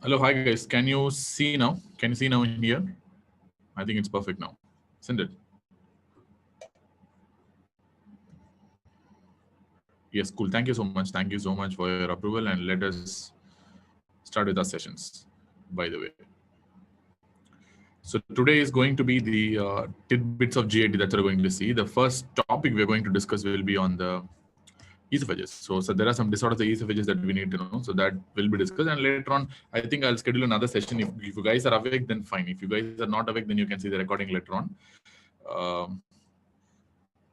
Hello, hi guys. Can you see now? Can you see now in here? I think it's perfect now, isn't it? Yes, cool. Thank you so much. Thank you so much for your approval, and let us start with our sessions. By the way, so today is going to be the tidbits of GIT that we're going to see. The first topic we're going to discuss will be on the esophagus. So there are some disorders of the esophagus that we need to know. So that will be discussed, and later on, I think I'll schedule another session. If you guys are awake, then fine. If you guys are not awake, then you can see the recording later on. Um,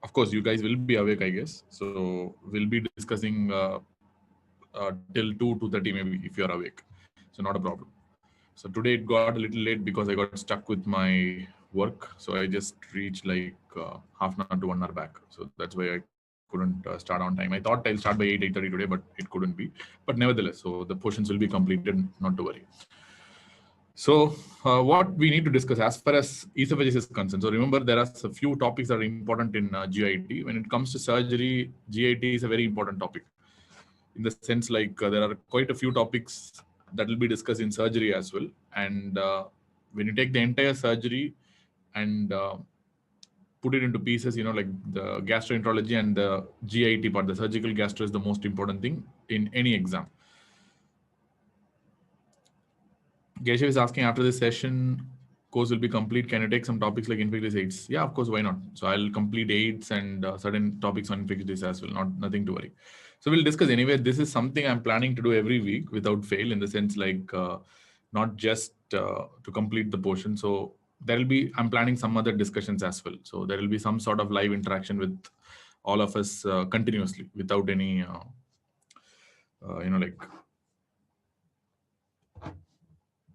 of course, you guys will be awake, I guess. So we'll be discussing till 2:30 maybe if you're awake. So not a problem. So today it got a little late because I got stuck with my work. So I just reached like half an hour to 1 hour back. So that's why I couldn't start on time. I thought I'll start by 8:30 today, but it couldn't be. But nevertheless, so the portions will be completed. Not to worry. So what we need to discuss as far as esophagus is concerned. So remember, there are a few topics that are important in GIT. When it comes to surgery, GIT is a very important topic. In the sense like there are quite a few topics that will be discussed in surgery as well. And when you take the entire surgery and put it into pieces, like the gastroenterology and the GIT part, the surgical gastro is the most important thing in any exam. Geshav is asking, after this session, course will be complete. Can you take some topics like infectious AIDS? Yeah, of course, why not? So I'll complete AIDS and certain topics on infectious disease as well. Nothing to worry. So we'll discuss anyway. This is something I'm planning to do every week without fail, in the sense like not just to complete the portion. So there will be, I'm planning some other discussions as well. So there will be some sort of live interaction with all of us continuously without any, like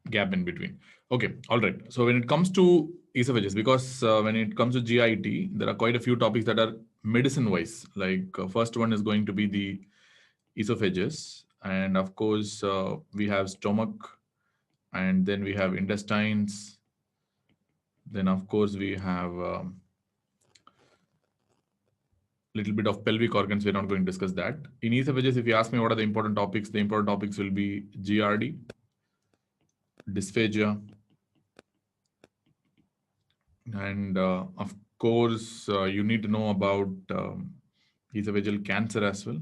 gap in between. Okay, all right. So when it comes to esophagus, because when it comes to GIT, there are quite a few topics that are medicine-wise. Like first one is going to be the esophagus, and of course we have stomach, and then we have intestines. Then of course we have little bit of pelvic organs. We're not going to discuss that. In esophagus, if you ask me what are the important topics will be GRD, dysphagia, and of course you need to know about esophageal cancer as well.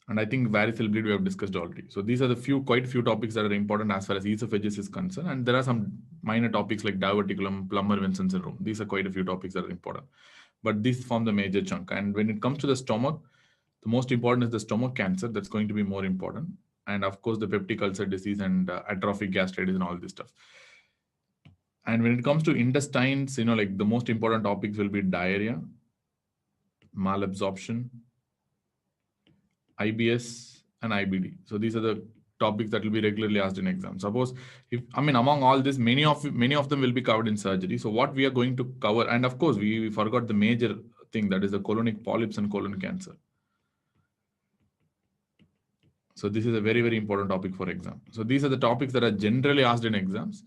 And I think varicose bleed we have discussed already. So these are the quite a few topics that are important as far as esophagus is concerned. And there are some minor topics like diverticulum, Plummer-Vinson syndrome. These are quite a few topics that are important. But these form the major chunk. And when it comes to the stomach, the most important is the stomach cancer. That's going to be more important. And of course, the peptic ulcer disease and atrophic gastritis and all this stuff. And when it comes to intestines, like the most important topics will be diarrhea, malabsorption, IBS, and IBD. So these are the topics that will be regularly asked in exams. Suppose among all this, many of them will be covered in surgery. So what we are going to cover, and of course we forgot the major thing, that is the colonic polyps and colon cancer. So this is a very, very important topic for exam. So these are the topics that are generally asked in exams.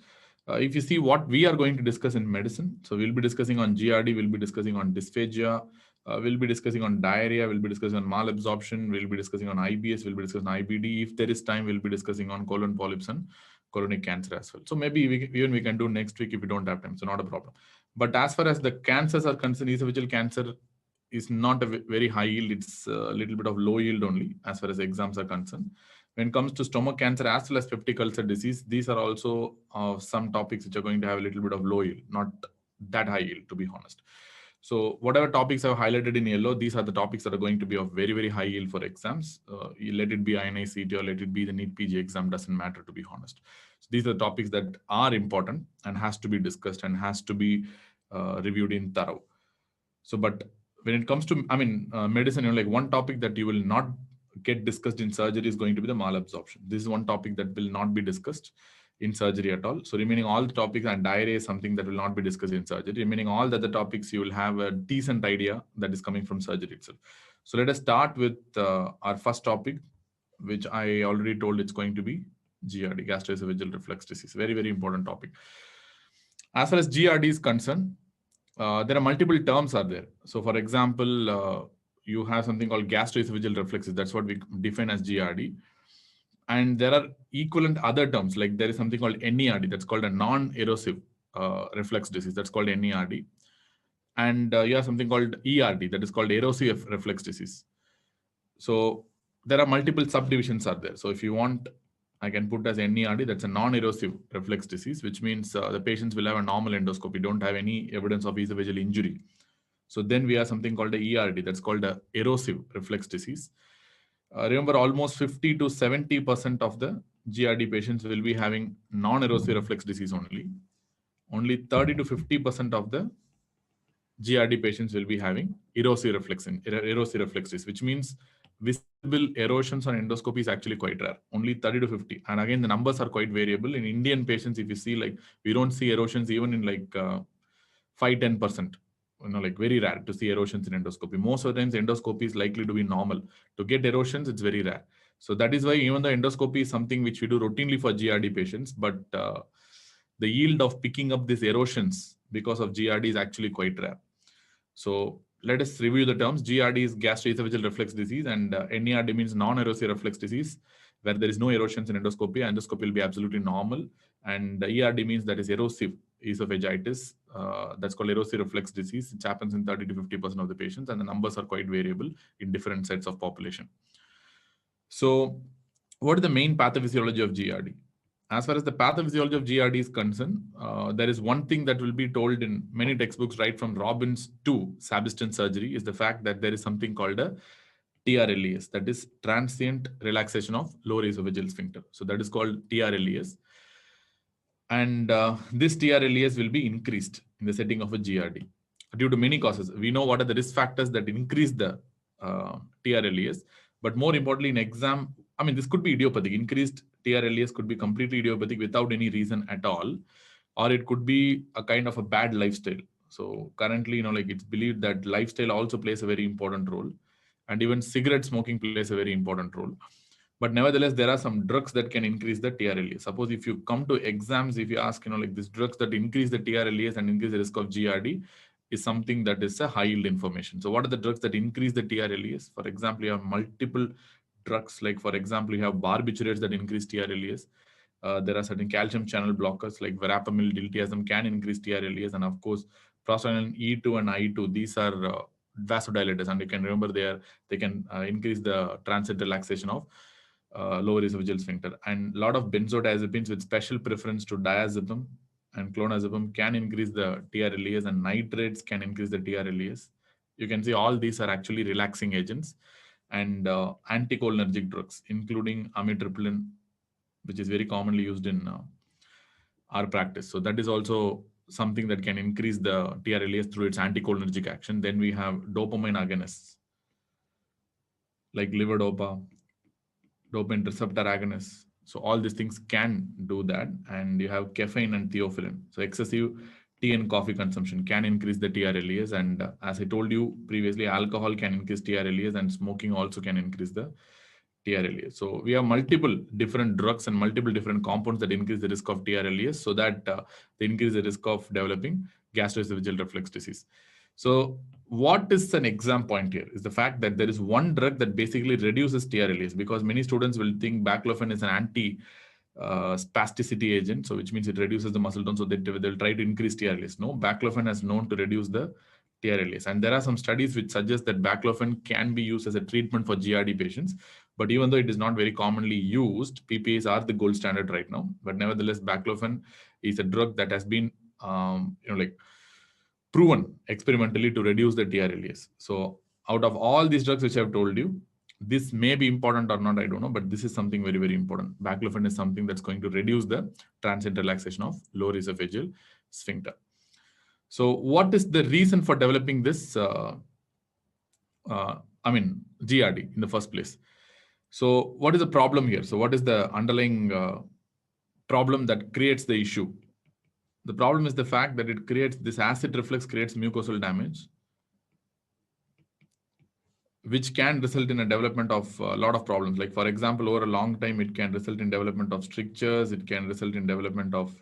If you see what we are going to discuss in medicine, so we'll be discussing on GRD, we'll be discussing on dysphagia, we'll be discussing on diarrhea, we'll be discussing on malabsorption, we'll be discussing on IBS, we'll be discussing on IBD. If there is time, we'll be discussing on colon polyps and colonic cancer as well. So maybe even we can do next week if we don't have time, so not a problem. But as far as the cancers are concerned, esophageal cancer is not a very high yield. It's a little bit of low yield only as far as exams are concerned. When it comes to stomach cancer as well as peptic ulcer disease, these are also some topics which are going to have a little bit of low yield, not that high yield, to be honest. So whatever topics I've highlighted in yellow, these are the topics that are going to be of very, very high yield for exams. Let it be INI-CET or let it be the NEET PG exam, doesn't matter, to be honest. So these are the topics that are important and has to be discussed and has to be reviewed in thorough. So, but when it comes to, medicine, like one topic that you will not get discussed in surgery is going to be the malabsorption. This is one topic that will not be discussed in surgery at all. So remaining all the topics, and diarrhea is something that will not be discussed in surgery. Remaining all the other topics, you will have a decent idea that is coming from surgery itself. So let us start with our first topic, which I already told it's going to be GRD, gastroesophageal reflux disease. Very, very important topic. As far as GRD is concerned, there are multiple terms are there. So for example, you have something called gastroesophageal reflexes. That's what we define as GRD. And there are equivalent other terms, like there is something called NERD, that's called a non-erosive reflex disease, that's called NERD. And you have something called ERD, that is called erosive reflex disease. So there are multiple subdivisions are there. So if you want, I can put as NERD, that's a non-erosive reflex disease, which means the patients will have a normal endoscopy, don't have any evidence of esophageal injury. So then we have something called the ERD, that's called a erosive reflex disease. Remember, almost 50 to 70% of the GRD patients will be having non-erosive reflex disease only. Only 30 to 50% of the GRD patients will be having erosive reflex disease, which means visible erosions on endoscopy is actually quite rare. Only 30 to 50. And again, the numbers are quite variable. In Indian patients, if you see, like, we don't see erosions even in like 5-10%. Like very rare to see erosions in endoscopy. Most of the times endoscopy is likely to be normal. To get erosions, it's very rare. So that is why even the endoscopy is something which we do routinely for GRD patients, but the yield of picking up these erosions because of GRD is actually quite rare. So let us review the terms. GRD is gastroesophageal reflex disease, and NERD means non-erosive reflex disease, where there is no erosions in endoscopy. Endoscopy will be absolutely normal. And ERD means that is erosive esophagitis. That's called erosive reflex disease. It happens in 30 to 50% of the patients, and the numbers are quite variable in different sets of population. So what is the main pathophysiology of GRD? As far as the pathophysiology of GRD is concerned, there is one thing that will be told in many textbooks, right from Robbins to Sabiston surgery, is the fact that there is something called a TRLES, that is transient relaxation of lower esophageal sphincter. So that is called TRLES. And this TRLES will be increased in the setting of a GRD due to many causes. We know what are the risk factors that increase the TRLES, but more importantly in exam, I mean, this could be idiopathic. Increased TRLES could be completely idiopathic without any reason at all, or it could be a kind of a bad lifestyle. So currently, like, it's believed that lifestyle also plays a very important role, and even cigarette smoking plays a very important role. But nevertheless, there are some drugs that can increase the TRLES. Suppose if you come to exams, if you ask, like, these drugs that increase the TRLES and increase the risk of GRD is something that is a high yield information. So what are the drugs that increase the TRLES? For example, you have multiple drugs, like for example, you have barbiturates that increase TRLES. There are certain calcium channel blockers like verapamil, diltiazem can increase TRLES, and of course, prostaglandin E2 and I2. These are vasodilators, and you can remember they can increase the transient relaxation of lower esophageal sphincter. And a lot of benzodiazepines with special preference to diazepam and clonazepam can increase the TRLES, and nitrates can increase the TRLES. You can see all these are actually relaxing agents. And anticholinergic drugs, including amitriptyline, which is very commonly used in our practice. So that is also something that can increase the TRLES through its anticholinergic action. Then we have dopamine agonists like levodopa, dopamine receptor agonists. So all these things can do that. And you have caffeine and theophylline. So excessive tea and coffee consumption can increase the TRLES. And as I told you previously, alcohol can increase TRLES, and smoking also can increase the TRLES. So we have multiple different drugs and multiple different compounds that increase the risk of TRLES, so that they increase the risk of developing gastroesophageal reflux disease. So what is an exam point here is the fact that there is one drug that basically reduces TRLES, because many students will think baclofen is an anti-spasticity agent, so which means it reduces the muscle tone, so they'll try to increase TRLES. No, baclofen has known to reduce the TRLES. And there are some studies which suggest that baclofen can be used as a treatment for GRD patients. But even though it is not very commonly used, PPAs are the gold standard right now. But nevertheless, baclofen is a drug that has been, proven experimentally to reduce the TRLES. So out of all these drugs which I have told you, this may be important or not, I don't know, but this is something very, very important. Baclofen is something that's going to reduce the transient relaxation of lower esophageal sphincter. So what is the reason for developing this, GRD in the first place? So what is the problem here? So what is the underlying problem that creates the issue? The problem is the fact that it creates, this acid reflux creates mucosal damage, which can result in a development of a lot of problems. Like for example, over a long time, it can result in development of strictures. It can result in development of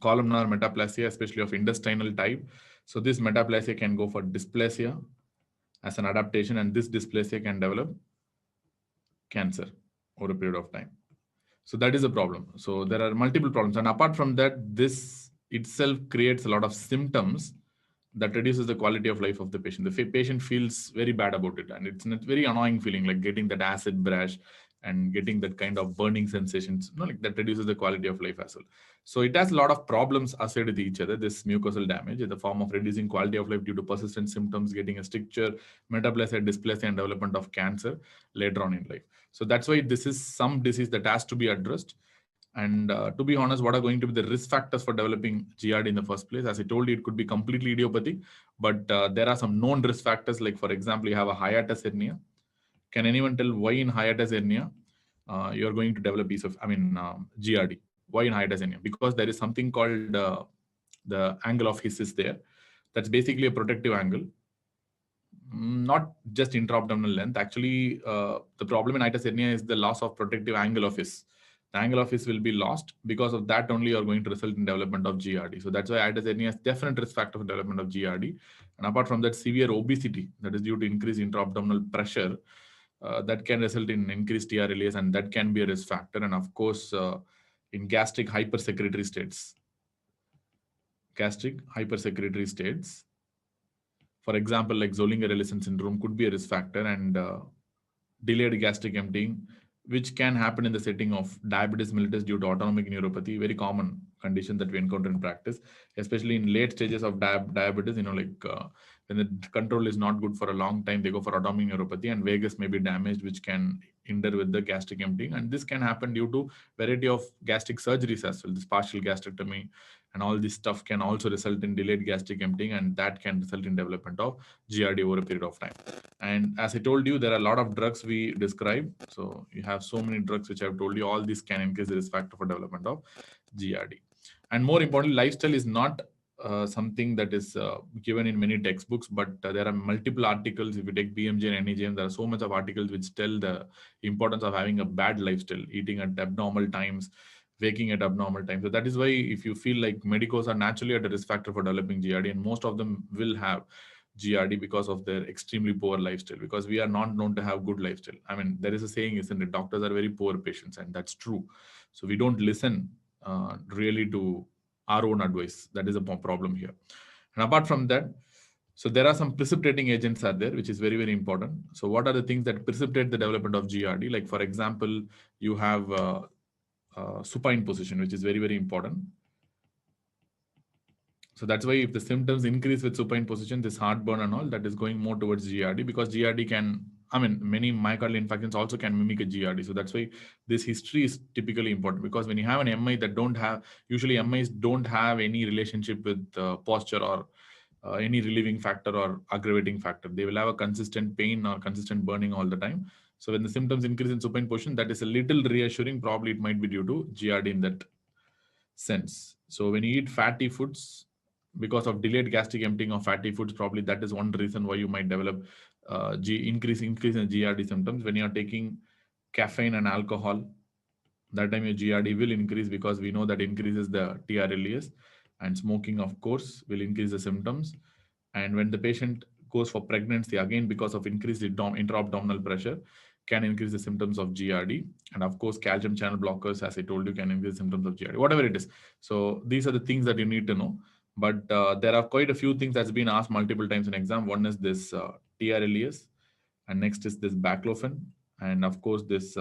columnar metaplasia, especially of intestinal type. So this metaplasia can go for dysplasia as an adaptation, and this dysplasia can develop cancer. over a period of time. So that is a problem. So there are multiple problems. And apart from that, this itself creates a lot of symptoms that reduces the quality of life of the patient. The patient feels very bad about it. And it's a very annoying feeling, like getting that acid brush and getting that kind of burning sensations, like that reduces the quality of life as well. So it has a lot of problems associated with each other, this mucosal damage, in the form of reducing quality of life due to persistent symptoms, getting a stricture, metaplasia, dysplasia, and development of cancer later on in life. So that's why this is some disease that has to be addressed. And to be honest, what are going to be the risk factors for developing GID in the first place? As I told you, it could be completely idiopathic, but there are some known risk factors. Like, for example, you have a hiatus hernia. Can anyone tell why in hiatus hernia you're going to develop GID? Why in hiatus hernia? Because there is something called the angle of His is there. That's basically a protective angle, not just intra-abdominal length. Actually, the problem in hiatus hernia is the loss of protective angle of His. The angle of His will be lost. Because of that only, you're going to result in development of GID. So that's why hiatus hernia is definite risk factor for development of GID. And apart from that, severe obesity that is due to increased intra-abdominal pressure that can result in increased TRLAs, and that can be a risk factor. And of course, in gastric hypersecretory states, for example, like Zollinger-Ellison syndrome could be a risk factor, and delayed gastric emptying, which can happen in the setting of diabetes mellitus due to autonomic neuropathy, very common condition that we encounter in practice, especially in late stages of diabetes, when the control is not good for a long time, they go for autonomic neuropathy, and vagus may be damaged, which can hinder with the gastric emptying. And this can happen due to variety of gastric surgeries as well. This partial gastrectomy and all this stuff can also result in delayed gastric emptying, and that can result in development of GID over a period of time. And as I told you, there are a lot of drugs we describe. So you have so many drugs which I've told you, all these can increase the risk factor for development of GID. And more importantly, lifestyle is not something that is given in many textbooks, but there are multiple articles. If you take BMJ and NEJM, there are so much of articles which tell the importance of having a bad lifestyle, eating at abnormal times, waking at abnormal times. So that is why if you feel like medicos are naturally at a risk factor for developing GID, and most of them will have GID because of their extremely poor lifestyle, because we are not known to have good lifestyle. I mean, there is a saying, isn't it? Doctors are very poor patients, and that's true. So we don't listen really to our own advice. That is a problem here. And apart from that, so there are some precipitating agents are there, which is very, very important. So what are the things that precipitate the development of GID? Like, for example, you have supine position, which is very, very important. So that's why if the symptoms increase with supine position, this heartburn and all, that is going more towards GID, because GID can, many myocardial infarctions also can mimic a GID. So that's why this history is typically important, because when you have an MI that don't have, usually MIs don't have any relationship with posture or any relieving factor or aggravating factor. They will have a consistent pain or consistent burning all the time. So when the symptoms increase in supine position, that is a little reassuring. Probably it might be due to GID in that sense. So when you eat fatty foods, because of delayed gastric emptying of fatty foods, probably that is one reason why you might develop increase in GID symptoms. When you are taking caffeine and alcohol, that time your GID will increase, because we know that increases the TRLAs. And smoking, of course, will increase the symptoms. And when the patient goes for pregnancy, again, because of increased intra-abdominal pressure, can increase the symptoms of GID. And of course, calcium channel blockers, as I told you, can increase symptoms of GID, whatever it is. So these are the things that you need to know. But there are quite a few things that's been asked multiple times in exam. One is this TRLAs, and next is this baclofen, and of course this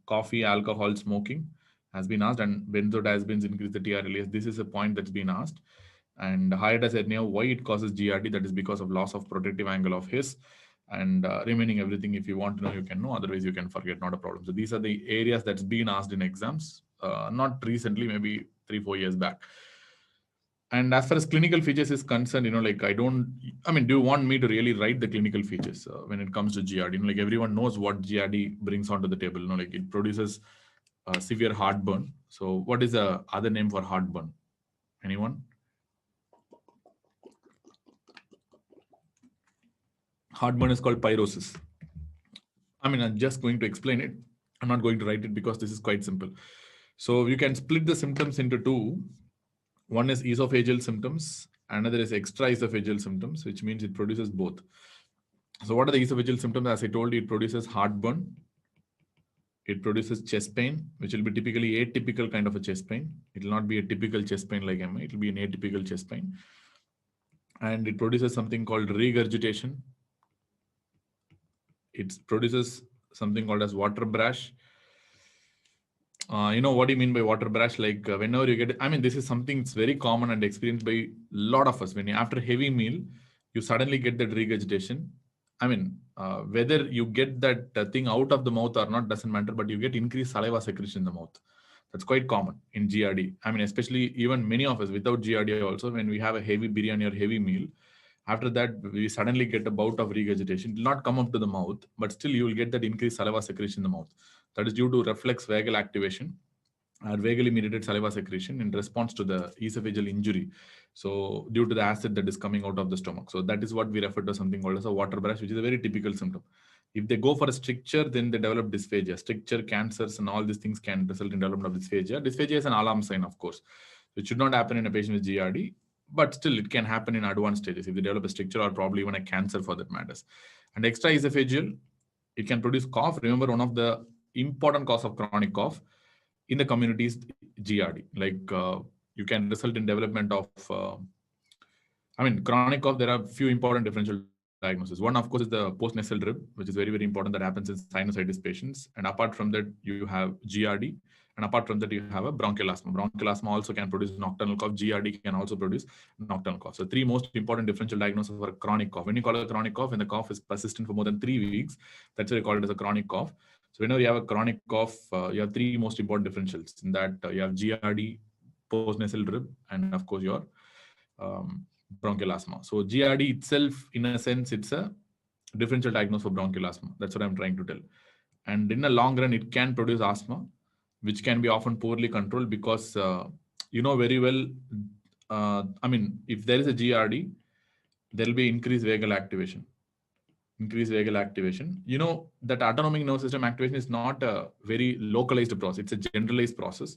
coffee, alcohol, smoking has been asked, and benzodiazepines increase the TRLAs. This is a point that's been asked. And hiatus hernia, why it causes GID? That is because of loss of protective angle of His. And remaining everything, if you want to know, you can know. Otherwise, you can forget. Not a problem. So these are the areas that's been asked in exams. Not recently, maybe 3-4 years back. And as far as clinical features is concerned, do you want me to really write the clinical features when it comes to GID? Everyone knows what GID brings onto the table. It produces severe heartburn. So what is the other name for heartburn? Anyone? Heartburn is called pyrosis. I'm just going to explain it. I'm not going to write it because this is quite simple. So you can split the symptoms into two. One is esophageal symptoms, another is extraesophageal symptoms, which means it produces both. So what are the esophageal symptoms? As I told you, it produces heartburn, It produces chest pain, which will be typically atypical kind of a chest pain. It will not be a typical chest pain like MI. It will be an atypical chest pain. And it produces something called regurgitation. It produces something called as water brash. You know what do you mean by water brash? Like whenever you get, I mean, this is something that's very common and experienced by a lot of us. When you, after heavy meal, you suddenly get that regurgitation. I mean, whether you get that thing out of the mouth or not doesn't matter, but you get increased saliva secretion in the mouth. That's quite common in GRD. I mean, especially even many of us without GRD also, when we have a heavy biryani or heavy meal, after that, we suddenly get a bout of regurgitation. It will not come up to the mouth, but still you will get that increased saliva secretion in the mouth. That is due to reflex vagal activation or vagally mediated saliva secretion in response to the esophageal injury. So due to the acid that is coming out of the stomach. So that is what we refer to something called as a water brash, which is a very typical symptom. If they go for a stricture, then they develop dysphagia. Stricture, cancers, and all these things can result in development of dysphagia. Dysphagia is an alarm sign, of course. It should not happen in a patient with GRD, but still it can happen in advanced stages if they develop a stricture or probably even a cancer for that matters. And extra esophageal, it can produce cough. Remember, one of the important cause of chronic cough in the community is GRD. Like you can result in development of, chronic cough. There are few important differential diagnoses. One, of course, is the post-nasal drip, which is very, very important. That happens in sinusitis patients. And apart from that, you have GRD. And apart from that, you have a bronchial asthma. Bronchial asthma also can produce nocturnal cough. GRD can also produce nocturnal cough. So 3 most important differential diagnoses for a chronic cough. When you call it a chronic cough, when the cough is persistent for more than 3 weeks, that's why you call it as a chronic cough. So whenever you have a chronic cough, you have 3 most important differentials. In that, you have GRD, post-nasal drip, and of course your bronchial asthma. So GRD itself, in a sense, it's a differential diagnosis for bronchial asthma. That's what I'm trying to tell. And in the long run, it can produce asthma, which can be often poorly controlled because you know very well, if there is a GRD, there will be increased vagal activation. You know that autonomic nervous system activation is not a very localized process. It's a generalized process.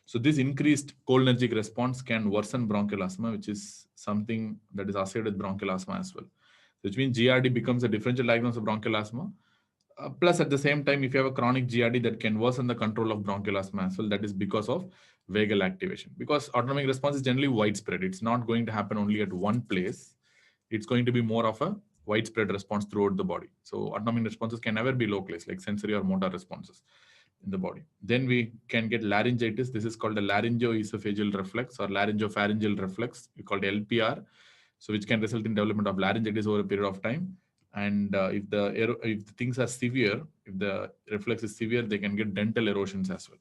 So this increased cholinergic response can worsen bronchial asthma, which is something that is associated with bronchial asthma as well. Which means GRD becomes a differential diagnosis of bronchial asthma. Plus, at the same time, if you have a chronic GRD, that can worsen the control of bronchial asthma as well. That is because of vagal activation. Because autonomic response is generally widespread. It's not going to happen only at one place. It's going to be more of a widespread response throughout the body. So autonomic responses can never be localized, like sensory or motor responses in the body. Then we can get laryngitis. This is called a laryngoesophageal reflex or laryngopharyngeal reflex. We call it LPR. So which can result in development of laryngitis over a period of time. And if the things are severe, if the reflex is severe, they can get dental erosions as well.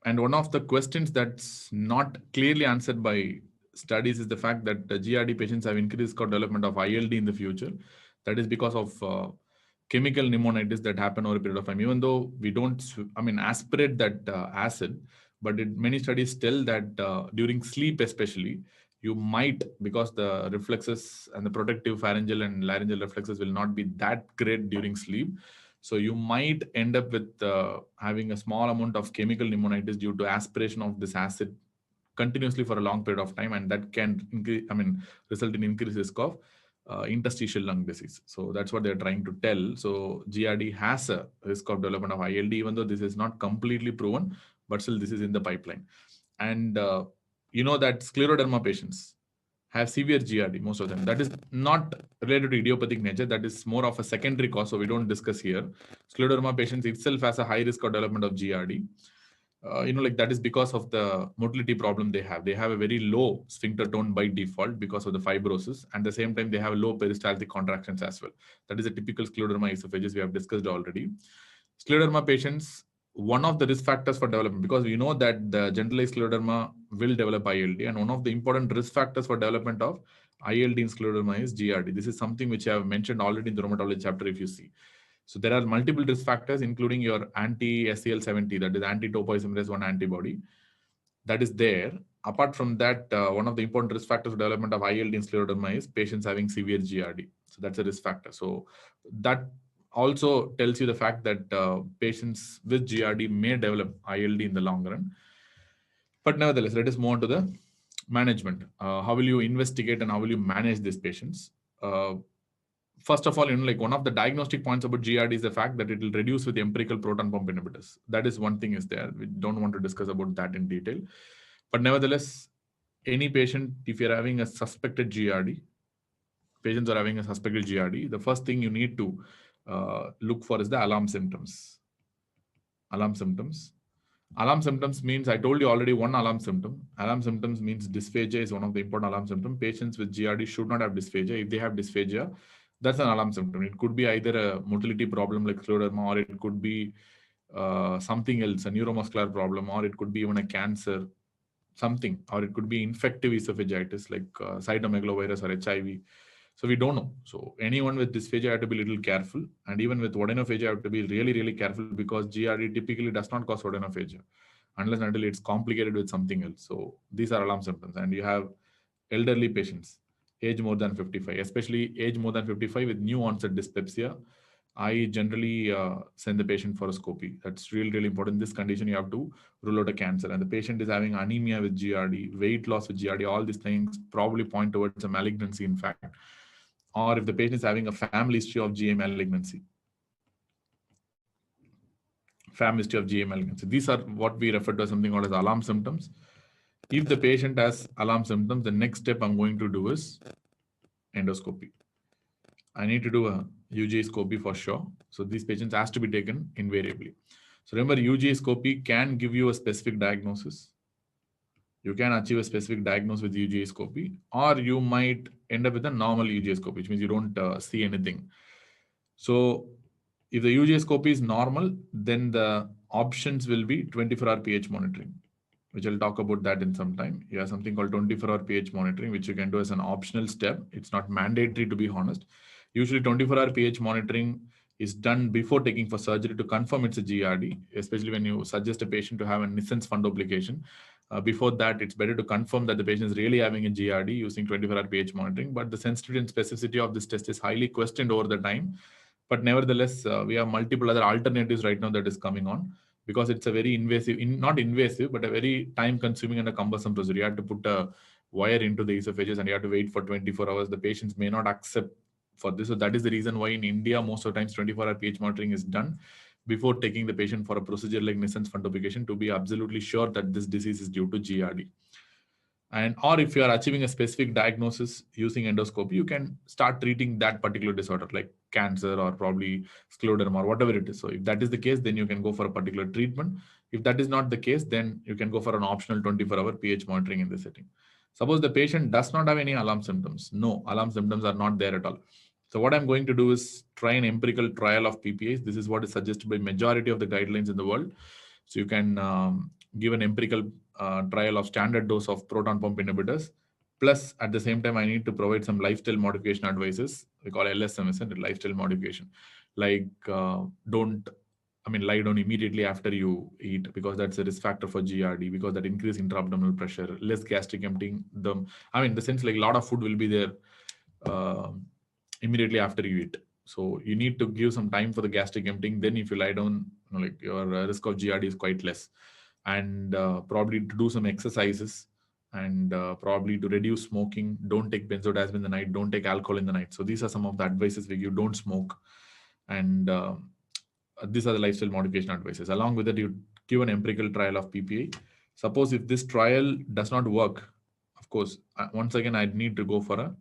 And one of the questions that's not clearly answered by studies is the fact that the GRD patients have increased development of ILD in the future. That is because of chemical pneumonitis that happen over a period of time. Even though we don't, aspirate that acid, but many studies tell that during sleep especially, you might, because the reflexes and the protective pharyngeal and laryngeal reflexes will not be that great during sleep. So you might end up with having a small amount of chemical pneumonitis due to aspiration of this acid continuously for a long period of time, and that can result in increased risk of interstitial lung disease. So that's what they're trying to tell. So GRD has a risk of development of ILD, even though this is not completely proven, but still this is in the pipeline. And you know that scleroderma patients have severe GRD, most of them. That is not related to idiopathic nature. That is more of a secondary cause, so we don't discuss here. Scleroderma patients itself has a high risk of development of GRD. That is because of the motility problem they have. They have a very low sphincter tone by default because of the fibrosis. And at the same time, they have low peristaltic contractions as well. That is a typical scleroderma esophagus we have discussed already. Scleroderma patients, one of the risk factors for development, because we know that the generalized scleroderma will develop ILD, and one of the important risk factors for development of ILD in scleroderma is GRD. This is something which I have mentioned already in the rheumatology chapter, if you see. So there are multiple risk factors, including your anti-SCL70, that is anti-topoisomerase 1 antibody, that is there. Apart from that, one of the important risk factors for development of ILD in scleroderma is patients having severe GRD. So that's a risk factor. So that also tells you the fact that patients with GRD may develop ILD in the long run. But nevertheless, let us move on to the management. How will you investigate and how will you manage these patients? First of all, like one of the diagnostic points about GRD is the fact that it will reduce with empirical proton pump inhibitors. That is one thing is there. We don't want to discuss about that in detail. But nevertheless, any patient, if you're having a suspected GRD, patients are having a suspected GRD, the first thing you need to look for is the alarm symptoms. Alarm symptoms. Alarm symptoms means, I told you already one alarm symptom. Alarm symptoms means dysphagia is one of the important alarm symptoms. Patients with GRD should not have dysphagia. If they have dysphagia, that's an alarm symptom. It could be either a motility problem like scleroderma, or it could be something else, a neuromuscular problem, or it could be even a cancer, something, or it could be infective esophagitis like cytomegalovirus or HIV. So we don't know. So anyone with dysphagia have to be a little careful, and even with odonophagia have to be really, really careful, because GRD typically does not cause odonophagia unless and until it's complicated with something else. So these are alarm symptoms. And you have elderly patients, age more than 55, especially age more than 55 with new onset dyspepsia. I generally send the patient for a scopy. That's really, really important. In this condition, you have to rule out a cancer. And the patient is having anemia with GRD, weight loss with GRD, all these things probably point towards a malignancy, in fact. Or if the patient is having a family history of GA malignancy. Family history of GA malignancy. These are what we refer to as something called as alarm symptoms. If the patient has alarm symptoms, the next step I'm going to do is endoscopy. I need to do a UGA scopy for sure. So these patients has to be taken invariably. So remember, UGA scopy can give you a specific diagnosis. You can achieve a specific diagnosis with UGA scopy, or you might end up with a normal UGA scopy, which means you don't see anything. So if the UGA scopy is normal, then the options will be 24-hour pH monitoring, which I'll talk about that in some time. You have something called 24-hour pH monitoring, which you can do as an optional step. It's not mandatory, to be honest. Usually 24-hour pH monitoring is done before taking for surgery to confirm it's a GRD, especially when you suggest a patient to have a Nissen's fundoplication. Before that, it's better to confirm that the patient is really having a GRD using 24-hour pH monitoring. But the sensitivity and specificity of this test is highly questioned over the time. But nevertheless, we have multiple other alternatives right now that is coming on, because it's a very invasive, not invasive, but a very time-consuming and a cumbersome procedure. You have to put a wire into the esophagus and you have to wait for 24 hours. The patients may not accept for this. So that is the reason why in India, most of the times 24-hour pH monitoring is done before taking the patient for a procedure like Nissen's fundoplication, to be absolutely sure that this disease is due to GRD. And or if you are achieving a specific diagnosis using endoscopy, you can start treating that particular disorder like cancer or probably scleroderma or whatever it is. So if that is the case, then you can go for a particular treatment. If that is not the case, then you can go for an optional 24-hour pH monitoring in this setting. Suppose the patient does not have any alarm symptoms. No, alarm symptoms are not there at all. So what I'm going to do is try an empirical trial of PPAs. This is what is suggested by majority of the guidelines in the world. So you can give an empirical trial of standard dose of proton pump inhibitors. Plus, at the same time, I need to provide some lifestyle modification advices. We call LSMS and lifestyle modification. Like lie down immediately after you eat, because that's a risk factor for GRD, because that increase intra-abdominal pressure, less gastric emptying. The sense like a lot of food will be there immediately after you eat. So you need to give some time for the gastric emptying. Then if you lie down, your risk of GRD is quite less. And probably to do some exercises, and probably to reduce smoking. Don't take benzodiazepine in the night. Don't take alcohol in the night. So these are some of the advices we give. Don't smoke. And these are the lifestyle modification advices. Along with that, you give an empirical trial of PPA. Suppose if this trial does not work, of course, once again, I need to go for a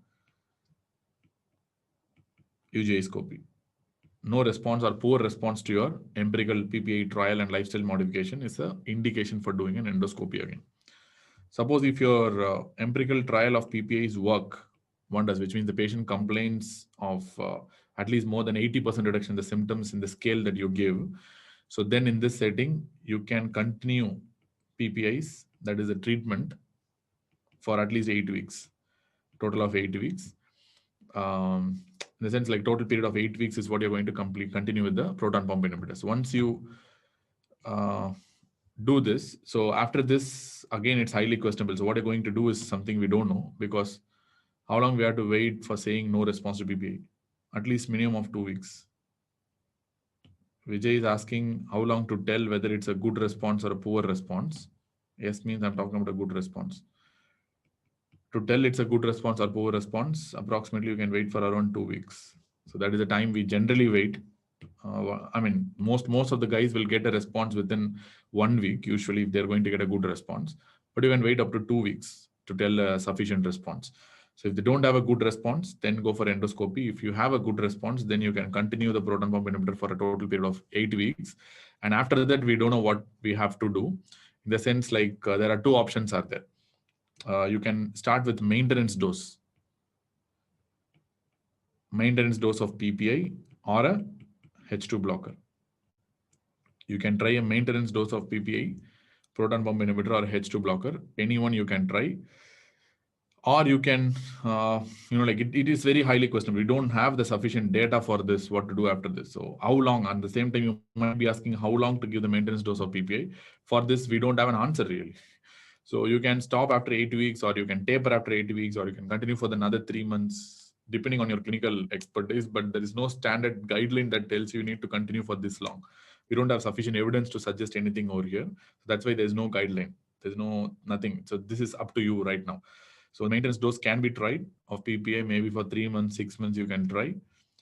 UGA scopy. No response or poor response to your empirical PPA trial and lifestyle modification is an indication for doing an endoscopy again. Suppose if your empirical trial of PPAs work wonders, which means the patient complains of at least more than 80% reduction in the symptoms in the scale that you give. So then in this setting, you can continue PPIs, that is a treatment, for at least 8 weeks, total of 8 weeks. In the sense, like total period of 8 weeks is what you're going to continue with the proton pump inhibitors. Once you do this, so after this, again, it's highly questionable. So what you're going to do is something we don't know, because how long we have to wait for saying no response to PPA? At least minimum of 2 weeks. Vijay is asking how long to tell whether it's a good response or a poor response. Yes means I'm talking about a good response. To tell it's a good response or poor response, approximately you can wait for around 2 weeks. So that is the time we generally wait. I mean, most of the guys will get a response within 1 week, usually if they're going to get a good response. But you can wait up to 2 weeks to tell a sufficient response. So if they don't have a good response, then go for endoscopy. If you have a good response, then you can continue the proton pump inhibitor for a total period of 8 weeks. And after that, we don't know what we have to do. In the sense, like there are two options are there. You can start with maintenance dose of PPI or a H2 blocker. You can try a maintenance dose of PPI, proton pump inhibitor, or H2 blocker. Anyone you can try. Or you can, like it is very highly questionable. We don't have the sufficient data for this, what to do after this. So how long? At the same time, you might be asking how long to give the maintenance dose of PPI. For this, we don't have an answer really. So you can stop after 8 weeks, or you can taper after 8 weeks, or you can continue for another 3 months, depending on your clinical expertise. But there is no standard guideline that tells you need to continue for this long. We don't have sufficient evidence to suggest anything over here. So that's why there's no guideline. There's nothing. So this is up to you right now. So maintenance dose can be tried of PPI, maybe for 3 months, 6 months you can try.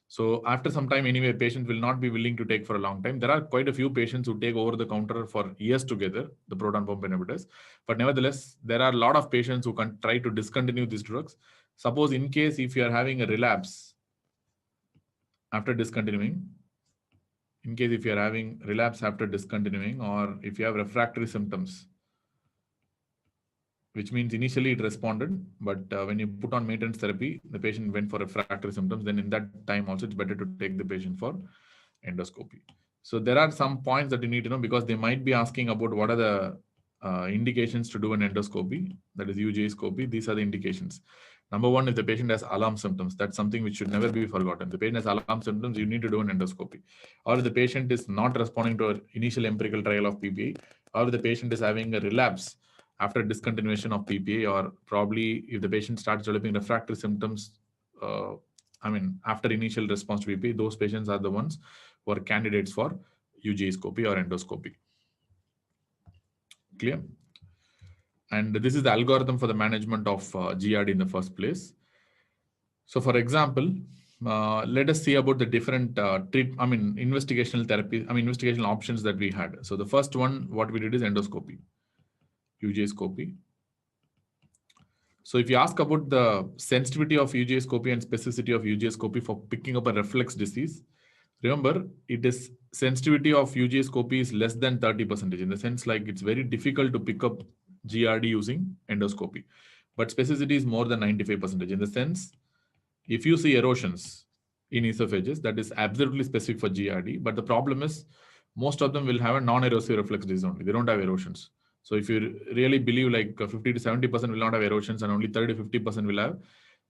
So after some time, anyway, patients will not be willing to take for a long time. There are quite a few patients who take over the counter for years together, the proton pump inhibitors. But nevertheless, there are a lot of patients who can try to discontinue these drugs. Suppose in case if you are having a relapse after discontinuing, or if you have refractory symptoms, which means initially it responded, but when you put on maintenance therapy, the patient went for refractory symptoms, then in that time also it's better to take the patient for endoscopy. So there are some points that you need to know, because they might be asking about what are the indications to do an endoscopy, that is UGI. These are the indications. Number one, if the patient has alarm symptoms, that's something which should never be forgotten. If the patient has alarm symptoms, you need to do an endoscopy. Or if the patient is not responding to an initial empirical trial of PPI, or if the patient is having a relapse after discontinuation of PPI, or probably if the patient starts developing refractory symptoms, after initial response to PPI, those patients are the ones who are candidates for UGI or endoscopy. Clear? And this is the algorithm for the management of GRD in the first place. So for example, let us see about the different investigational therapy, investigational options that we had. So the first one, what we did is endoscopy, UGI. So if you ask about the sensitivity of UGI and specificity of UGI for picking up a reflex disease, remember, it is sensitivity of UGI is less than 30%, in the sense like it's very difficult to pick up GRD using endoscopy. But specificity is more than 95%, in the sense, if you see erosions in esophagus, that is absolutely specific for GRD. But the problem is, most of them will have a non-erosive reflex disease only. They don't have erosions. So if you really believe like 50 to 70% will not have erosions and only 30 to 50% will have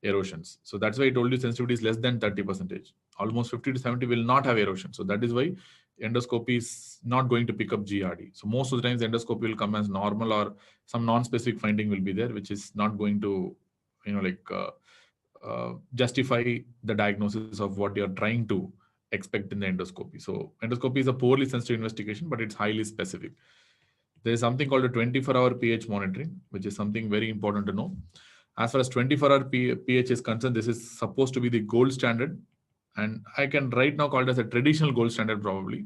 erosions. So that's why I told you sensitivity is less than 30%. Almost 50 to 70 will not have erosion. So that is why endoscopy is not going to pick up GRD. So most of the times endoscopy will come as normal, or some non-specific finding will be there, which is not going to, justify the diagnosis of what you're trying to expect in the endoscopy. So endoscopy is a poorly sensitive investigation, but it's highly specific. There is something called a 24-hour pH monitoring, which is something very important to know. As far as 24-hour pH is concerned, this is supposed to be the gold standard. And I can right now call it as a traditional gold standard probably.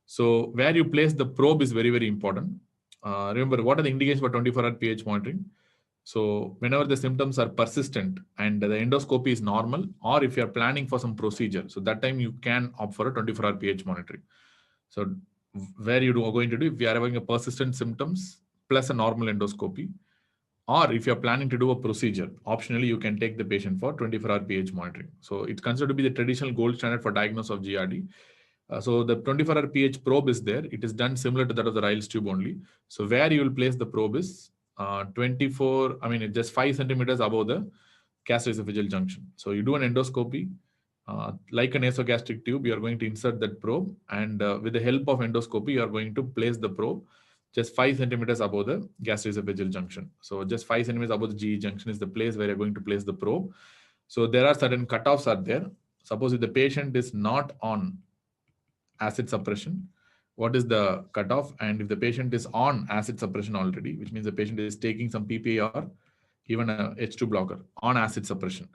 So where you place the probe is very, very important. Remember, what are the indications for 24-hour pH monitoring? So whenever the symptoms are persistent and the endoscopy is normal, or if you are planning for some procedure, so that time you can opt for a 24-hour pH monitoring. So where you are going to do, if you are having a persistent symptoms plus a normal endoscopy, or if you're planning to do a procedure, optionally you can take the patient for 24-hour pH monitoring. So it's considered to be the traditional gold standard for diagnosis of GRD. So the 24-hour pH probe is there. It is done similar to that of the Riles tube only. So where you will place the probe is just 5 centimeters above the gastroesophageal junction. So you do an endoscopy, like a nasogastric tube, you are going to insert that probe, and with the help of endoscopy, you are going to place the probe just 5 centimeters above the gastroesophageal junction. So just 5 centimeters above the GE junction is the place where you're going to place the probe. So there are certain cutoffs are there. Suppose if the patient is not on acid suppression, what is the cutoff? And if the patient is on acid suppression already, which means the patient is taking some PPI or even a H2 blocker on acid suppression.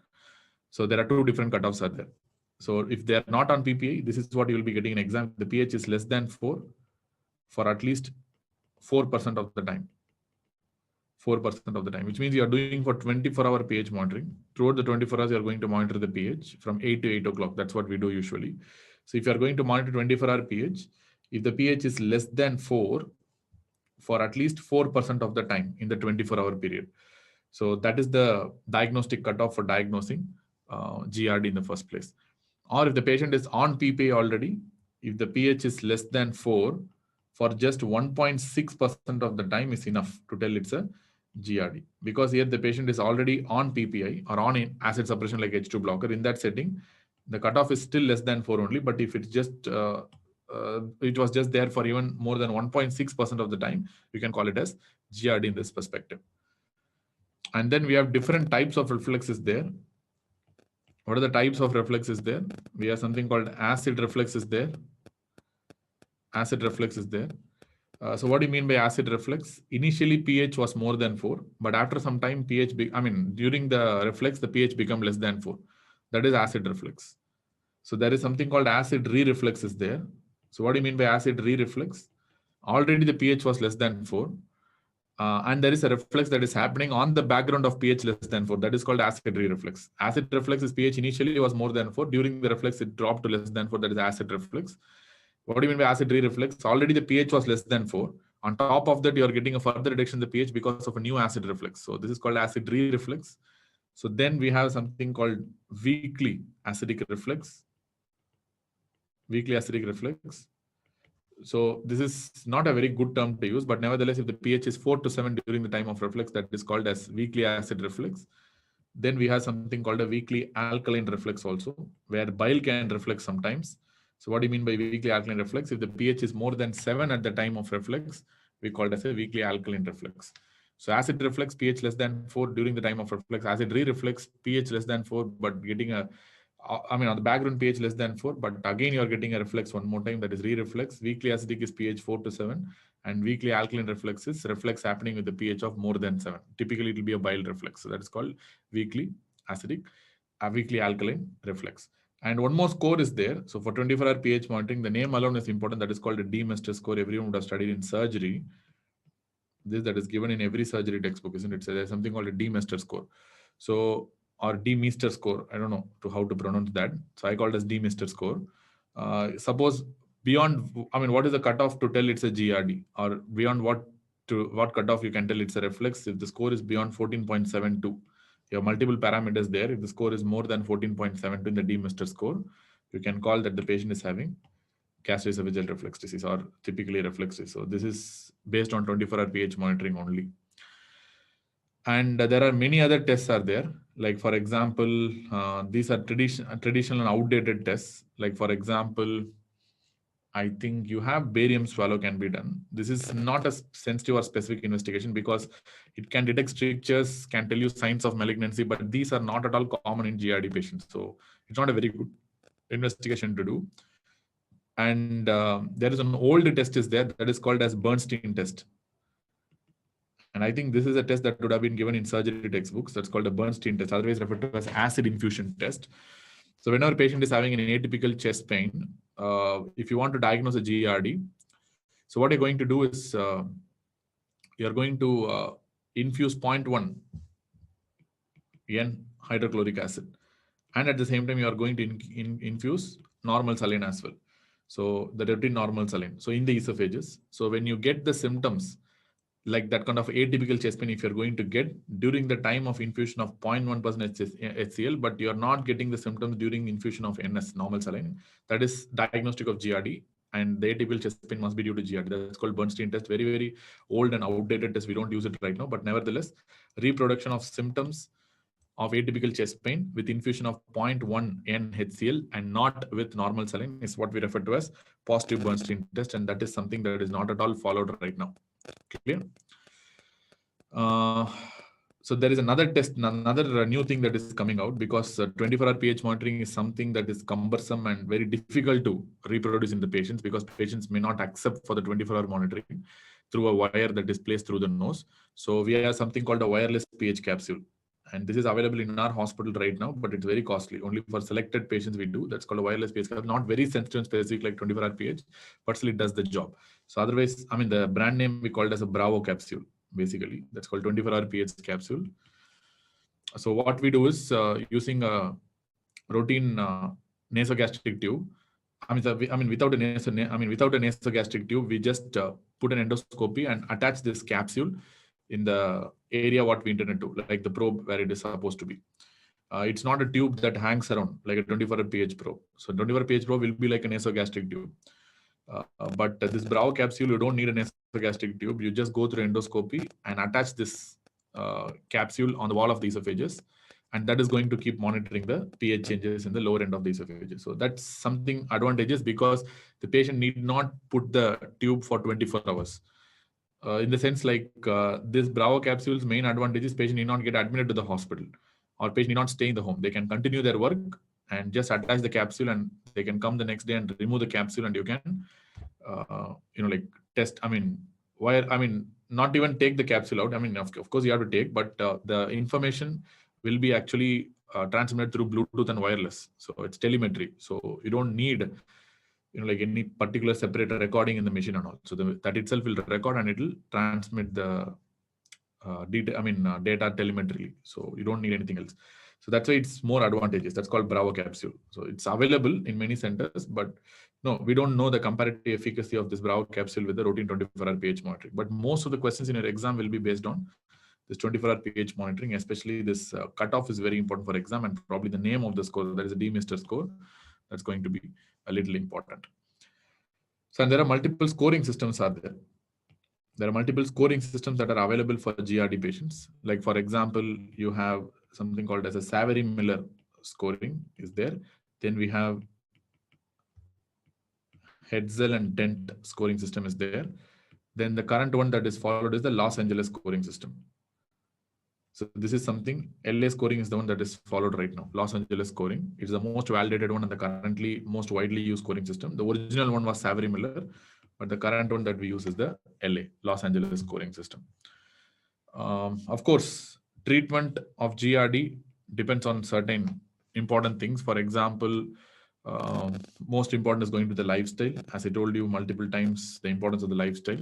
So there are two different cutoffs are there. So if they are not on PPI, this is what you will be getting in exam. The pH is less than 4 for at least 4% of the time. 4% of the time, which means you are doing for 24-hour pH monitoring. Throughout the 24 hours, you are going to monitor the pH from 8 to 8 o'clock. That's what we do usually. So if you are going to monitor 24-hour pH, if the pH is less than 4 for at least 4% of the time in the 24-hour period. So that is the diagnostic cutoff for diagnosing GRD in the first place. Or if the patient is on PPI already, if the pH is less than 4 for just 1.6% of the time is enough to tell it's a GRD. Because here the patient is already on PPI or on acid suppression like H2 blocker. In that setting, the cutoff is still less than 4 only. But if it's just it was just there for even more than 1.6% of the time, you can call it as GRD in this perspective. And then we have different types of reflexes there. What are the types of reflexes there? We have something called acid reflex is there. Acid reflex is there. So what do you mean by acid reflex? Initially pH was more than 4, but after some time during the reflex, the pH become less than 4. That is acid reflex. So there is something called acid re-reflex is there. So what do you mean by acid re-reflex? Already the pH was less than 4. And there is a reflex that is happening on the background of pH less than 4. That is called acid re-reflex. Acid reflex is pH initially was more than 4. During the reflex, it dropped to less than 4. That is acid reflex. What do you mean by acid re-reflex? Already the pH was less than 4. On top of that, you are getting a further reduction in the pH because of a new acid reflex. So this is called acid re-reflex. So then we have something called weakly acidic reflex. Weakly acidic reflex. So this is not a very good term to use, but nevertheless, if the pH is 4 to 7 during the time of reflex, that is called as weakly acid reflex. Then we have something called a weakly alkaline reflex also, where bile can reflex sometimes. So what do you mean by weakly alkaline reflex? If the pH is more than 7 at the time of reflex, we call it as a weakly alkaline reflex. So acid reflex, pH less than 4 during the time of reflex. Acid re-reflex, pH less than 4, but getting on the background pH less than 4, but again you are getting a reflex one more time, that is re-reflex. Weakly acidic is pH 4 to 7, and weakly alkaline reflex is reflex happening with the pH of more than 7. Typically it will be a bile reflex. So that is called weakly acidic, weakly alkaline reflex. And one more score is there. So for 24-hour pH monitoring, the name alone is important. That is called a D-Mester score. Everyone would have studied in surgery. That is given in every surgery textbook, isn't it? So there's something called a D-Mester score. So, or D-Mester score. I don't know how to pronounce that. So I call it as D-Mester score. Suppose beyond, what is the cutoff to tell it's a GRD? Or beyond what cutoff you can tell it's a reflex? If the score is beyond 14.72, you have multiple parameters there. If the score is more than 14.72 in the D-Mester score, you can call that the patient is having gastroesophageal reflex disease or typically reflex disease. So this is based on 24-hour pH monitoring only. And there are many other tests are there. Like for example, these are traditional and outdated tests. Like for example, I think you have barium swallow can be done. This is not a sensitive or specific investigation because it can detect strictures, can tell you signs of malignancy, but these are not at all common in GRD patients. So it's not a very good investigation to do. And there is an old test is there that is called as Bernstein test. And I think this is a test that would have been given in surgery textbooks. That's called a Bernstein test, otherwise referred to as acid infusion test. So whenever a patient is having an atypical chest pain, if you want to diagnose a GERD, so what you're going to do is you're going to infuse 0.1 N hydrochloric acid. And at the same time, you are going to infuse normal saline as well. So the routine normal saline. So in the esophagus. So when you get the symptoms, like that kind of atypical chest pain, if you're going to get during the time of infusion of 0.1% HCl, but you're not getting the symptoms during infusion of NS, normal saline, that is diagnostic of GRD. And the atypical chest pain must be due to GRD. That's called Bernstein test. Very, very old and outdated test. We don't use it right now, but nevertheless, reproduction of symptoms of atypical chest pain with infusion of 0.1 N HCl and not with normal saline is what we refer to as positive Bernstein test. And that is something that is not at all followed right now. Clear? So there is another test, another new thing that is coming out because 24-hour pH monitoring is something that is cumbersome and very difficult to reproduce in the patients because patients may not accept for the 24-hour monitoring. through a wire that is placed through the nose. So we have something called a wireless pH capsule. And this is available in our hospital right now, but it's very costly. Only for selected patients we do. That's called a wireless pH capsule. Not very sensitive and specific like 24-hour pH, but still it does the job. So otherwise, I mean, the brand name we call it as a Bravo capsule, basically. That's called 24-hour pH capsule. So what we do is using a routine nasogastric tube. Without a nasogastric tube, we just put an endoscopy and attach this capsule in the area what we intended to, like the probe where it is supposed to be. It's not a tube that hangs around like a 24-hour pH probe. So 24-hour pH probe will be like a nasogastric tube. But this Bravo capsule, you don't need a nasogastric tube. You just go through endoscopy and attach this capsule on the wall of the esophagus, and that is going to keep monitoring the pH changes in the lower end of the esophagus. So that's something advantageous because the patient need not put the tube for 24 hours. In the sense like this Bravo capsule's main advantage is patient need not get admitted to the hospital or patient need not stay in the home. They can continue their work and just attach the capsule, and they can come the next day and remove the capsule, and you can, test. Not even take the capsule out. I mean, of course you have to take, but the information will be actually transmitted through Bluetooth and wireless. So it's telemetry. So you don't need, any particular separate recording in the machine and all. So that itself will record and it will transmit the data telemetrically. So you don't need anything else. So that's why it's more advantageous. That's called Bravo capsule. So it's available in many centers, but no, we don't know the comparative efficacy of this Bravo capsule with the routine 24-hour pH monitoring. But most of the questions in your exam will be based on this 24-hour pH monitoring, especially this cutoff is very important for exam, and probably the name of the score, that is a D-Mister score, that's going to be a little important. So, and there are multiple scoring systems are there. There are multiple scoring systems that are available for GRD patients. Like for example, you have something called as a Savary-Miller scoring is there. Then we have Hetzel and Dent scoring system is there. Then the current one that is followed is the Los Angeles scoring system. So this is something, LA scoring is the one that is followed right now. Los Angeles scoring. It's the most validated one and the currently most widely used scoring system. The original one was Savary-Miller, but the current one that we use is the LA, Los Angeles scoring system. Of course, treatment of GRD depends on certain important things. For example, most important is going to the lifestyle. As I told you multiple times, the importance of the lifestyle.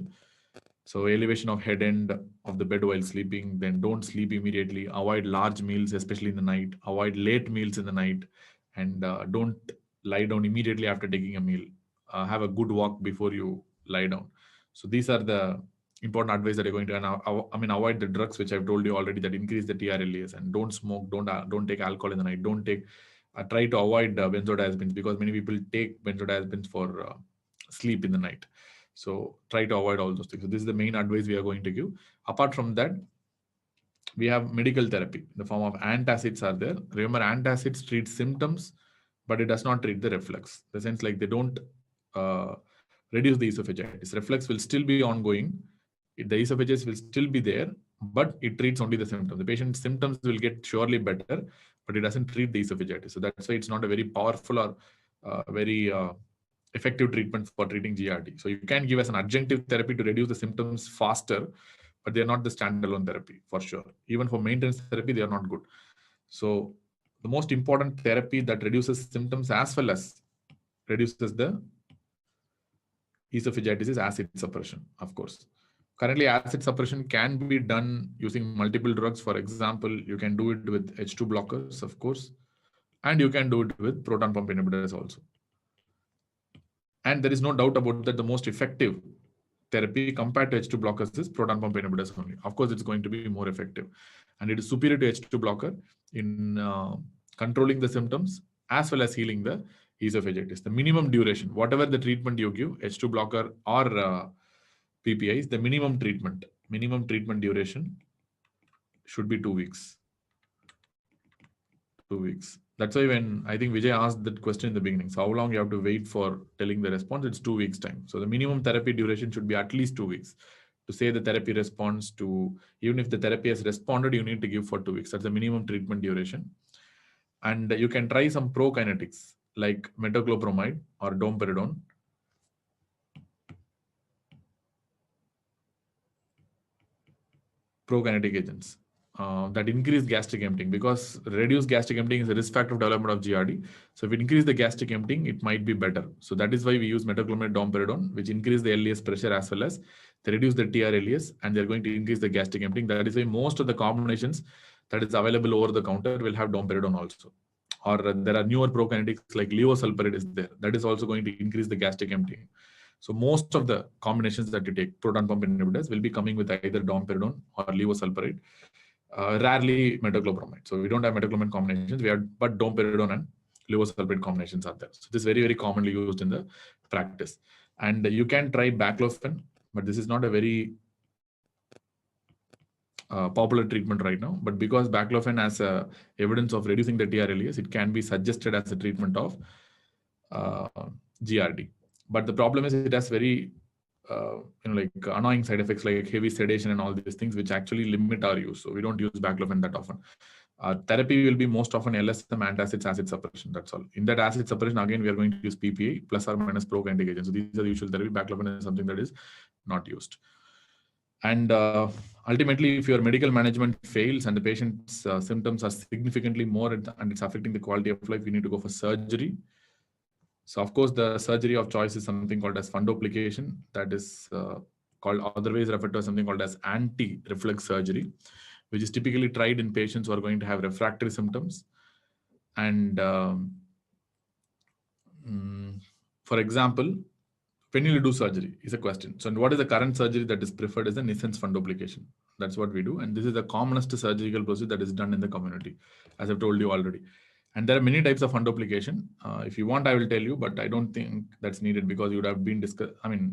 So elevation of head end of the bed while sleeping, then don't sleep immediately, avoid large meals, especially in the night, avoid late meals in the night, and don't lie down immediately after taking a meal. Have a good walk before you lie down. So these are the important advice that you're going to, and avoid the drugs, which I've told you already, that increase the TRLAs, and don't smoke, don't take alcohol in the night, don't take, try to avoid benzodiazepines, because many people take benzodiazepines for sleep in the night. So try to avoid all those things. So this is the main advice we are going to give. Apart from that, we have medical therapy in the form of antacids are there. Remember, antacids treat symptoms, but it does not treat the reflux. In the sense like they don't reduce the esophagitis. Reflux will still be ongoing. The esophagus will still be there, but it treats only the symptoms. The patient's symptoms will get surely better, but it doesn't treat the esophagitis. So that's why it's not a very powerful or very effective treatment for treating GRD. So you can give as an adjunctive therapy to reduce the symptoms faster, but they're not the standalone therapy for sure. Even for maintenance therapy, they are not good. So the most important therapy that reduces symptoms as well as reduces the esophagitis is acid suppression, of course. Currently, acid suppression can be done using multiple drugs. For example, you can do it with H2 blockers, of course, and you can do it with proton pump inhibitors also. And there is no doubt about that the most effective therapy compared to H2 blockers is proton pump inhibitors only. Of course, it's going to be more effective. And it is superior to H2 blocker in controlling the symptoms as well as healing the esophagitis. The minimum duration, whatever the treatment you give, H2 blocker or PPIs, the minimum treatment duration should be 2 weeks. 2 weeks. That's why when I think Vijay asked that question in the beginning, so how long you have to wait for telling the response, it's 2 weeks time. So the minimum therapy duration should be at least 2 weeks to say the therapy responds to, even if the therapy has responded, you need to give for 2 weeks. That's the minimum treatment duration. And you can try some prokinetics like metoclopramide or domperidone. prokinetic agents that increase gastric emptying, because reduced gastric emptying is a risk factor of development of GRD. So if it increase the gastric emptying, it might be better. So that is why we use metoclopramide, domperidone, which increase the LES pressure as well as they reduce the TR-LES, and they're going to increase the gastric emptying. That is why most of the combinations that is available over the counter will have domperidone also. Or there are newer prokinetics like levosulfurid is there. That is also going to increase the gastric emptying. So most of the combinations that you take, proton pump inhibitors, will be coming with either domperidone or levosulfurid. Rarely metoclopramide. So we don't have metoclopramide combinations. We have but domperidone and levosulfurid combinations are there. So this is very, very commonly used in the practice. And you can try baclofen, but this is not a very popular treatment right now. But because baclofen has evidence of reducing the TR-LES, it can be suggested as a treatment of GRD. But the problem is it has very like annoying side effects like heavy sedation and all these things, which actually limit our use. So we don't use baclofen that often. Therapy will be most often LSM, antacids, acid suppression. That's all. In that acid suppression, again, we are going to use PPA plus or minus prokinetic agents. So these are the usual therapy. Baclofen is something that is not used. And ultimately, if your medical management fails and the patient's symptoms are significantly more and it's affecting the quality of life, you need to go for surgery. So of course, the surgery of choice is something called as fundoplication. That is called, otherwise referred to as something called as anti-reflux surgery, which is typically tried in patients who are going to have refractory symptoms. And for example, when you do surgery is a question. So what is the current surgery that is preferred is the Nissen's fundoplication. That's what we do. And this is the commonest surgical procedure that is done in the community, as I've told you already. And there are many types of fundoplication. If you want, I will tell you, but I don't think that's needed because you would have been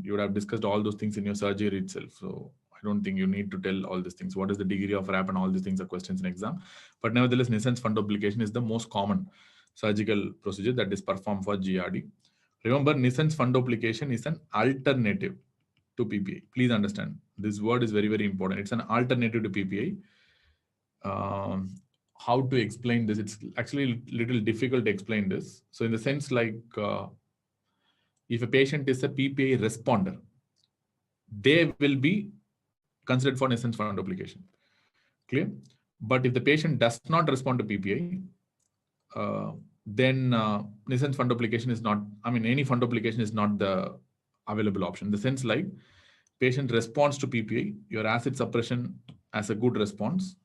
you would have discussed all those things in your surgery itself. So I don't think you need to tell all these things. What is the degree of RAP and all these things are questions in exam. But nevertheless, Nissen's fundoplication is the most common surgical procedure that is performed for GRD. Remember, Nissen's fundoplication is an alternative to PPI. Please understand, this word is very, very important. It's an alternative to PPI. How to explain this? It's actually a little difficult to explain this. So in the sense like, if a patient is a PPI responder, they will be considered for Nissen's fundoplication. Clear? But if the patient does not respond to PPI, then Nissen's fundoplication is not, any fundoplication is not the available option. In the sense like, patient responds to PPI, your acid suppression has a good response.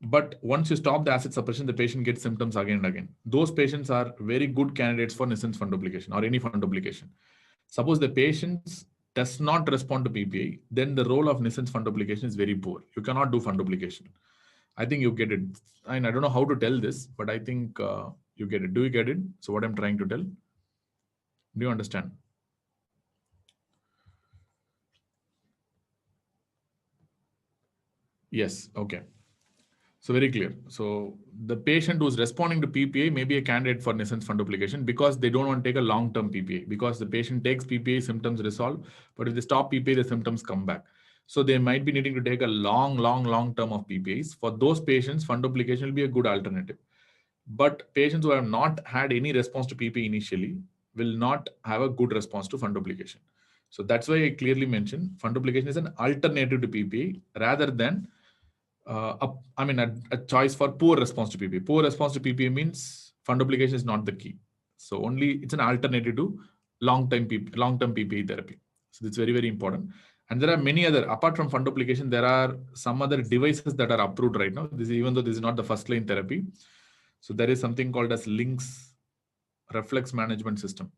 But once you stop the acid suppression, the patient gets symptoms again and again. Those patients are very good candidates for Nissen's fundoplication or any fundoplication. Suppose the patient does not respond to PPI, then the role of Nissen's fundoplication is very poor. You cannot do fundoplication. I think you get it. I don't know how to tell this, but I think you get it. Do you get it? So what I'm trying to tell? Do you understand? Yes. Okay. So very clear. So the patient who's responding to PPA may be a candidate for Nissen's fundoplication because they don't want to take a long-term PPA, because the patient takes PPA, symptoms resolve, but if they stop PPA, the symptoms come back. So they might be needing to take a long term of PPAs. For those patients, fundoplication will be a good alternative. But patients who have not had any response to PPA initially will not have a good response to fundoplication. So that's why I clearly mentioned fundoplication is an alternative to PPA rather than a choice for poor response to PPA. Poor response to PPA means fundoplication is not the key. So only it's an alternative to long-term PPA therapy. So it's very, very important. And there are many other, apart from fundoplication, there are some other devices that are approved right now. This is, even though this is not the first line therapy. So there is something called as LINX reflex management system.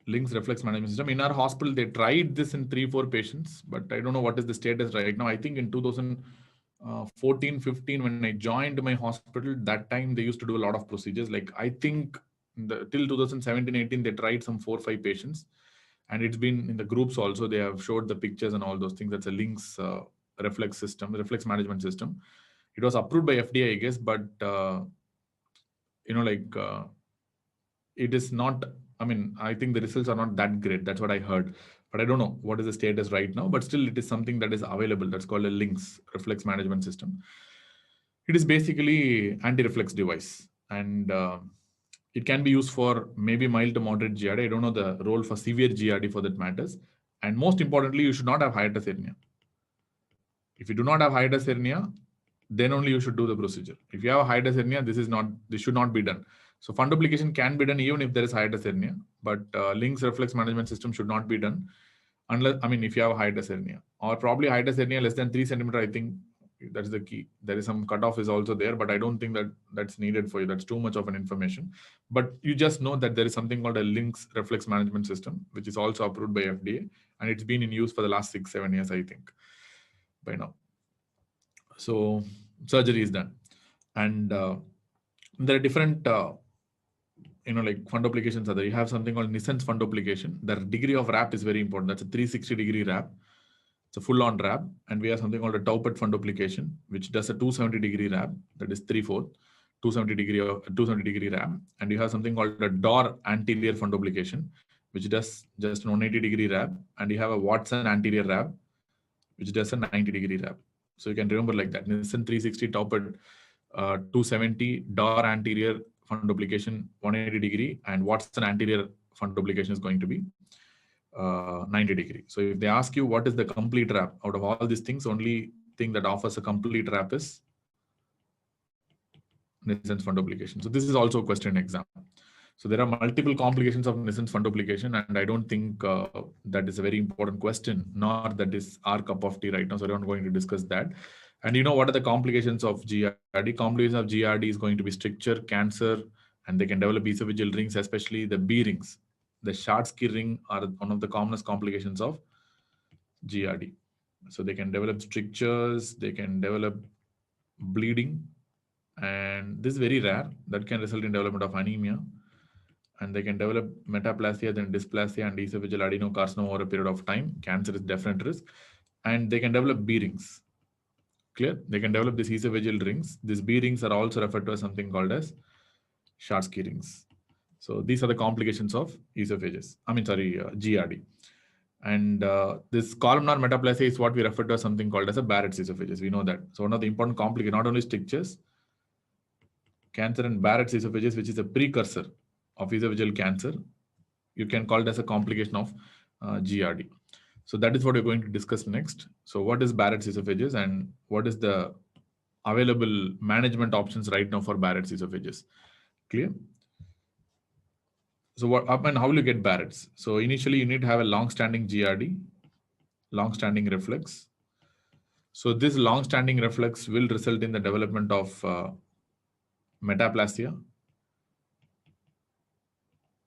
LINX reflex management system. In our hospital, they tried this in 3-4 patients, but I don't know what is the status right now. I think in 2014-15, when I joined my hospital, that time they used to do a lot of procedures. Like I think till 2017-18, they tried some 4-5 patients, and it's been in the groups also. They have showed the pictures and all those things. That's a LINX reflex system, reflex management system. It was approved by FDA, I guess, but it is not. I think the results are not that great. That's what I heard. But I don't know what is the status right now. But still, it is something that is available. That's called a LINX reflex management system. It is basically anti-reflex device. And it can be used for maybe mild to moderate GRD. I don't know the role for severe GRD for that matters. And most importantly, you should not have hiatus hernia. If you do not have hiatus hernia, then only you should do the procedure. If you have a hiatus hernia, this should not be done. So fundoplication can be done even if there is hiatus hernia, but Link's reflex management system should not be done unless, if you have a hiatus hernia, or probably hiatus hernia less than 3 centimeter. I think that's the key. There is some cutoff is also there, but I don't think that that's needed for you. That's too much of an information. But you just know that there is something called a Link's reflex management system, which is also approved by FDA, and it's been in use for the last 6-7 years, I think, by now. So surgery is done, and there are different like fundoplications are there. You have something called Nissen's fundoplication. The degree of wrap is very important. That's a 360-degree wrap. It's a full-on wrap. And we have something called a Taupert fundoplication, which does a 270-degree wrap. That is 3/4, 270-degree wrap. And you have something called a Dorr anterior fundoplication, which does just an 180-degree wrap. And you have a Watson anterior wrap, which does a 90-degree wrap. So you can remember like that. Nissen 360, Taupert 270, Dorr anterior fundoplication 180-degree, and Watson anterior fundoplication is going to be 90-degree. So if they ask you what is the complete wrap out of all these things, only thing that offers a complete wrap is Nissen's fundoplication. So this is also a question exam. So there are multiple complications of Nissen's fundoplication, and I don't think that is a very important question, nor that is our cup of tea right now. So I'm not going to discuss that. And what are the complications of GIRD? Complications of GIRD is going to be stricture, cancer, and they can develop esophageal rings, especially the B rings. The Schatzky ring are one of the commonest complications of GIRD. So they can develop strictures, they can develop bleeding, and this is very rare. That can result in development of anemia. And they can develop metaplasia, then dysplasia, and esophageal adenocarcinoma over a period of time. Cancer is definite risk. And they can develop B rings. Clear? They can develop these esophageal rings. These B rings are also referred to as something called as Schatzky rings. So these are the complications of esophagus. GIRD. And this columnar metaplasia is what we refer to as something called as a Barrett's esophagus. We know that. So one of the important complications, not only strictures, cancer and Barrett's esophagus, which is a precursor of esophageal cancer, you can call it as a complication of GIRD. So that is what we're going to discuss next. So what is Barrett's esophagus and what is the available management options right now for Barrett's esophagus? Clear? So how will you get Barrett's? So initially you need to have a long-standing GIRD, long-standing reflex. So this long-standing reflex will result in the development of metaplasia.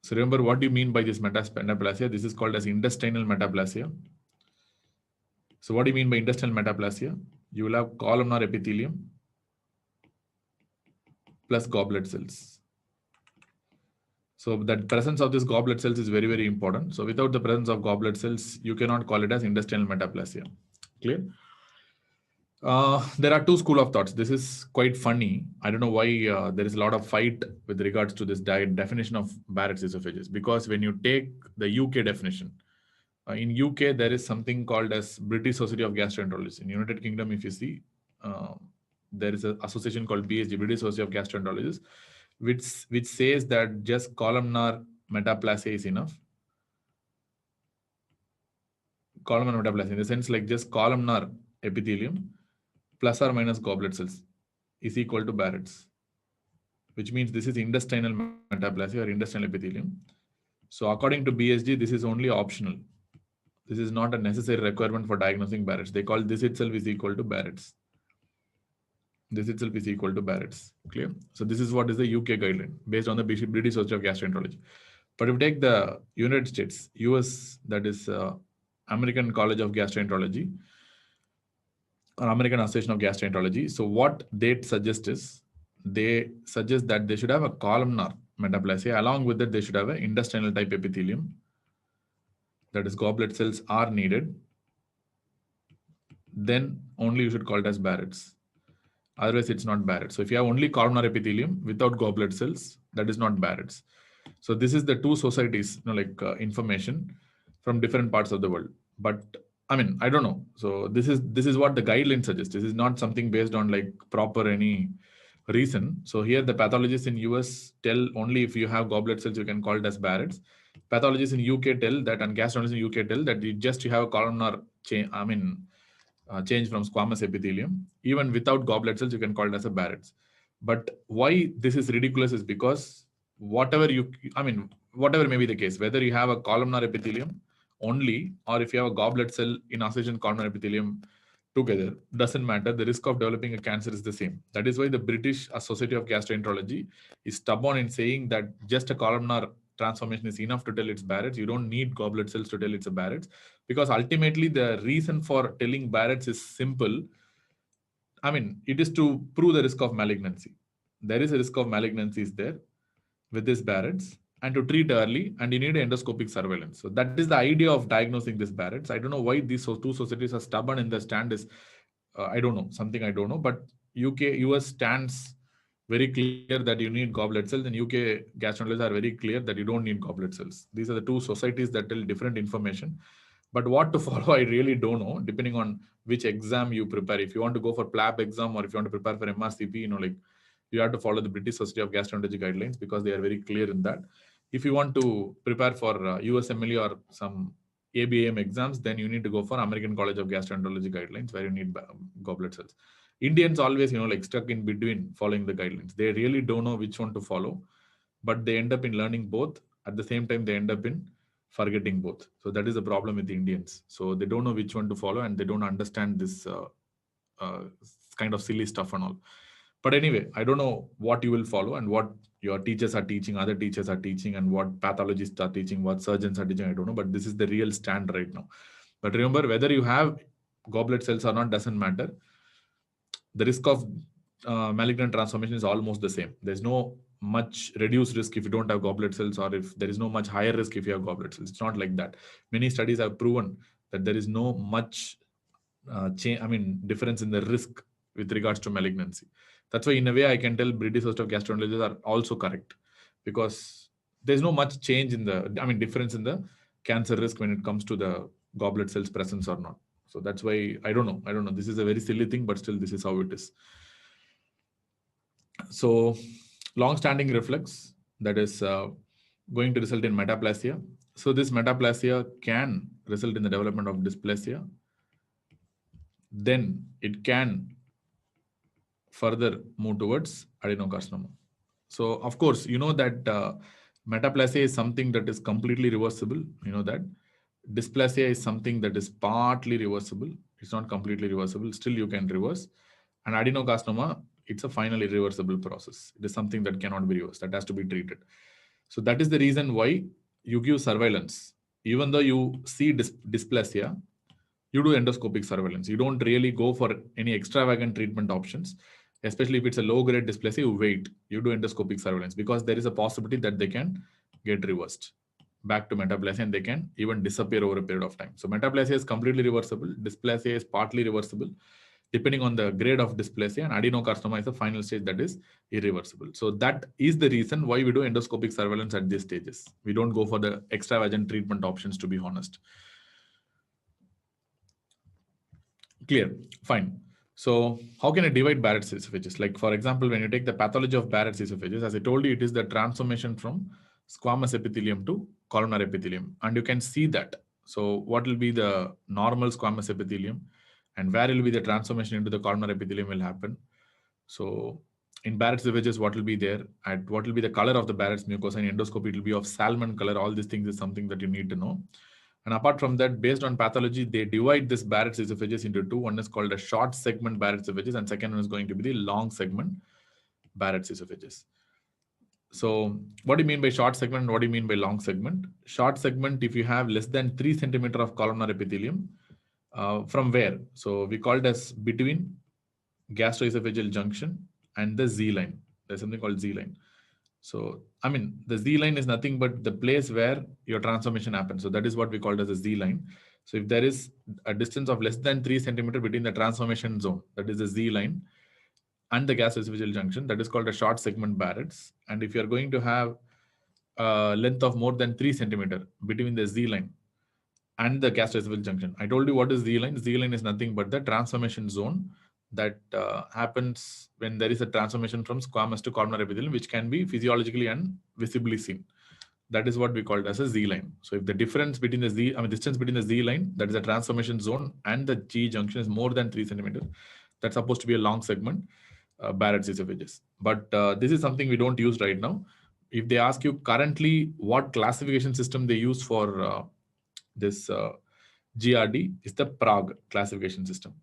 So remember, what do you mean by this metaplasia? This is called as intestinal metaplasia. So what do you mean by intestinal metaplasia? You will have columnar epithelium plus goblet cells. So the presence of this goblet cells is very, very important. So without the presence of goblet cells, you cannot call it as intestinal metaplasia. Clear? There are two schools of thoughts. This is quite funny. I don't know why there is a lot of fight with regards to this definition of Barrett's esophagus. Because when you take the UK definition, in UK there is something called as British Society of Gastroenterologists. In United Kingdom, if you see, there is an association called BSG, British Society of Gastroenterologists, which says that just columnar metaplasia is enough. Columnar metaplasia, in the sense like just columnar epithelium plus or minus goblet cells is equal to Barrett's, which means this is intestinal metaplasia or intestinal epithelium. So according to BSG, this is only optional. This is not a necessary requirement for diagnosing Barrett's. They call this itself is equal to Barrett's. This itself is equal to Barrett's. Clear? So this is what is the UK guideline based on the British Society of Gastroenterology. But if you take the United States, US, that is American College of Gastroenterology, or American Association of Gastroenterology. So what they suggest is, they suggest that they should have a columnar metaplasia. Along with that, they should have an intestinal type epithelium. That is, goblet cells are needed. Then only you should call it as Barrett's. Otherwise, it's not Barrett's. So if you have only columnar epithelium without goblet cells, that is not Barrett's. So this is the two societies, information from different parts of the world. But I don't know. So this is what the guideline suggests. This is not something based on proper any reason. So here the pathologists in US tell only if you have goblet cells, you can call it as Barrett's. pathologists in UK tell that, and gastroenterologists in UK tell that you have a columnar change, change from squamous epithelium. Even without goblet cells, you can call it as a Barrett's. But why this is ridiculous is because whatever may be the case, whether you have a columnar epithelium only, or if you have a goblet cell in association columnar epithelium together, doesn't matter. The risk of developing a cancer is the same. That is why the British Society of Gastroenterology is stubborn in saying that just a columnar transformation is enough to tell it's Barrett's. You don't need goblet cells to tell it's a Barrett's, because ultimately the reason for telling Barrett's is simple. It is to prove the risk of malignancy. There is a risk of malignancy is there with this Barrett's, and to treat early, and you need endoscopic surveillance. So that is the idea of diagnosing this Barrett's. I don't know why these two societies are stubborn in the stand is, I don't know, something I don't know, but US stands very clear that you need goblet cells, and UK gastroenterologists are very clear that you don't need goblet cells. These are the two societies that tell different information. But what to follow, I really don't know, depending on which exam you prepare. If you want to go for PLAB exam, or if you want to prepare for MRCP, you have to follow the British Society of Gastroenterology guidelines, because they are very clear in that. If you want to prepare for USMLE or some ABAM exams, then you need to go for American College of Gastroenterology guidelines, where you need goblet cells. Indians always, stuck in between following the guidelines. They really don't know which one to follow, but they end up in learning both. At the same time, they end up in forgetting both. So that is the problem with the Indians. So they don't know which one to follow, and they don't understand this kind of silly stuff and all. But anyway, I don't know what you will follow and what your teachers are teaching, other teachers are teaching, and what pathologists are teaching, what surgeons are teaching. I don't know, but this is the real stand right now. But remember, whether you have goblet cells or not doesn't matter. The risk of malignant transformation is almost the same. There's no much reduced risk if you don't have goblet cells, or if there is no much higher risk if you have goblet cells. It's not like that. Many studies have proven that there is no much difference in the risk with regards to malignancy. That's why, in a way, I can tell British Society of Gastroenterology are also correct, because there's no much change in the, difference in the cancer risk when it comes to the goblet cells presence or not. So that's why I don't know. This is a very silly thing, but still this is how it is. So long-standing reflux, that is going to result in metaplasia. So this metaplasia can result in the development of dysplasia. Then it can further move towards adenocarcinoma. So of course, that metaplasia is something that is completely reversible. That dysplasia is something that is partly reversible. It's not completely reversible. Still, you can reverse. And adenocarcinoma, it's a final irreversible process. It is something that cannot be reversed. That has to be treated. So that is the reason why you give surveillance. Even though you see dysplasia, you do endoscopic surveillance. You don't really go for any extravagant treatment options. Especially if it's a low-grade dysplasia, you wait. You do endoscopic surveillance, because there is a possibility that they can get reversed back to metaplasia, and they can even disappear over a period of time. So metaplasia is completely reversible. Dysplasia is partly reversible, depending on the grade of dysplasia, and adenocarcinoma is the final stage that is irreversible. So that is the reason why we do endoscopic surveillance at these stages. We don't go for the extravagant treatment options, to be honest. Clear? Fine. So how can I divide Barrett's esophagus? Like, for example, when you take the pathology of Barrett's esophagus, as I told you, it is the transformation from squamous epithelium to columnar epithelium. And you can see that. So what will be the normal squamous epithelium, and where will be the transformation into the columnar epithelium will happen. So in Barrett's esophagus, what will be there, and what will be the color of the Barrett's mucosa? In endoscopy, it will be of salmon color. All these things is something that you need to know. And apart from that, based on pathology, they divide this Barrett's esophagus into two. One is called a short segment Barrett's esophagus, and second one is going to be the long segment Barrett's esophagus. So what do you mean by short segment and what do you mean by long segment? Short segment, if you have less than 3 centimeters of columnar epithelium, from where? So we call it as between gastroesophageal junction and the Z line. There's something called Z line. So, the Z line is nothing but the place where your transformation happens. So that is what we call as a Z line. So if there is a distance of less than 3 centimeters between the transformation zone, that is the Z line, and the gastroesophageal junction, that is called a short segment Barrett's. And if you are going to have a length of more than 3 centimeters between the Z line and the gastroesophageal junction, I told you what is Z line. Z line is nothing but the transformation zone that happens when there is a transformation from squamous to columnar epithelium, which can be physiologically and visibly seen. that is what we call it as a Z line. So if the difference between the distance between the Z line, that is a transformation zone, and the G junction is more than 3 centimeters, that's supposed to be a long segment, Barrett's esophagus. But this is something we don't use right now. If they ask you currently what classification system they use for this GRD, is the Prague classification system.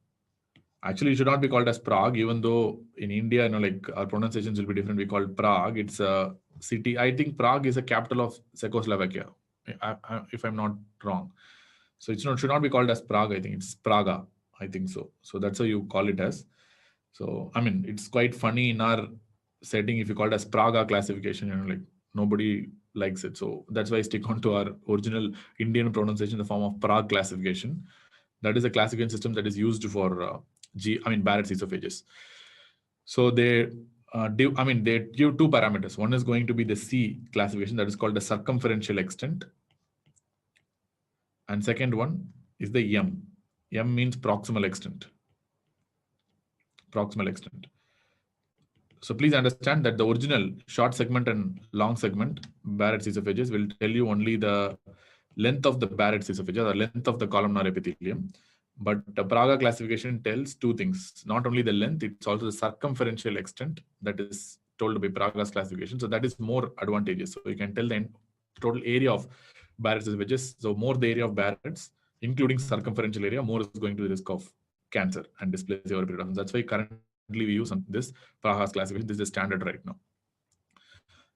Actually, it should not be called as Prague, even though in India, like our pronunciations will be different. We call it Prague. It's a city. I think Prague is a capital of Czechoslovakia, if I'm not wrong. So it should not be called as Prague. I think it's Praga. I think so. So that's how you call it as. So, I mean, it's quite funny in our setting if you call it as Praga classification, like nobody likes it. So that's why I stick on to our original Indian pronunciation in the form of Prague classification. That is a classification system that is used for Barrett's esophagus. So they give two parameters. One is going to be the C classification, that is called the circumferential extent. And second one is the M. M means proximal extent. Proximal extent. So please understand that the original short segment and long segment Barrett's esophagus will tell you only the length of the Barrett's esophagus or length of the columnar epithelium. But the Praga classification tells two things. Not only the length, it's also the circumferential extent that is told by Praga's classification. So that is more advantageous. So you can tell the total area of Barrett's esophagus. So more the area of Barrett's, including circumferential area, more is going to the risk of cancer and dysplasia over a period of time. That's why currently we use this Praga's classification. This is the standard right now.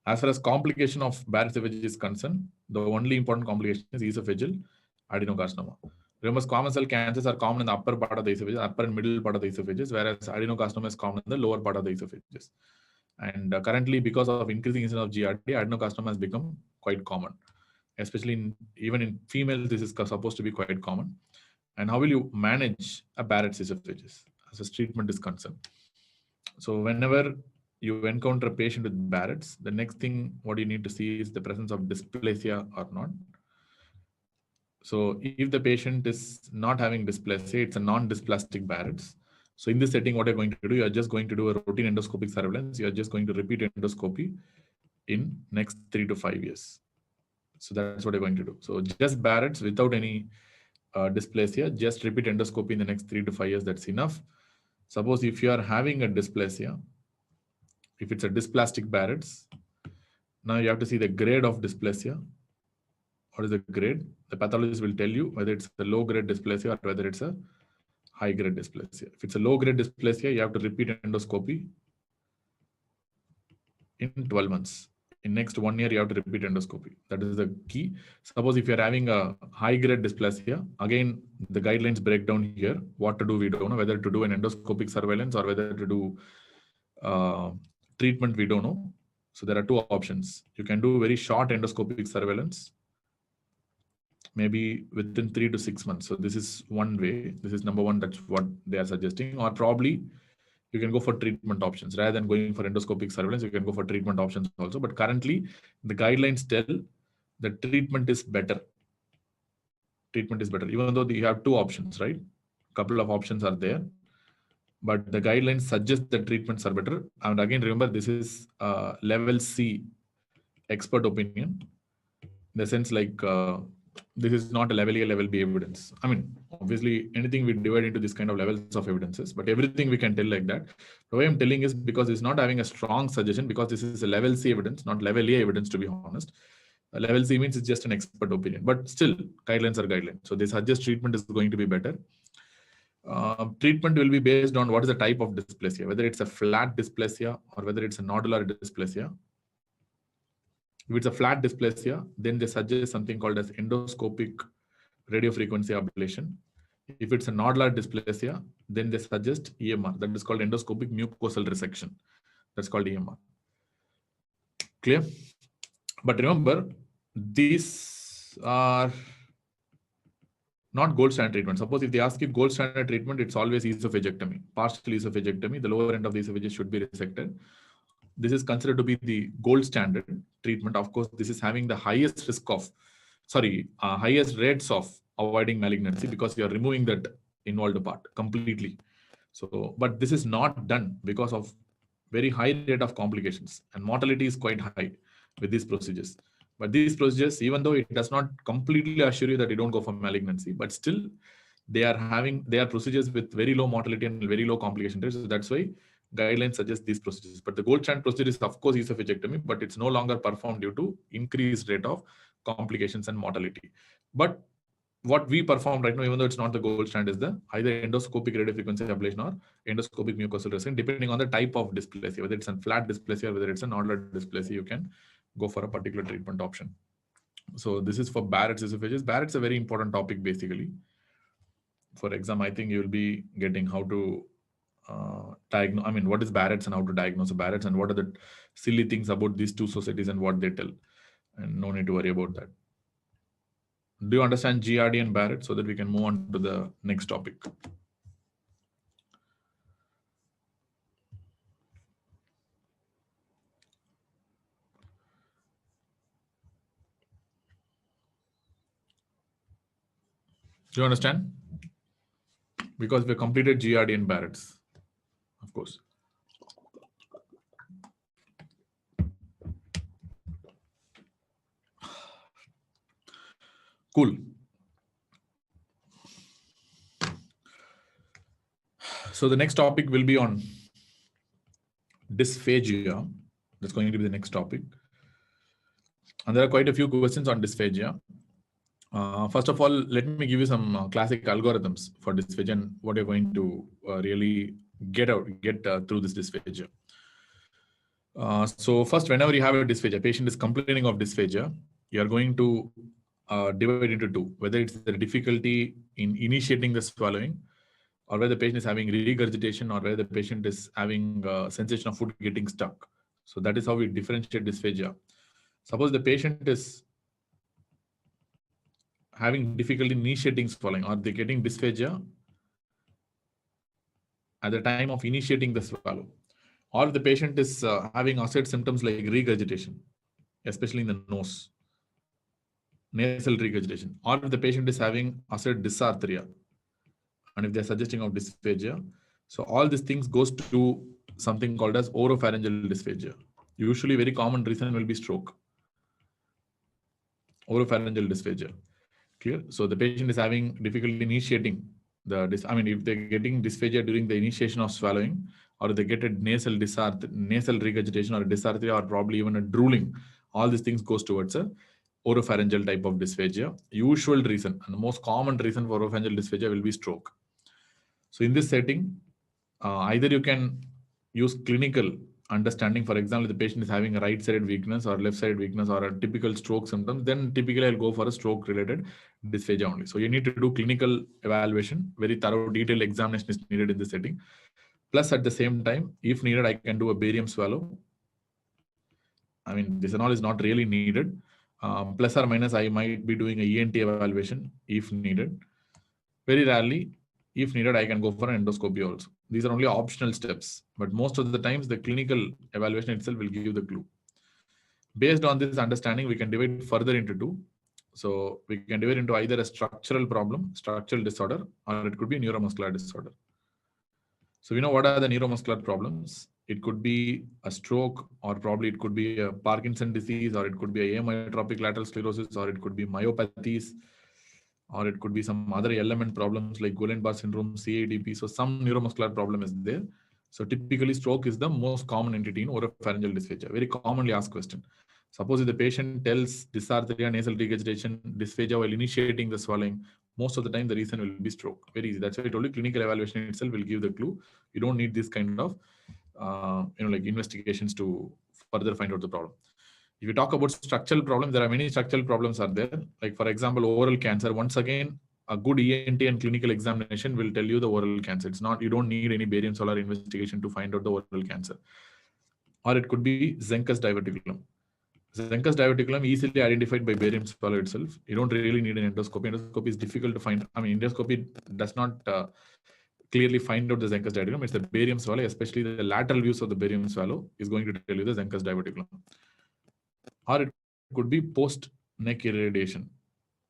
As far as complication of Barrett's esophagus is concerned, the only important complication is esophageal adenocarcinoma. Remember, squamous cell cancers are common in the upper part of the esophagus, upper and middle part of the esophagus, whereas adenocarcinoma is common in the lower part of the esophagus. And currently, because of increasing incidence of GRD, adenocarcinoma has become quite common. Especially even in females, this is supposed to be quite common. And how will you manage a Barrett's esophagus as far as treatment is concerned? So whenever you encounter a patient with Barrett's, the next thing what you need to see is the presence of dysplasia or not. So if the patient is not having dysplasia, it's a non-dysplastic Barrett's. So in this setting, what you're going to do, you're just going to do a routine endoscopic surveillance. You're just going to repeat endoscopy in next 3 to 5 years. So that's what you're going to do. So just Barrett's without any dysplasia, just repeat endoscopy in the next 3 to 5 years. That's enough. Suppose if you are having a dysplasia, if it's a dysplastic Barrett's, now you have to see the grade of dysplasia. What is the grade? The pathologist will tell you whether it's a low-grade dysplasia or whether it's a high-grade dysplasia. If it's a low-grade dysplasia, you have to repeat endoscopy in 12 months. In next 1 year, you have to repeat endoscopy. That is the key. Suppose if you're having a high-grade dysplasia, again, the guidelines break down here. What to do, we don't know. Whether to do an endoscopic surveillance or whether to do treatment, we don't know. So there are two options. You can do very short endoscopic surveillance, maybe within 3 to 6 months. So this is one way. This is number one. That's what they are suggesting. Or probably you can go for treatment options. Rather than going for endoscopic surveillance, you can go for treatment options also. But currently, the guidelines tell that treatment is better. Treatment is better, even though you have two options, right? A couple of options are there. But the guidelines suggest that treatments are better. And again, remember, this is level C expert opinion. In the sense like, this is not a level A, level B evidence. I mean, obviously, anything we divide into this kind of levels of evidences, but everything we can tell like that. The way I'm telling is because it's not having a strong suggestion, because this is a level C evidence, not level A evidence, to be honest. Level C means it's just an expert opinion, but still, guidelines are guidelines. So they suggest treatment is going to be better. Treatment will be based on what is the type of dysplasia, whether it's a flat dysplasia or whether it's a nodular dysplasia. If it's a flat dysplasia, then they suggest something called as endoscopic radiofrequency ablation. If it's a nodular dysplasia, then they suggest EMR. That is called endoscopic mucosal resection. That's called EMR. Clear? But remember, these are not gold standard treatment. Suppose if they ask you gold standard treatment, it's always esophagectomy, partial esophagectomy. The lower end of the esophagus should be resected. This is considered to be the gold standard treatment. Of course, this is having the highest risk of, highest rates of avoiding malignancy because you are removing that involved part completely. So, but this is not done because of very high rate of complications, and mortality is quite high with these procedures. But these procedures, even though it does not completely assure you that you don't go for malignancy, but still they are procedures with very low mortality and very low complication rates. So that's why guidelines suggest these procedures. But the gold standard procedure is of course esophageectomy, but it's no longer performed due to increased rate of complications and mortality. But what we perform right now, even though it's not the gold standard, is the either endoscopic radiofrequency ablation or endoscopic mucosal dressing, depending on the type of dysplasia, whether it's a flat dysplasia or whether it's a nodular dysplasia, you can go for a particular treatment option. So this is for Barrett's esophagus. Barrett's a very important topic basically. For exam, I think you will be getting how to diagnose. I mean, what is Barrett's and how to diagnose Barrett's, and what are the silly things about these two societies and what they tell. And no need to worry about that. Do you understand GRD and Barrett, so that we can move on to the next topic? Do you understand? Because we completed GRD and Barrett's, of course. Cool. So the next topic will be on dysphagia. That's going to be the next topic. And there are quite a few questions on dysphagia. First of all, let me give you some classic algorithms for dysphagia and what you're going to really get through this dysphagia. So first, whenever you have a dysphagia, patient is complaining of dysphagia, you are going to divide into two, whether it's the difficulty in initiating the swallowing, or whether the patient is having regurgitation, or whether the patient is having sensation of food getting stuck. So that is how we differentiate dysphagia. Suppose the patient is having difficulty initiating swallowing, or they're getting dysphagia at the time of initiating the swallow, or if the patient is having osseous symptoms like regurgitation, especially in the nose, nasal regurgitation, or if the patient is having osseous dysarthria, and if they're suggesting of dysphagia. So all these things goes to something called as oropharyngeal dysphagia. Usually very common reason will be stroke. Oropharyngeal dysphagia. Clear? So the patient is having difficulty initiating if they're getting dysphagia during the initiation of swallowing, or they get a nasal regurgitation or a dysarthria, or probably even a drooling, all these things goes towards a oropharyngeal type of dysphagia. Usual reason and the most common reason for oropharyngeal dysphagia will be stroke. So in this setting, either you can use clinical understanding. For example, if the patient is having a right-sided weakness or left-sided weakness or a typical stroke symptoms, then typically I'll go for a stroke-related dysphagia only. So you need to do clinical evaluation, very thorough, detailed examination is needed in this setting. Plus, at the same time, if needed, I can do a barium swallow. I mean, this and all is not really needed. Plus or minus, I might be doing a ENT evaluation if needed. Very rarely, if needed, I can go for an endoscopy also. These are only optional steps, but most of the times the clinical evaluation itself will give you the clue. Based on this understanding, we can divide further into two. So we can divide into either a structural problem, structural disorder, or it could be a neuromuscular disorder. So we know what are the neuromuscular problems. It could be a stroke, or probably it could be a Parkinson disease, or it could be a amyotrophic lateral sclerosis, or it could be myopathies, or it could be some other element problems like Guillain-Barré syndrome, CADP. So some neuromuscular problem is there. So typically stroke is the most common entity in oropharyngeal dysphagia. Very commonly asked question. Suppose if the patient tells dysarthria, nasal regurgitation, dysphagia while initiating the swallowing, most of the time the reason will be stroke. Very easy. That's why I told you clinical evaluation itself will give the clue. You don't need this kind of investigations to further find out the problem. If you talk about structural problems, there are many structural problems are there. Like for example, oral cancer. Once again, a good ENT and clinical examination will tell you the oral cancer. It's not, you don't need any barium solar investigation to find out the oral cancer. Or it could be Zenkus diverticulum. Zenkus diverticulum easily identified by barium swallow itself. You don't really need an endoscopy. Endoscopy is difficult to find. I mean, endoscopy does not clearly find out the Zenkus diverticulum. It's the barium swallow, especially the lateral views of the barium swallow is going to tell you the Zenkus diverticulum. Or it could be post-neck irradiation.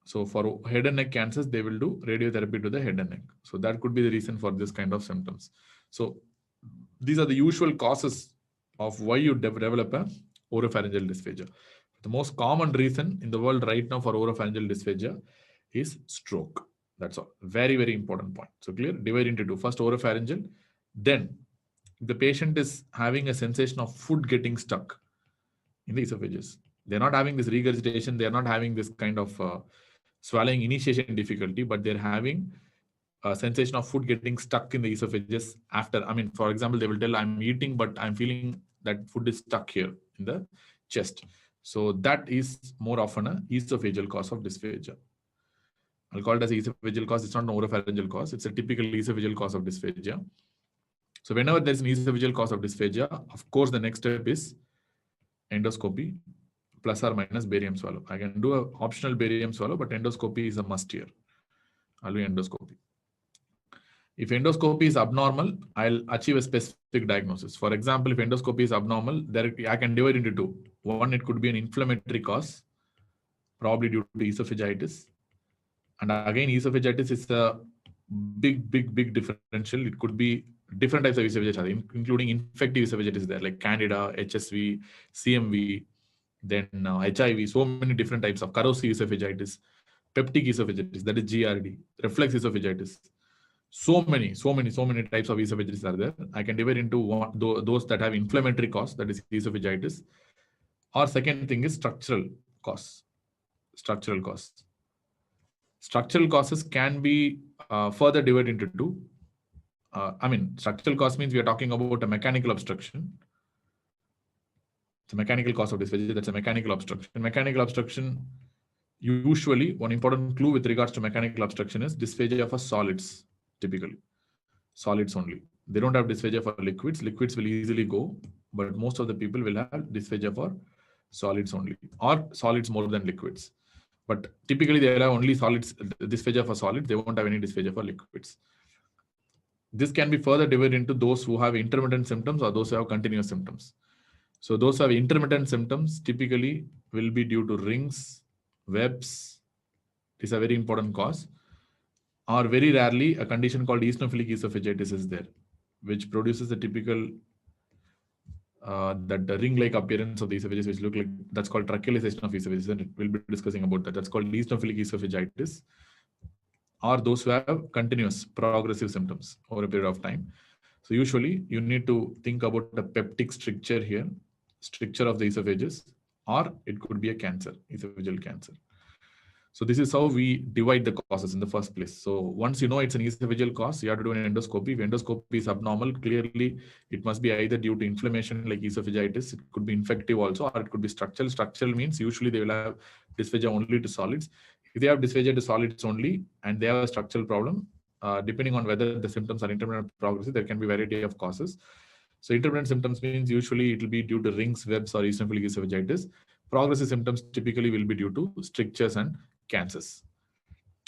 So for head and neck cancers, they will do radiotherapy to the head and neck. So that could be the reason for this kind of symptoms. So these are the usual causes of why you develop a oropharyngeal dysphagia. The most common reason in the world right now for oropharyngeal dysphagia is stroke. That's all. Very, very important point. So clear? Divide into two. First oropharyngeal, then the patient is having a sensation of food getting stuck in the esophagus. They're not having this regurgitation. They're not having this kind of swallowing initiation difficulty, but they're having a sensation of food getting stuck in the esophagus after. I mean, for example, they will tell, I'm eating, but I'm feeling that food is stuck here in the chest. So that is more often a esophageal cause of dysphagia. I'll call it as esophageal cause. It's not an oropharyngeal cause. It's a typical esophageal cause of dysphagia. So whenever there's an esophageal cause of dysphagia, of course, the next step is endoscopy plus or minus barium swallow. I can do an optional barium swallow, but endoscopy is a must here. I'll do endoscopy. If endoscopy is abnormal, I'll achieve a specific diagnosis. For example, if endoscopy is abnormal, there I can divide into two. One, it could be an inflammatory cause, probably due to esophagitis. And again, esophagitis is a big differential. It could be different types of esophagitis, including infective esophagitis there, like Candida, HSV, CMV, then HIV, so many different types of corrosive esophagitis, peptic esophagitis, that is GRD, reflex esophagitis. So many types of esophagitis are there. I can divide into those that have inflammatory cause, that is esophagitis, or second thing is structural cause. Structural causes can be further divided into two. Structural cause means we are talking about a mechanical obstruction. It's a mechanical cause of dysphagia. That's a mechanical obstruction. Mechanical obstruction, usually one important clue with regards to mechanical obstruction is dysphagia for solids, typically. Solids only. They don't have dysphagia for liquids. Liquids will easily go, but most of the people will have dysphagia for solids only, or solids more than liquids. But typically they will have only solids, dysphagia for solids. They won't have any dysphagia for liquids. This can be further divided into those who have intermittent symptoms or those who have continuous symptoms. So those who have intermittent symptoms typically will be due to rings, webs. This is a very important cause. Or very rarely, a condition called eosinophilic esophagitis is there, which produces a typical that the ring-like appearance of the esophagus, which look like, that's called trachealization of esophagus, and we'll be discussing about that. That's called eosinophilic esophagitis, or those who have continuous progressive symptoms over a period of time. So usually you need to think about the peptic stricture here, stricture of the esophagus, or it could be a cancer, esophageal cancer. So this is how we divide the causes in the first place. So once you know it's an esophageal cause, you have to do an endoscopy. If endoscopy is abnormal, clearly it must be either due to inflammation like esophagitis, it could be infective also, or it could be structural. Structural means usually they will have dysphagia only to solids. If they have dysphagia to solids only and they have a structural problem, depending on whether the symptoms are intermittent or progressive, there can be a variety of causes. So intermittent symptoms means usually it will be due to rings, webs, or eosinophilic esophagitis. Progressive symptoms typically will be due to strictures and cancers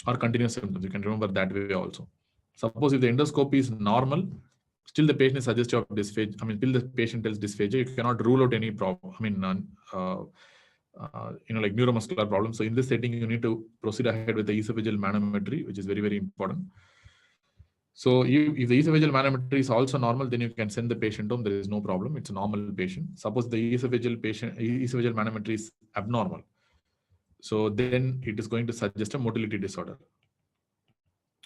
or continuous symptoms. You can remember that way also. Suppose if the endoscopy is normal, still the patient is suggestive of dysphagia. Till the patient tells dysphagia, you cannot rule out any problem. Like neuromuscular problems. So in this setting, you need to proceed ahead with the esophageal manometry, which is very, very important. So if the esophageal manometry is also normal, then you can send the patient home. There is no problem. It's a normal patient. Suppose the esophageal manometry is abnormal. So then it is going to suggest a motility disorder.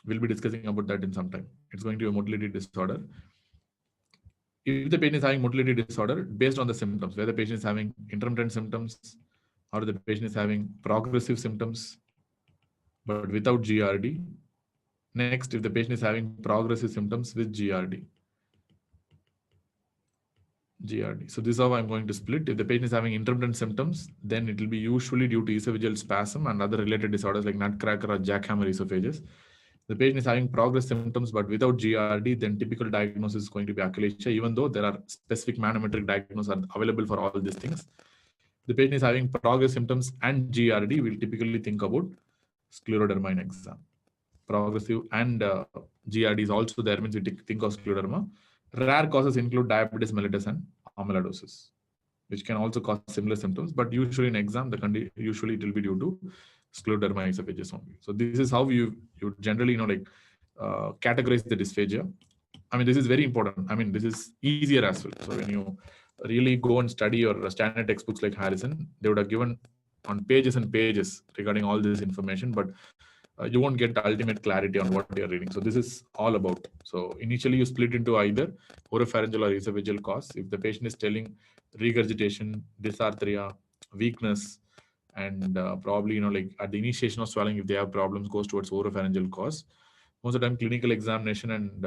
We'll be discussing about that in some time. It's going to be a motility disorder. If the patient is having motility disorder, based on the symptoms, whether the patient is having intermittent symptoms or the patient is having progressive symptoms, but without GRD. Next, if the patient is having progressive symptoms with GRD. So this is how I'm going to split. If the patient is having intermittent symptoms, then it will be usually due to esophageal spasm and other related disorders like nutcracker or jackhammer esophagus. The patient is having progressive symptoms but without GRD, then typical diagnosis is going to be achalasia, even though there are specific manometric diagnoses are available for all these things. The patient is having progressive symptoms and GRD, we'll typically think about scleroderma in exam. Progressive and GRD is also there, means we think of scleroderma. Rare causes include diabetes mellitus and amyloidosis, which can also cause similar symptoms, but usually in exam, usually it will be due to scleroderma esophagus only. So this is how you generally categorize the dysphagia. This is very important. This is easier as well. So when you really go and study your standard textbooks like Harrison, they would have given on pages and pages regarding all this information, but you won't get ultimate clarity on what you're reading. So this is all about. So initially you split into either oropharyngeal or esophageal cause. If the patient is telling regurgitation, dysarthria, weakness, and probably, like at the initiation of swallowing, if they have problems, goes towards oropharyngeal cause. Most of the time, clinical examination and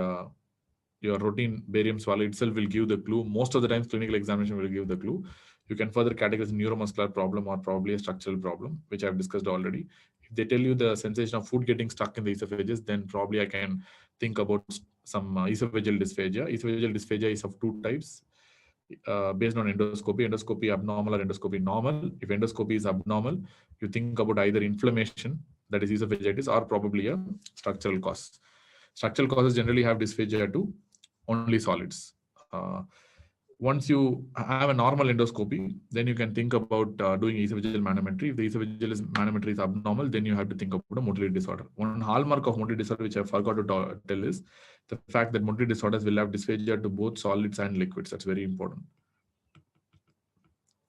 your routine barium swallow itself will give the clue. Most of the times, clinical examination will give the clue. You can further categorize neuromuscular problem or probably a structural problem, which I've discussed already. If they tell you the sensation of food getting stuck in the esophagus, then probably I can think about some esophageal dysphagia. Esophageal dysphagia is of two types. Based on endoscopy, endoscopy abnormal or endoscopy normal. If endoscopy is abnormal, you think about either inflammation, that is esophagitis, or probably a structural cause. Structural causes generally have dysphagia to only solids. Once you have a normal endoscopy, then you can think about doing esophageal manometry. If the esophageal manometry is abnormal, then you have to think about a motility disorder. One hallmark of motility disorder, which I forgot to tell, is the fact that motility disorders will have dysphagia to both solids and liquids. That's very important.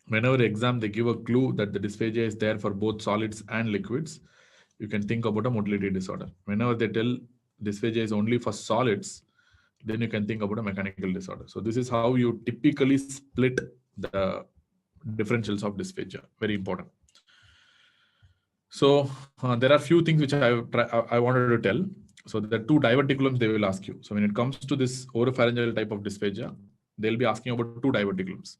Whenever exam, they give a clue that the dysphagia is there for both solids and liquids, you can think about a motility disorder. Whenever they tell dysphagia is only for solids, then you can think about a mechanical disorder. So this is how you typically split the differentials of dysphagia. Very important. So there are few things which I wanted to tell. So the two diverticulums they will ask you. So when it comes to this oropharyngeal type of dysphagia, they'll be asking about two diverticulums.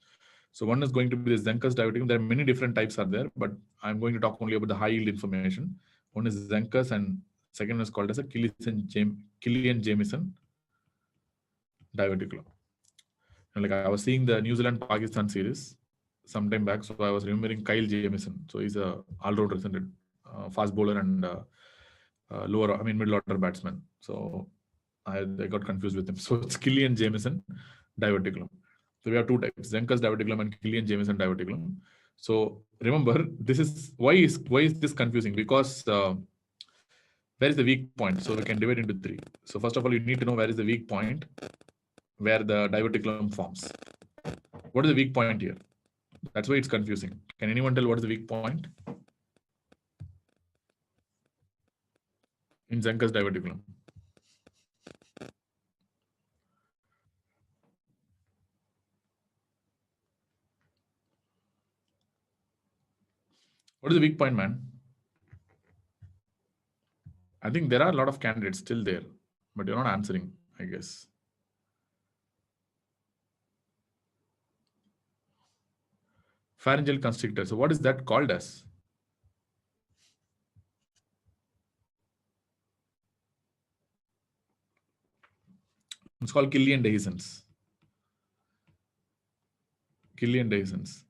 So one is going to be the Zenker's diverticulum. There are many different types are there, but I'm going to talk only about the high yield information. One is Zenker's and second one is called as a Killian-Jamieson diverticulum. Like I was seeing the New Zealand-Pakistan series sometime back, so I was remembering Kyle Jamieson. So he's a all-rounder, isn't it? Fast bowler and middle order batsman. So I got confused with him. So it's Killian-Jamieson diverticulum. So we have two types: Zenker's diverticulum and Killian-Jamieson diverticulum. So remember, this is why is this confusing? Because where is the weak point? So we can divide into three. So first of all, you need to know where is the weak point where the diverticulum forms. What is the weak point here? That's why it's confusing. Can anyone tell what is the weak point in Zenker's diverticulum? What is the weak point, man? I think there are a lot of candidates still there, but you're not answering, I guess. Pharyngeal constrictor. So what is that called as? It's called Killian-Dehiscence. Killian-Dehiscence.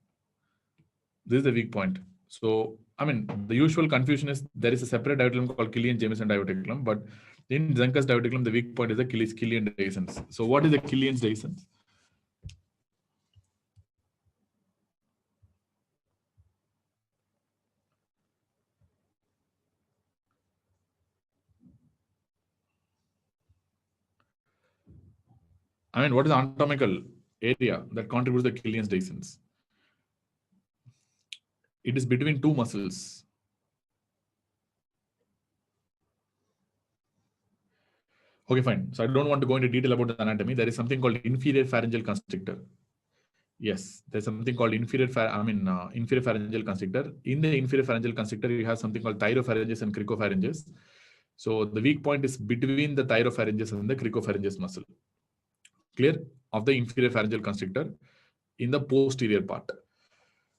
This is the weak point. So, the usual confusion is there is a separate diverticulum called Killian-Jamieson diverticulum, but in Zenker's diverticulum, the weak point is the Killian-Dehiscence. So, what is the Killian-Dehiscence? What is the anatomical area that contributes to the Killian-Dehiscence? It is between two muscles. Okay, fine. So I don't want to go into detail about the anatomy. There is something called inferior pharyngeal constrictor. Yes, there's something called inferior pharyngeal constrictor. In the inferior pharyngeal constrictor, you have something called thyropharyngeus and cricopharyngeus. So the weak point is between the thyropharyngeus and the cricopharyngeus muscle. Clear? Of the inferior pharyngeal constrictor in the posterior part.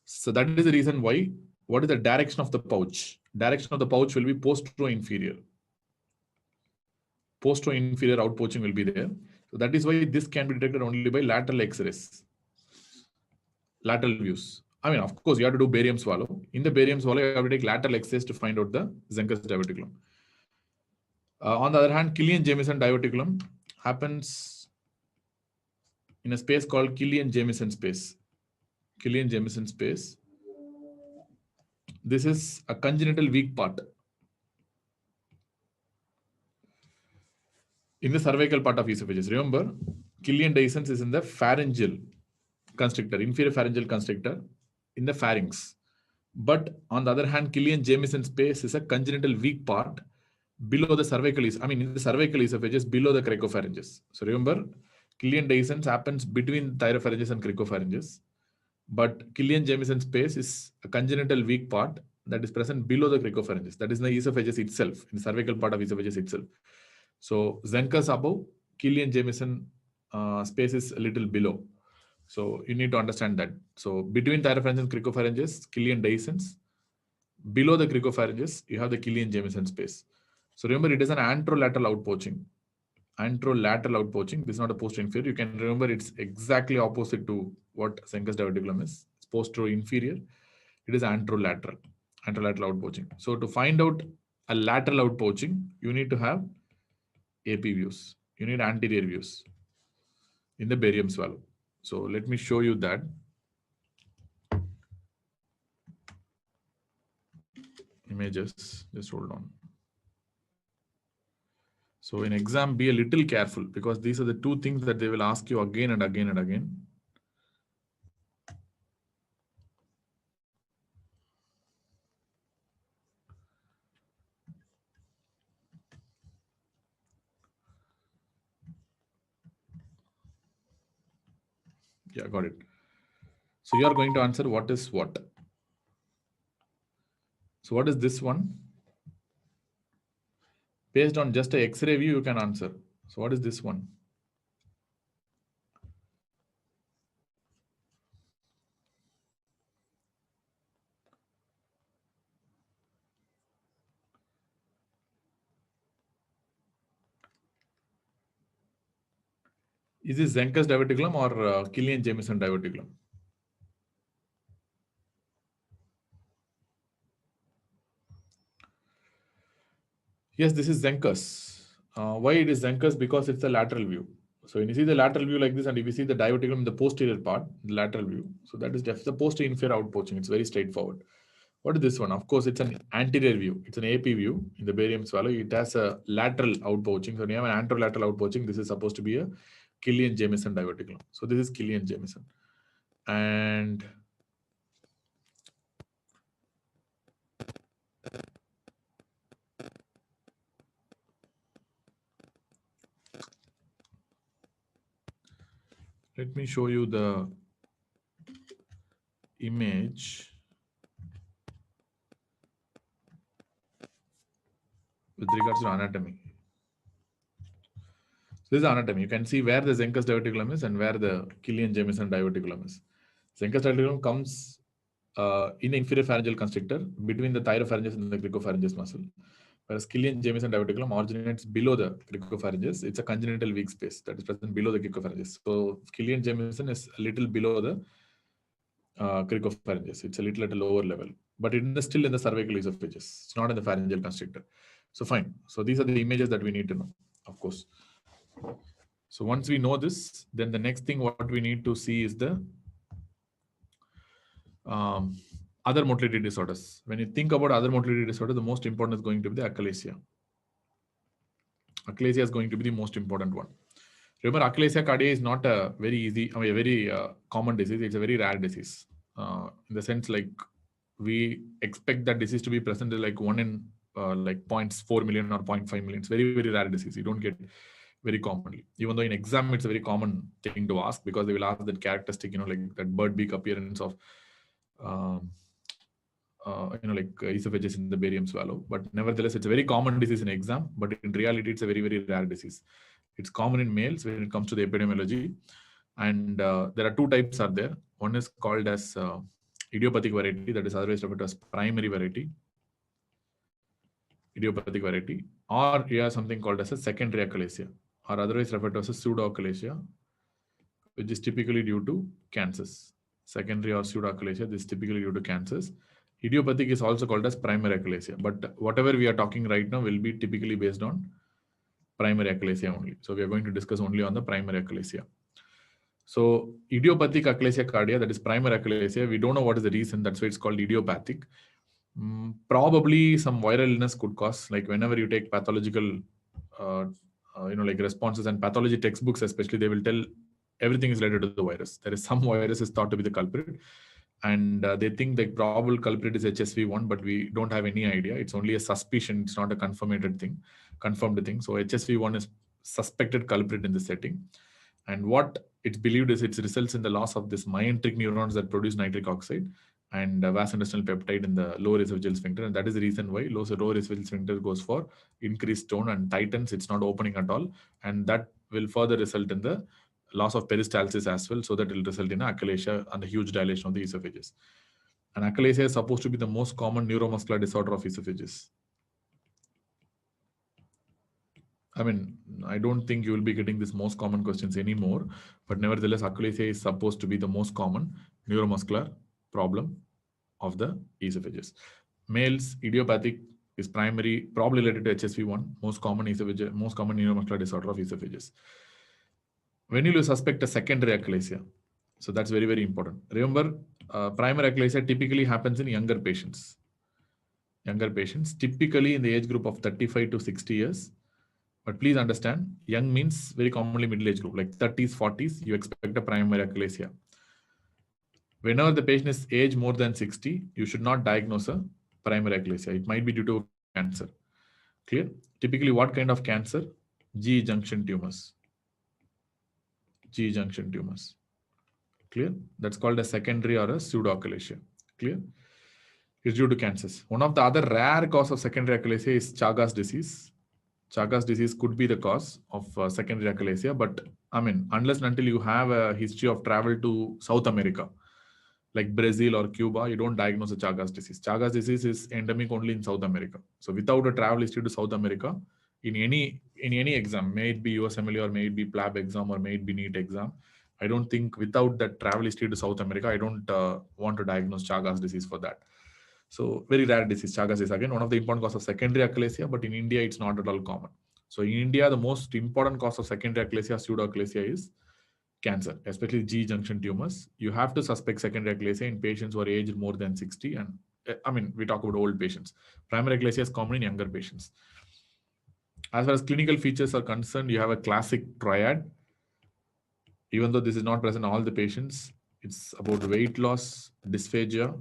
So that is the reason why. What is the direction of the pouch? Direction of the pouch will be postero-inferior. Postero-inferior outpouching will be there. So that is why this can be detected only by lateral X-rays. Lateral views. Of course, you have to do barium swallow. In the barium swallow, you have to take lateral X-rays to find out the Zenker's diverticulum. On the other hand, Killian-Jamieson diverticulum happens in a space called Killian-Jamieson space. Killian-Jamieson space. This is a congenital weak part in the cervical part of esophagus. Remember, Killian-Dehiscence is in the pharyngeal constrictor, inferior pharyngeal constrictor in the pharynx. But on the other hand, Killian-Jamison space is a congenital weak part below the cervical, in the cervical esophagus, below the cricopharynges. So remember, Killian-Jamison happens between thyropharynges and cricopharynges. But Killian-Jamison space is a congenital weak part that is present below the cricopharynges. That is in the esophagus itself, in the cervical part of esophagus itself. So Zenker's above, Killian-Jamison space is a little below. So you need to understand that. So between thyropharynges and cricopharynges, Killian-Jameson's. Below the cricopharynges, you have the Killian-Jamison space. So remember, it is an anterolateral outpoaching. Anterolateral outpoaching. This is not a posterior-inferior. You can remember it's exactly opposite to what Zenker's diverticulum is. It's posterior-inferior. It is anterolateral outpoaching. So to find out a lateral outpoaching, you need to have AP views. You need anterior views in the barium swallow. So let me show you that. Images, just hold on. So in exam, be a little careful because these are the two things that they will ask you again and again and again. Yeah, got it. So you are going to answer what is what. So what is this one? Based on just a X-ray view, you can answer. So what is this one? Is this Zenker's diverticulum or Killian-Jamison diverticulum? Yes, this is Zenker's. Why it is Zenker's? Because it's a lateral view. So when you see the lateral view like this, and if you see the diverticulum in the posterior part, the lateral view, so that is just the posterior inferior outpoaching. It's very straightforward. What is this one? Of course, it's an anterior view. It's an AP view in the barium swallow. It has a lateral outpoaching. So when you have an anterolateral outpoaching, this is supposed to be a Killian-Jamison diverticulum. So this is Killian-Jamison. And let me show you the image with regards to anatomy. So this is anatomy. You can see where the Zenker's diverticulum is and where the Killian-Jamison diverticulum is. Zenker's diverticulum comes in the inferior pharyngeal constrictor between the thyropharynges and the cricopharyngeus muscle. Whereas Killian-Jamison diverticulum originates below the cricopharynges. It's a congenital weak space that is present below the cricopharynges. So Killian-Jamison is a little below the cricopharynges. It's a little at a lower level, but it is still in the cervical esophagus. It's not in the pharyngeal constrictor. So fine. So these are the images that we need to know, of course. So once we know this, then the next thing what we need to see is the other motility disorders. When you think about other motility disorders, the most important is going to be the achalasia. Achalasia is going to be the most important one. Remember, achalasia cardia is not a very easy, a very common disease. It's a very rare disease. In the sense, like we expect that disease to be present like 1 in like 0.4 million or 0.5 million. It's very, very rare disease. You don't get very commonly. Even though in exam, it's a very common thing to ask because they will ask that characteristic, like that bird beak appearance of esophagus in the barium swallow. But nevertheless, it's a very common disease in exam, but in reality, it's a very, very rare disease. It's common in males when it comes to the epidemiology. And there are two types are there. One is called as idiopathic variety, that is otherwise referred to as primary variety. Idiopathic variety. Or you have something called as a secondary achalasia, or otherwise referred to as a pseudoachalasia, which is typically due to cancers. Secondary or pseudoachalasia, this is typically due to cancers. Idiopathic is also called as primary achalasia, but whatever we are talking right now will be typically based on primary achalasia only. So we are going to discuss only on the primary achalasia. So idiopathic achalasia cardia, that is primary achalasia, we don't know what is the reason. That's why it's called idiopathic. Probably some viral illness could cause, like whenever you take pathological, like responses and pathology textbooks, especially, they will tell everything is related to the virus. There is some virus is thought to be the culprit, and they think the probable culprit is HSV1, but we don't have any idea. It's only a suspicion. It's not a confirmed thing. So HSV1 is suspected culprit in this setting. And what it's believed is it results in the loss of this myenteric neurons that produce nitric oxide and vas-intestinal peptide in the lower esophageal sphincter. And that is the reason why lower esophageal sphincter goes for increased tone and tightens. It's not opening at all. And that will further result in the loss of peristalsis as well. So that will result in achalasia and a huge dilation of the esophagus. And achalasia is supposed to be the most common neuromuscular disorder of esophagus. I mean, I don't think you will be getting this most common questions anymore, but nevertheless, achalasia is supposed to be the most common neuromuscular problem of the esophagus. Males, idiopathic is primary, probably related to HSV1, most common neuromuscular disorder of esophagus. When you suspect a secondary achalasia, so that's very, very important. Remember, primary achalasia typically happens in younger patients. Typically in the age group of 35 to 60 years. But please understand, young means very commonly middle age group, like 30s, 40s, you expect a primary achalasia. Whenever the patient is age more than 60, you should not diagnose a primary achalasia. It might be due to cancer. Clear? Typically, what kind of cancer? G junction tumors. Clear? That's called a secondary or a pseudoachalasia. Clear? It's due to cancers. One of the other rare cause of secondary achalasia is Chagas disease. Chagas disease could be the cause of secondary achalasia, but I mean, unless and until you have a history of travel to South America, like Brazil or Cuba, you don't diagnose a Chagas disease. Chagas disease is endemic only in South America. So without a travel history to South America, in any exam, may it be USMLE or may it be PLAB exam or may it be NEET exam, I don't think without that travel history to South America, I don't want to diagnose Chagas disease for that. So very rare disease. Chagas is again one of the important causes of secondary achalasia, but in India, it's not at all common. So in India, the most important cause of secondary achalasia, pseudoachalasia, is cancer, especially G junction tumors. You have to suspect secondary achalasia in patients who are aged more than 60. And I mean, we talk about old patients. Primary achalasia is common in younger patients. As far as clinical features are concerned, you have a classic triad. Even though this is not present in all the patients, it's about weight loss, dysphagia,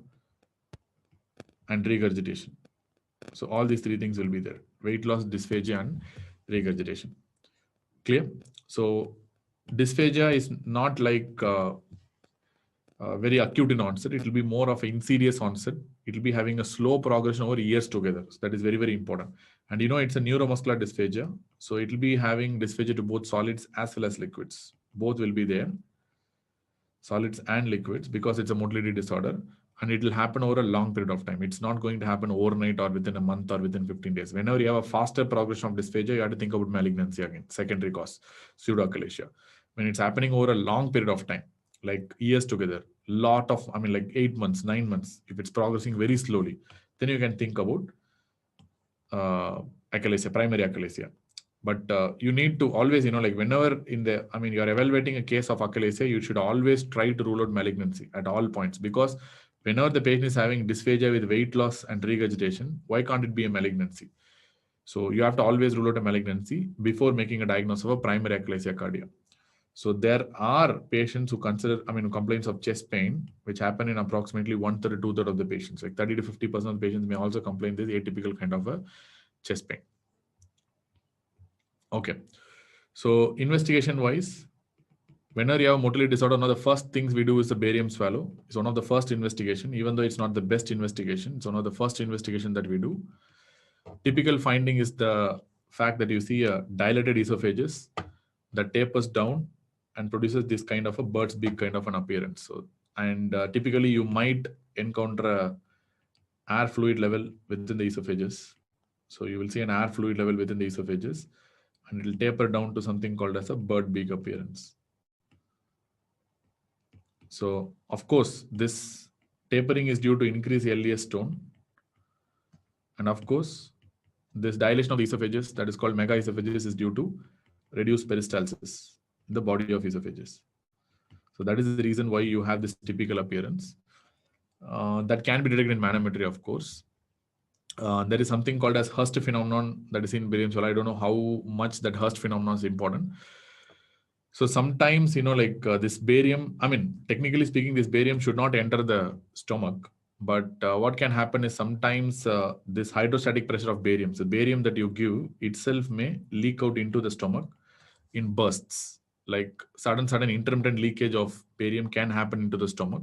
and regurgitation. So all these three things will be there: weight loss, dysphagia, and regurgitation. Clear? So dysphagia is not like very acute in onset. It will be more of an insidious onset. It will be having a slow progression over years together. So that is very, very important. And you know, it's a neuromuscular dysphagia. So it will be having dysphagia to both solids as well as liquids. Both will be there, solids and liquids, because it's a motility disorder. And it will happen over a long period of time. It's not going to happen overnight or within a month or within 15 days. Whenever you have a faster progression of dysphagia, you have to think about malignancy again, secondary cause, pseudoachalasia. When it's happening over a long period of time, like years together, like 8 months, 9 months, if it's progressing very slowly, then you can think about achalasia, primary achalasia. But you need to always, like whenever you're evaluating a case of achalasia, you should always try to rule out malignancy at all points, because whenever the patient is having dysphagia with weight loss and regurgitation, why can't it be a malignancy? So you have to always rule out a malignancy before making a diagnosis of a primary achalasia cardia. So there are patients who complaints of chest pain, which happen in approximately 1/3 to 2/3 of the patients. Like 30 to 50% of the patients may also complain this atypical kind of a chest pain. Okay. So investigation wise, whenever you have a motility disorder, one of the first things we do is the barium swallow. It's one of the first investigation, even though it's not the best investigation. It's one of the first investigation that we do. Typical finding is the fact that you see a dilated esophagus that tapers down and produces this kind of a bird's beak kind of an appearance. So, and typically you might encounter a air fluid level within the esophagus. So you will see an air fluid level within the esophagus, and it will taper down to something called as a bird beak appearance. So, of course, this tapering is due to increased LES tone. And of course, this dilation of the esophagus, that is called megaesophagus, is due to reduced peristalsis in the body of esophagus. So that is the reason why you have this typical appearance. That can be detected in manometry, of course. There is something called as Hurst phenomenon that is in barium swallow. I don't know how much that Hurst phenomenon is important. So sometimes, this barium, technically speaking, this barium should not enter the stomach. But what can happen is sometimes this hydrostatic pressure of barium, so barium that you give itself may leak out into the stomach in bursts. Like sudden intermittent leakage of barium can happen into the stomach.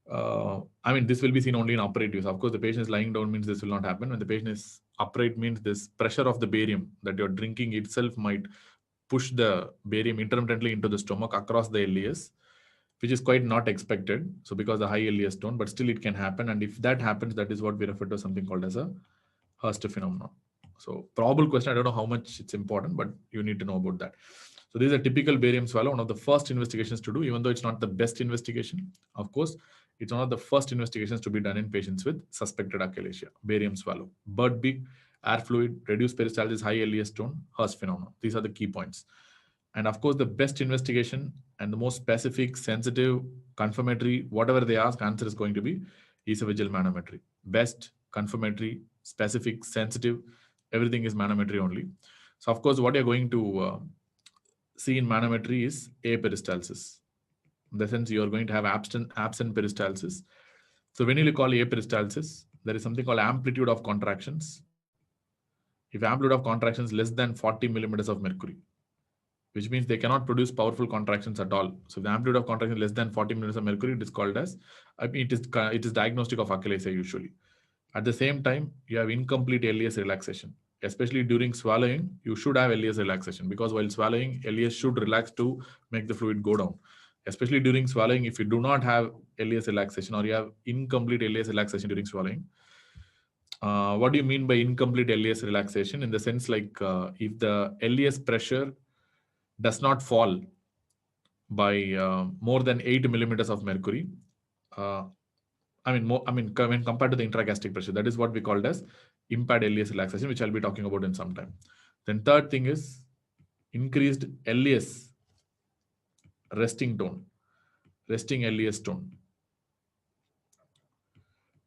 This will be seen only in upright use. Of course, the patient is lying down means this will not happen. When the patient is upright means this pressure of the barium that you're drinking itself might push the barium intermittently into the stomach across the LES, which is quite not expected. So because the high LES tone, but still it can happen. And if that happens, that is what we refer to as something called as a Hurst phenomenon. So probable question, I don't know how much it's important, but you need to know about that. So this is a typical barium swallow, one of the first investigations to do, even though it's not the best investigation. Of course, it's one of the first investigations to be done in patients with suspected achalasia, barium swallow, bird beak, air fluid, reduced peristalsis, high LES tone, Hurst phenomenon. These are the key points. And of course, the best investigation and the most specific, sensitive, confirmatory, whatever they ask, answer is going to be esophageal manometry. Best, confirmatory, specific, sensitive, everything is manometry only. So of course, what you're going to see in manometry is aperistalsis. In the sense, you're going to have absent peristalsis. So when you call aperistalsis, there is something called amplitude of contractions. If amplitude of contractions less than 40 millimeters of mercury, which means they cannot produce powerful contractions at all. So if the amplitude of contraction is less than 40 millimeters of mercury, it is called as, it is diagnostic of achalasia usually. At the same time, you have incomplete LES relaxation. Especially during swallowing, you should have LES relaxation, because while swallowing, LES should relax to make the fluid go down. Especially during swallowing, if you do not have LES relaxation or you have incomplete LES relaxation during swallowing. What do you mean by incomplete LES relaxation? In the sense like if the LES pressure does not fall by more than 8 millimeters of mercury, when compared to the intragastric pressure, that is what we called as impaired LES relaxation, which I'll be talking about in some time. Then third thing is increased LES resting LES tone,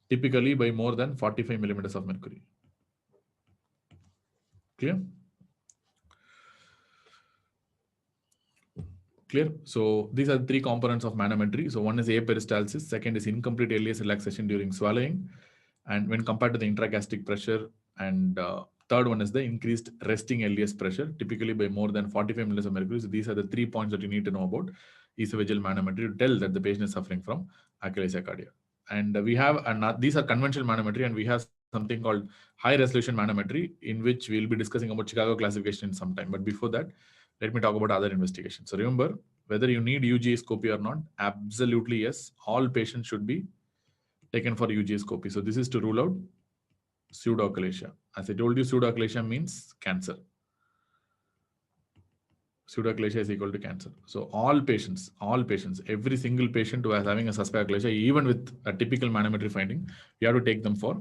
typically by more than 45 millimeters of mercury. Clear? Clear? So these are the three components of manometry. So one is aperistalsis, second is incomplete LES relaxation during swallowing, and when compared to the intragastric pressure, and third one is the increased resting LES pressure, typically by more than 45 millimeters of mercury. So these are the 3 points that you need to know about esophageal manometry to tell that the patient is suffering from achalasia cardia. And we have, these are conventional manometry, and we have something called high resolution manometry, in which we'll be discussing about Chicago classification in some time. But before that, let me talk about other investigations. So remember, whether you need UGA scopy or not, absolutely yes. All patients should be taken for UGA scopy. So this is to rule out pseudoachalasia. As I told you, pseudoachalasia means cancer. Pseudoachalasia is equal to cancer. So all patients, every single patient who is having a suspect achalasia, even with a typical manometry finding, you have to take them for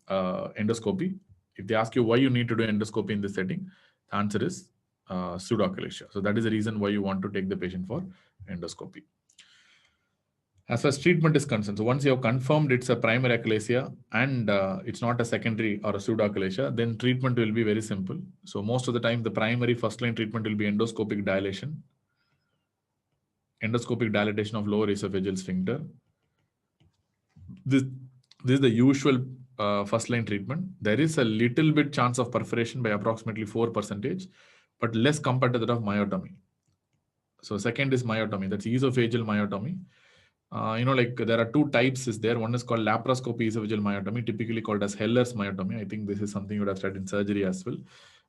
endoscopy. If they ask you why you need to do endoscopy in this setting, the answer is pseudoachalasia. So that is the reason why you want to take the patient for endoscopy. As far as treatment is concerned, so once you have confirmed it's a primary achalasia and it's not a secondary or a pseudoachalasia, then treatment will be very simple. So most of the time, the primary first-line treatment will be endoscopic dilation, endoscopic dilatation of lower esophageal sphincter. This is the usual first-line treatment. There is a little bit chance of perforation by approximately 4%, but less compared to that of myotomy. So second is myotomy. That's esophageal myotomy. There are two types is there. One is called laparoscopy esophageal myotomy, typically called as Heller's myotomy. I think this is something you would have studied in surgery as well.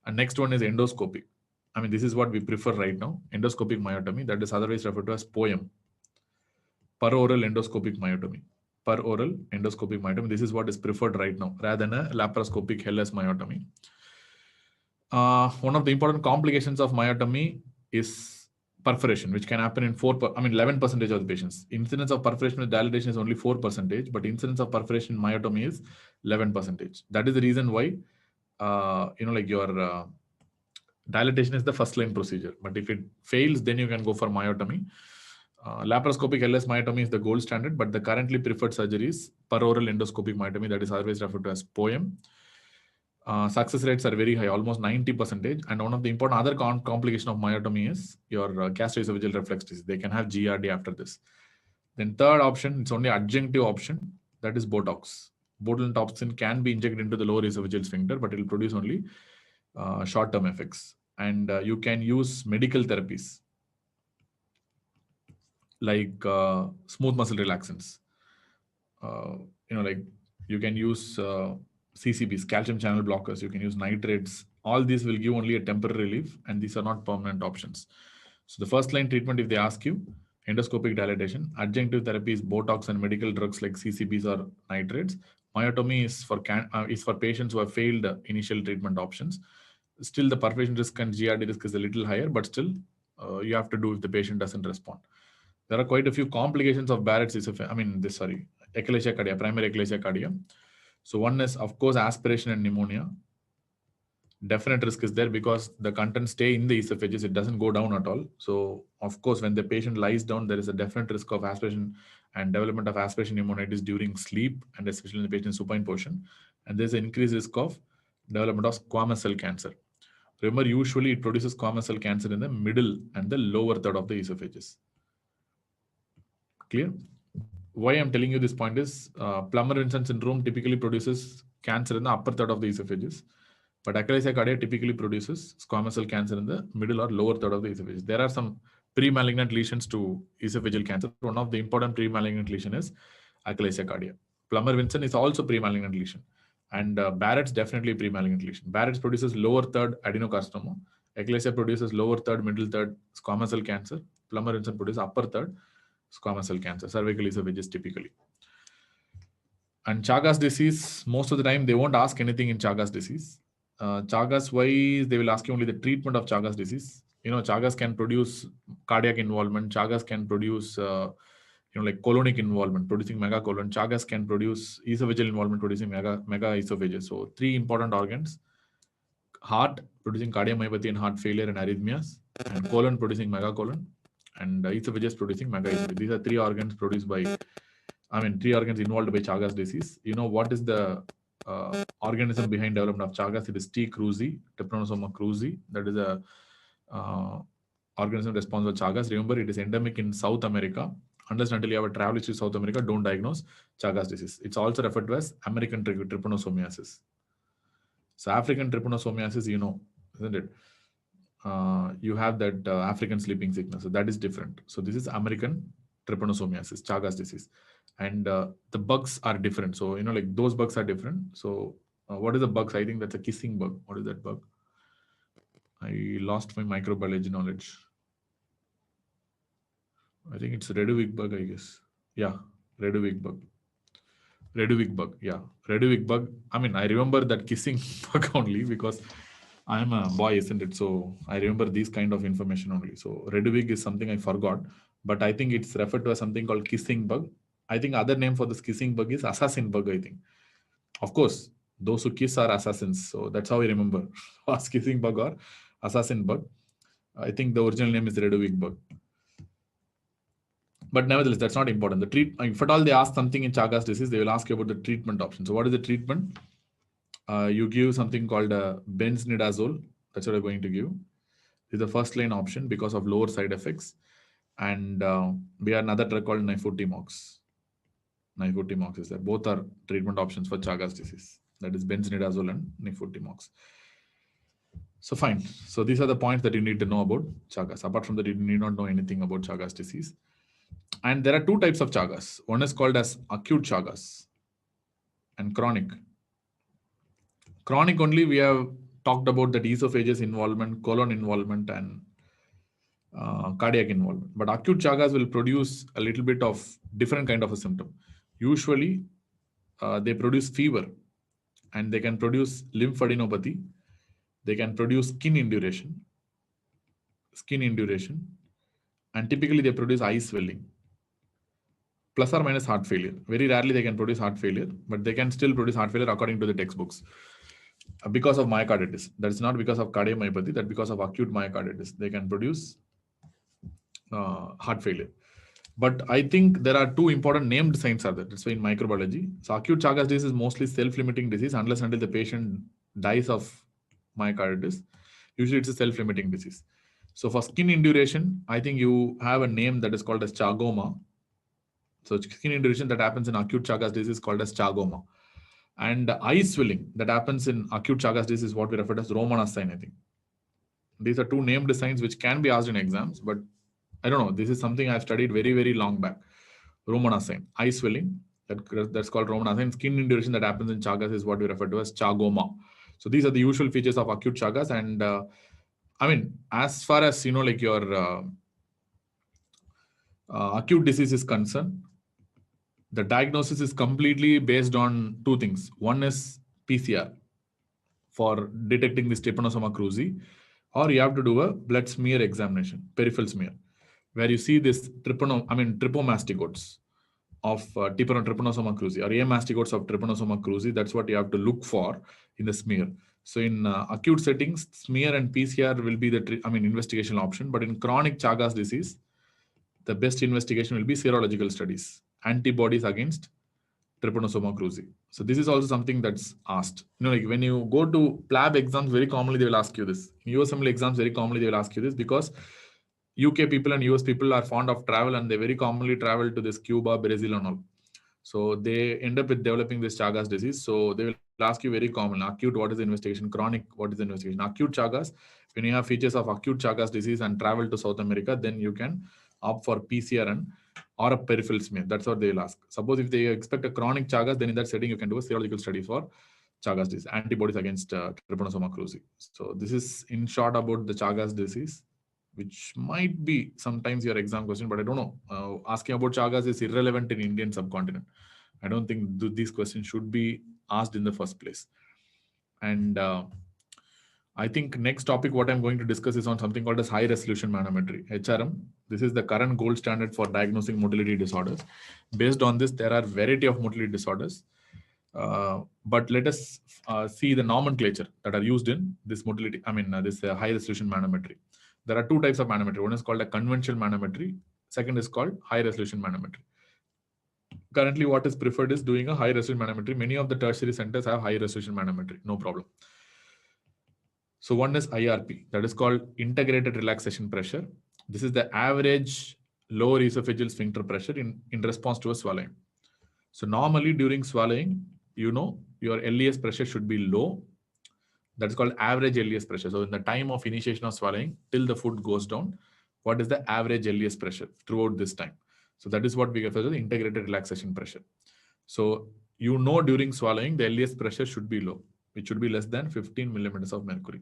And next one is endoscopic. This is what we prefer right now. Endoscopic myotomy, that is otherwise referred to as POEM. Peroral endoscopic myotomy. Peroral endoscopic myotomy. This is what is preferred right now, rather than a laparoscopic Heller's myotomy. One of the important complications of myotomy is perforation, which can happen in 11% of the patients. Incidence of perforation with dilatation is only 4%, but incidence of perforation in myotomy is 11%. That is the reason why, your dilatation is the first line procedure. But if it fails, then you can go for myotomy. Laparoscopic LS myotomy is the gold standard, but the currently preferred surgery is peroral endoscopic myotomy, that is always referred to as POEM. success rates are very high, almost 90%. And one of the important other complication of myotomy is your gastroesophageal reflux disease. They can have GRD after this. Then third option, it's only adjunctive option, that is Botox. Botulinum toxin can be injected into the lower esophageal sphincter, but it will produce only short-term effects. And you can use medical therapies like smooth muscle relaxants. Like you can use CCBs, calcium channel blockers. You can use nitrates. All these will give only a temporary relief, and these are not permanent options. So the first line treatment, if they ask you, endoscopic dilatation. Adjunctive therapy is Botox and medical drugs like CCBs or nitrates. Myotomy is for patients who have failed initial treatment options. Still, the perforation risk and GRD risk is a little higher, but still, you have to do if the patient doesn't respond. There are quite a few complications of Barrett's esophagus. Echinacea cardia, primary echinacea cardia. So one is, of course, aspiration and pneumonia. Definite risk is there because the contents stay in the esophagus. It doesn't go down at all. So, of course, when the patient lies down, there is a definite risk of aspiration and development of aspiration pneumonitis during sleep, and especially in the patient's supine portion. And there's an increased risk of development of squamous cell cancer. Remember, usually it produces squamous cell cancer in the middle and the lower third of the esophagus. Clear? Why I'm telling you this point is Plummer-Vinson syndrome typically produces cancer in the upper third of the esophagus, but echinacea cardia typically produces squamous cell cancer in the middle or lower third of the esophagus. There are some pre-malignant lesions to esophageal cancer. One of the important pre-malignant lesion is echinacea cardia. Plummer-Vinson is also pre-malignant lesion, and Barrett's definitely pre-malignant lesion. Barrett's produces lower third adenocarcinoma. Echinacea produces lower third, middle third squamous cell cancer. Plummer-Vinson produces upper third squamous cell cancer, cervical esophagus typically. And Chagas disease, most of the time they won't ask anything in Chagas disease. Chagas wise, they will ask you only the treatment of Chagas disease. Chagas can produce cardiac involvement. Chagas can produce, like colonic involvement, producing megacolon. Chagas can produce esophageal involvement, producing mega esophagus. So 3 important organs: heart producing cardiomyopathy and heart failure and arrhythmias, and colon producing megacolon, and esophagus producing mega esophagus. These are 3 organs produced by, 3 organs involved by Chagas disease. What is the organism behind development of Chagas? It is T. cruzi, Trypanosoma cruzi. That is a organism responsible for Chagas. Remember, it is endemic in South America. Unless until you have a travel history to South America, don't diagnose Chagas disease. It's also referred to as American trypanosomiasis. So African trypanosomiasis, isn't it? You have that African sleeping sickness. So that is different. So this is American trypanosomiasis, Chagas disease. And the bugs are different. So, like those bugs are different. So what is the bugs? I think that's a kissing bug. What is that bug? I lost my microbiology knowledge. I think it's Redwig bug, I guess. Yeah, Redwig bug. Redwig bug. Yeah, Redwig bug. I remember that kissing bug only because I'm a boy, isn't it? So I remember these kind of information only. So Redwig is something I forgot, but I think it's referred to as something called kissing bug. I think other name for this kissing bug is assassin bug, I think. Of course, those who kiss are assassins. So that's how I remember. Was kissing bug or assassin bug. I think the original name is Redwig bug. But nevertheless, that's not important. If at all they ask something in Chagas disease, they will ask you about the treatment option. So what is the treatment? You give something called benznidazole. That's what I'm going to give. This is the first line option because of lower side effects. And we have another drug called nifurtimox. Nifurtimox is there. Both are treatment options for Chagas disease. That is benznidazole and nifurtimox. So fine. So these are the points that you need to know about Chagas. Apart from that, you need not know anything about Chagas disease. And there are 2 types of Chagas. One is called as acute Chagas and chronic. Chronic only we have talked about that esophagus involvement, colon involvement, and cardiac involvement. But acute Chagas will produce a little bit of different kind of a symptom. Usually, they produce fever, and they can produce lymphadenopathy. They can produce skin induration, and typically they produce eye swelling, plus or minus heart failure. Very rarely they can produce heart failure, but they can still produce heart failure according to the textbooks because of myocarditis. That's not because of cardiomyopathy, that's because of acute myocarditis. They can produce heart failure. But I think there are 2 important named signs are there. That's why in microbiology. So acute Chagas disease is mostly self-limiting disease unless until the patient dies of myocarditis, usually it's a self-limiting disease. So for skin induration, I think you have a name that is called as chagoma. So skin induration that happens in acute Chagas disease is called as chagoma. And eye swelling that happens in acute Chagas disease is what we refer to as Romanas sign, I think. These are two named signs which can be asked in exams, but I don't know. This is something I've studied very, very long back. Romanas sign, eye swelling, that's called Romanas sign. Skin induration that happens in Chagas is what we refer to as chagoma. So these are the usual features of acute Chagas. And I mean, as far as, like your acute disease is concerned, the diagnosis is completely based on two things. One is PCR for detecting this Trypanosoma cruzi, or you have to do a blood smear examination, peripheral smear, where you see this trypomastigotes of Trypanosoma cruzi, or amastigotes of Trypanosoma cruzi. That's what you have to look for in the smear. So in acute settings, smear and PCR will be the investigational option. But in chronic Chagas disease, the best investigation will be serological studies, antibodies against Trypanosoma cruzi. So this is also something that's asked. Like when you go to PLAB exams, very commonly they will ask you this. In USML exams, very commonly they will ask you this, because UK people and US people are fond of travel, and they very commonly travel to this Cuba, Brazil and all. So they end up with developing this Chagas disease. So they will ask you very commonly, acute, what is the investigation? Chronic, what is the investigation? Acute Chagas, when you have features of acute Chagas disease and travel to South America, then you can opt for PCR or a peripheral smear. That's what they will ask. Suppose if they expect a chronic Chagas, then in that setting, you can do a serological study for Chagas disease, antibodies against Trypanosoma cruzi. So this is in short about the Chagas disease, which might be sometimes your exam question, but I don't know. Asking about Chagas is irrelevant in Indian subcontinent. I don't think these questions should be asked in the first place. And I think next topic what I'm going to discuss is on something called as high resolution manometry, HRM. This is the current gold standard for diagnosing motility disorders. Based on this, there are variety of motility disorders. But let us see the nomenclature that are used in this motility, this high resolution manometry. There are two types of manometry. One is called a conventional manometry. Second is called high resolution manometry. Currently, what is preferred is doing a high resolution manometry. Many of the tertiary centers have high resolution manometry, no problem. So one is IRP, that is called integrated relaxation pressure. This is the average lower esophageal sphincter pressure in response to a swallowing. So normally during swallowing, your LES pressure should be low. That's called average LES pressure. So in the time of initiation of swallowing till the food goes down, what is the average LES pressure throughout this time? So that is what we refer to the integrated relaxation pressure. So during swallowing, the LES pressure should be low. It should be less than 15 millimeters of mercury.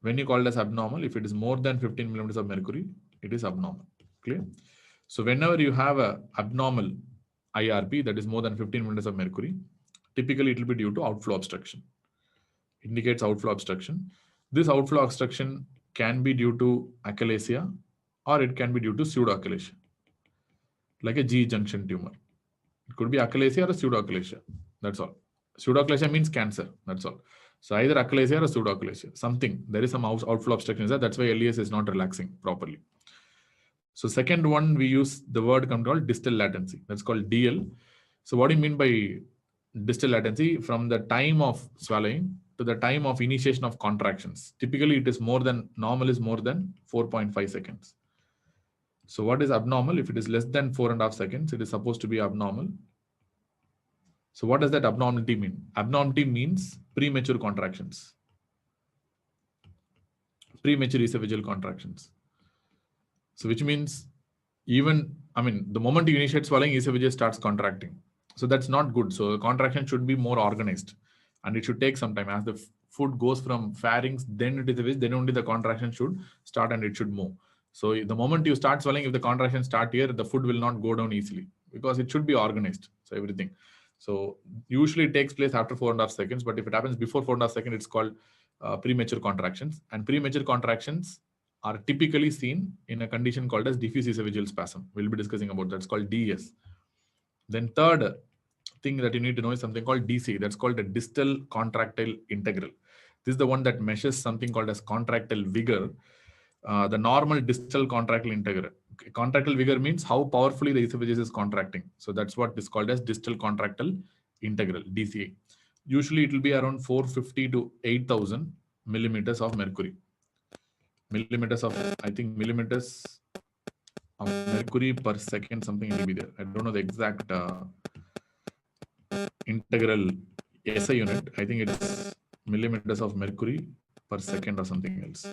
When you call it as abnormal, if it is more than 15 millimeters of mercury, it is abnormal. Clear? So whenever you have a abnormal IRP that is more than 15 millimeters of mercury, typically it will be due to outflow obstruction. Indicates outflow obstruction. This outflow obstruction can be due to achalasia, or it can be due to pseudoachalasia, like a G junction tumor. It could be achalasia or a pseudoachalasia. That's all. Pseudoachalasia means cancer. That's all. So either achalasia or pseudoachalasia. Something. There is some outflow obstruction. That's why LES is not relaxing properly. So second one, we use the word called distal latency. That's called DL. So what do you mean by distal latency? From the time of swallowing to the time of initiation of contractions. Typically, it is normal is more than 4.5 seconds. So what is abnormal? If it is less than 4.5 seconds, it is supposed to be abnormal. So what does that abnormality mean? Abnormality means premature contractions. Premature esophageal contractions. So which means the moment you initiate swallowing, esophagus starts contracting. So that's not good. So the contraction should be more organized, and it should take some time. As the food goes from pharynx, then it is then only the contraction should start and it should move. So the moment you start swallowing, if the contractions start here, the food will not go down easily because it should be organized. So everything. So usually it takes place after 4.5 seconds, but if it happens before 4.5 seconds, it's called premature contractions. And premature contractions are typically seen in a condition called as diffuse esophageal spasm. We'll be discussing about that. It's called DES. Then third thing that you need to know is something called DC. That's called the distal contractile integral. This is the one that measures something called as contractile vigor. The normal distal contractile integral. Contractile vigor means how powerfully the esophagus is contracting. So that's what is called as distal contractile integral, DCA. Usually it will be around 450 to 8,000 millimeters of mercury. Millimeters of, I think millimeters of mercury per second, something will be there. I don't know the exact integral SI unit. I think it's millimeters of mercury per second or something else.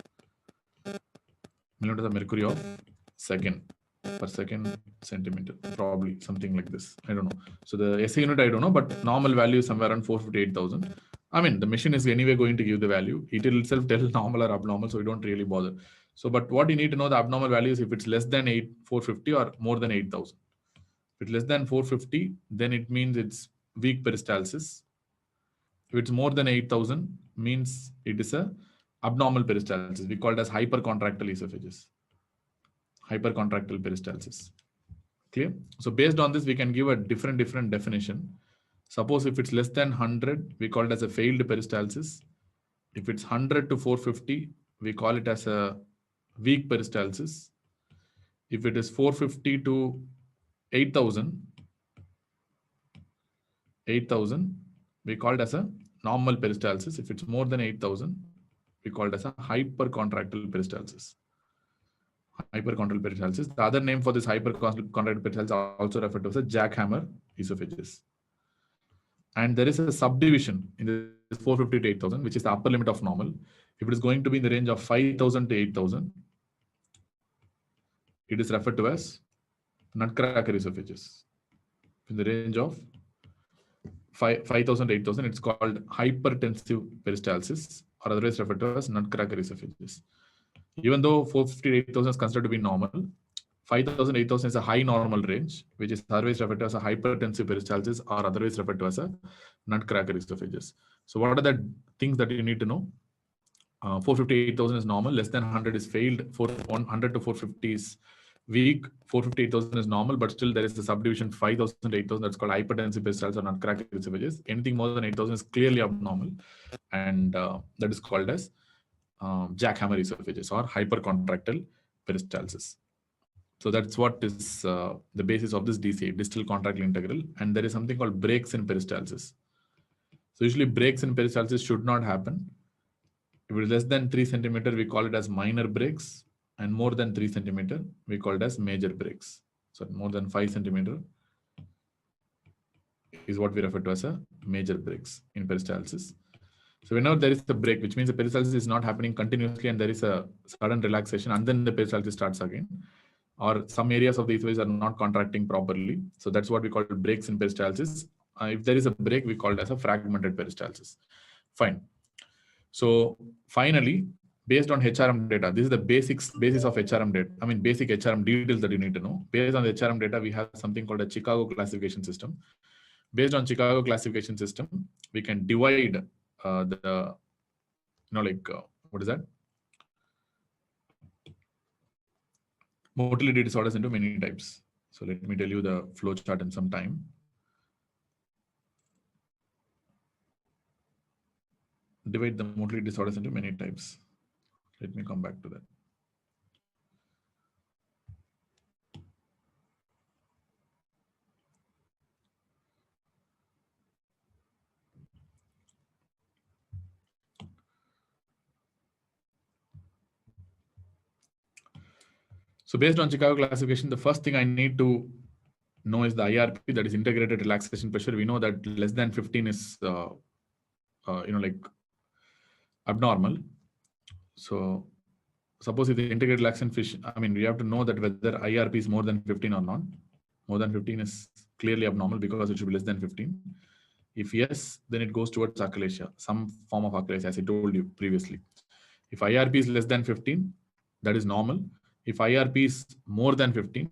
Millimeters of mercury of second per second centimeter, probably something like this. I don't know. So the SI unit I don't know, but normal value is somewhere around 458,000. I mean, the machine is anyway going to give the value. It will itself tell normal or abnormal, so we don't really bother. So, but what you need to know the abnormal value is if it's less than 450 or more than 8,000. If it's less than 450, then it means it's weak peristalsis. If it's more than 8,000, means it is a abnormal peristalsis. We call it as hypercontractile esophagus. Hypercontractile peristalsis. Clear? So based on this, we can give a different definition. Suppose if it's less than 100, we call it as a failed peristalsis. If it's 100 to 450, we call it as a weak peristalsis. If it is 450 to 8,000, we call it as a normal peristalsis. If it's more than 8,000, we call it as a hypercontractile peristalsis. Hypercontractile peristalsis. The other name for this hypercontractile peristalsis also referred to as a jackhammer esophagus. And there is a subdivision in this 450 to 8,000, which is the upper limit of normal. If it is going to be in the range of 5,000 to 8,000, it is referred to as nutcracker esophagus. In the range of 5,000 to 8,000, it's called hypertensive peristalsis, or otherwise referred to as nutcracker esophagus. Even though 450 to 8,000 is considered to be normal, 5,000 to 8,000 is a high normal range, which is otherwise referred to as a hypertensive peristalsis, or otherwise referred to as a nutcracker esophagus. So what are the things that you need to know? 450 to 8,000 is normal, less than 100 is failed, 100 to 450 is weak, 450 to 8,000 is normal, but still there is a subdivision 5,000 to 8,000 that's called hypertensive peristalsis or nutcracker esophagus. Anything more than 8,000 is clearly abnormal, and that is called as jackhammer esophagus or hypercontractile peristalsis. So that's what is the basis of this DCI, distal contractile integral. And there is something called breaks in peristalsis. So usually breaks in peristalsis should not happen. If it is less than 3 centimeter, we call it as minor breaks, and more than 3 centimeter, we call it as major breaks. So more than 5 centimeter is what we refer to as a major breaks in peristalsis. So whenever there is a break, which means the peristalsis is not happening continuously and there is a sudden relaxation and then the peristalsis starts again, or some areas of the esophagus are not contracting properly. So that's what we call breaks in peristalsis. If there is a break, we call it as a fragmented peristalsis. Fine. So finally, based on HRM data, this is the basis of HRM data. I mean, basic HRM details that you need to know. Based on the HRM data, we have something called a Chicago classification system. Based on Chicago classification system, we can divide what is that? Motility disorders into many types. So let me tell you the flow chart in some time. Divide the motility disorders into many types. Let me come back to that. So based on Chicago classification, the first thing I need to know is the IRP, that is integrated relaxation pressure. We know that less than 15 is abnormal. So suppose if the integrated relaxation fish, I mean, we have to know that whether IRP is more than 15 or not. More than 15 is clearly abnormal because it should be less than 15. If yes, then it goes towards achalasia, some form of achalasia, as I told you previously. If IRP is less than 15, that is normal. If IRP is more than 15,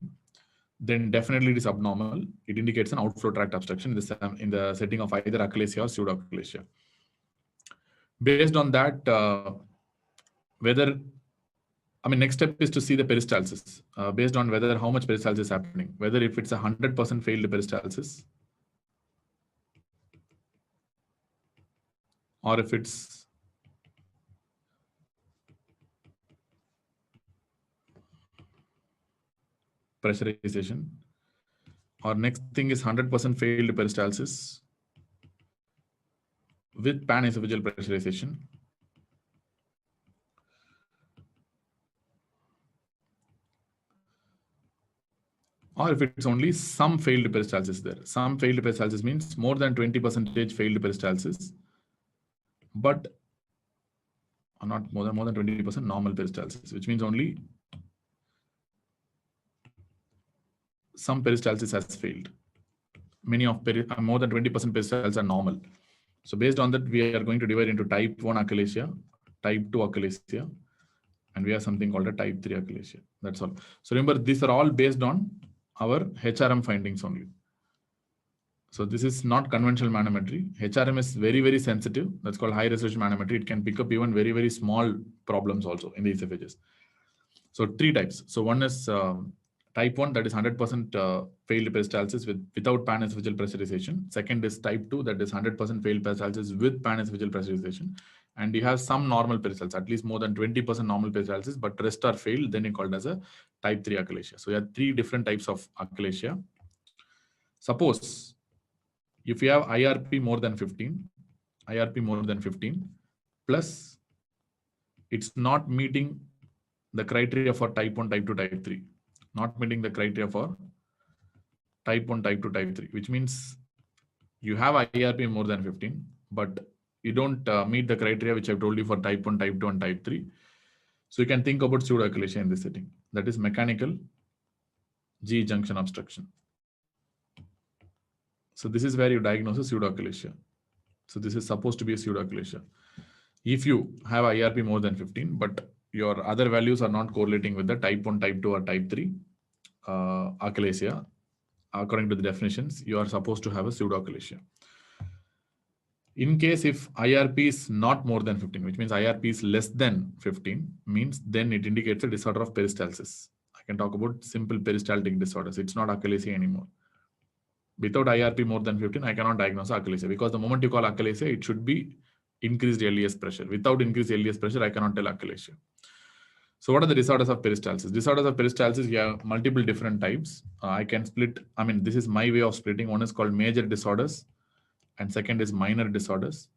then definitely it is abnormal. It indicates an outflow tract obstruction in the setting of either achalasia or pseudoachalasia. Based on that, next step is to see the peristalsis based on whether how much peristalsis is happening, whether if it's 100% failed peristalsis or if it's pressurization, or next thing is 100% failed peristalsis, with pan-esophageal pressurization, or if it's only some failed peristalsis there. Some failed peristalsis means more than 20% failed peristalsis, but not more than 20% normal peristalsis, which means only some peristalsis has failed. Many of more than 20% peristalsis are normal. So based on that, we are going to divide into type 1 achalasia, type 2 achalasia, and we have something called a type 3 achalasia. That's all. So remember, these are all based on our HRM findings only. So this is not conventional manometry. HRM is very, very sensitive. That's called high resolution manometry. It can pick up even very, very small problems also in the esophagus. So 3 types. So one is type 1, that is 100% failed peristalsis without pan-esophageal pressurization. Second is type 2, that is 100% failed peristalsis with pan-esophageal pressurization. And you have some normal peristalsis, at least more than 20% normal peristalsis, but rest are failed, then you called as a type 3 achalasia. So you have 3 different types of achalasia. Suppose if you have IRP more than 15, plus it's not meeting the criteria for type 1, type 2, type 3, not meeting the criteria for type 1, type 2, type 3, which means you have IRP more than 15, but you don't meet the criteria which I've told you for type 1, type 2, and type 3. So you can think about pseudoachalasia in this setting. That is mechanical G junction obstruction. So this is where you diagnose a pseudoachalasia. So this is supposed to be a pseudoachalasia. If you have IRP more than 15, but your other values are not correlating with the type 1, type 2, or type 3 achalasia, according to the definitions, you are supposed to have a pseudoachalasia. In case if IRP is not more than 15, which means IRP is less than 15, means then it indicates a disorder of peristalsis. I can talk about simple peristaltic disorders. It's not achalasia anymore. Without IRP more than 15, I cannot diagnose achalasia, because the moment you call achalasia, it should be increased LES pressure. Without increased LES pressure, I cannot tell achalasia. So what are the disorders of peristalsis? Disorders of peristalsis, you have multiple different types. I can split, this is my way of splitting. One is called major disorders, and second is minor disorders.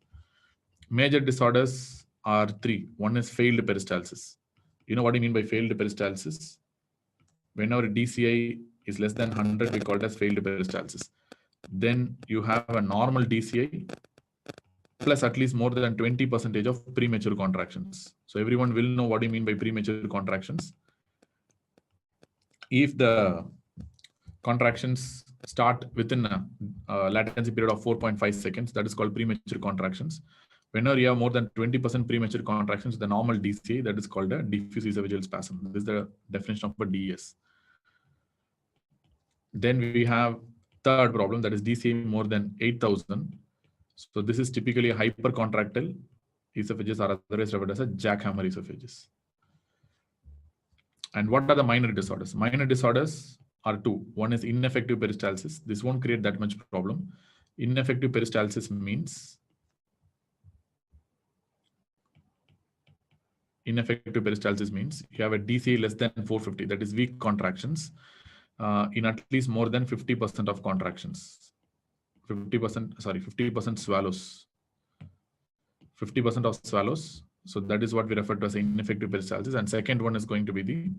Major disorders are 3. One is failed peristalsis. You know what I mean by failed peristalsis? Whenever DCI is less than 100, we call it as failed peristalsis. Then you have a normal DCI plus at least more than 20% of premature contractions. So everyone will know what you mean by premature contractions. If the contractions start within a latency period of 4.5 seconds, that is called premature contractions. Whenever you have more than 20% premature contractions, the normal DCA, that is called a diffuse esophageal spasm. This is the definition of a DES. Then we have third problem, that is DCA more than 8,000. So this is typically a hypercontractile esophagus, or otherwise referred as a jackhammer esophagus. And what are the minor disorders? Minor disorders are 2. One is ineffective peristalsis. This won't create that much problem. Ineffective peristalsis means you have a DCA less than 450, that is weak contractions, in at least more than 50% of contractions. 50% swallows. 50% of swallows. So that is what we refer to as ineffective peristalsis. And second one is going to be the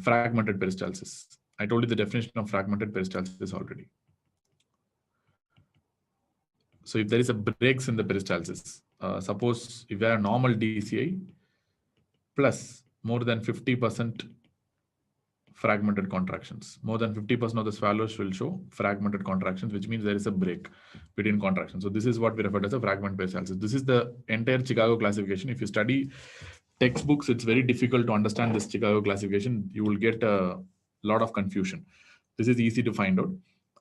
fragmented peristalsis. I told you the definition of fragmented peristalsis already. So if there is a breaks in the peristalsis, suppose if you have a normal DCI plus more than 50% fragmented contractions, more than 50% of the swallows will show fragmented contractions, which means there is a break between contractions. So this is what we refer to as a fragmented peristalsis. This is the entire Chicago classification. If you study textbooks, it's very difficult to understand this Chicago classification. You will get a lot of confusion. This is easy to find out.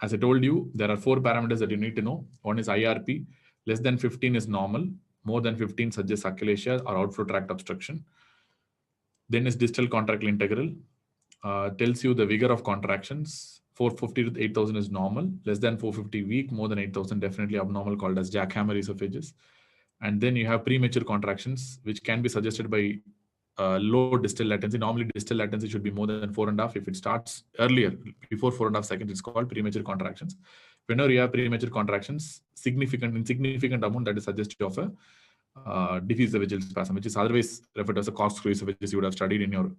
As I told you, there are 4 parameters that you need to know. One is IRP. Less than 15 is normal. More than 15 suggests achalasia or outflow tract obstruction. Then is distal contractile integral. Tells you the vigor of contractions. 450 to 8,000 is normal. Less than 450 weak. More than 8,000 definitely abnormal, called as jackhammer esophagus. And then you have premature contractions, which can be suggested by low distal latency. Normally, distal latency should be more than 4.5. If it starts earlier, before 4.5 seconds, it's called premature contractions. Whenever you have premature contractions, insignificant amount, that is suggestive of a diffuse esophageal spasm, which is otherwise referred to as a corkscrew esophagus. You would have studied in your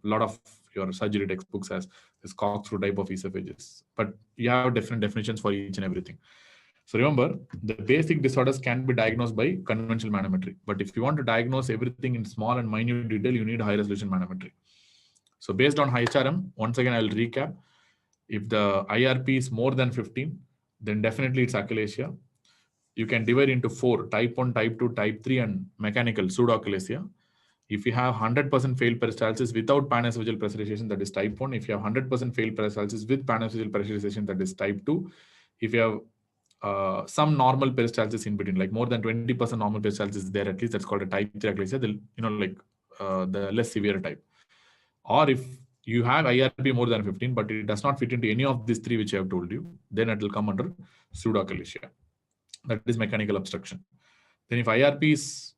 lot of your surgery textbooks as this corkscrew type of esophagus. But you have different definitions for each and everything. So remember, the basic disorders can be diagnosed by conventional manometry. But if you want to diagnose everything in small and minute detail, you need high resolution manometry. So based on HRM, once again, I will recap. If the IRP is more than 15, then definitely it's achalasia. You can divide into 4, type 1, type 2, type 3, and mechanical pseudoachalasia. If you have 100% failed peristalsis without panesophageal pressurization, that is type 1. If you have 100% failed peristalsis with panesophageal pressurization, that is type 2. If you have some normal peristalsis in between, like more than 20% normal peristalsis there at least, that's called a type 3 achalasia, the less severe type. Or if you have IRP more than 15, but it does not fit into any of these 3 which I have told you, then it will come under pseudoachalasia. That is mechanical obstruction. Then if IRP is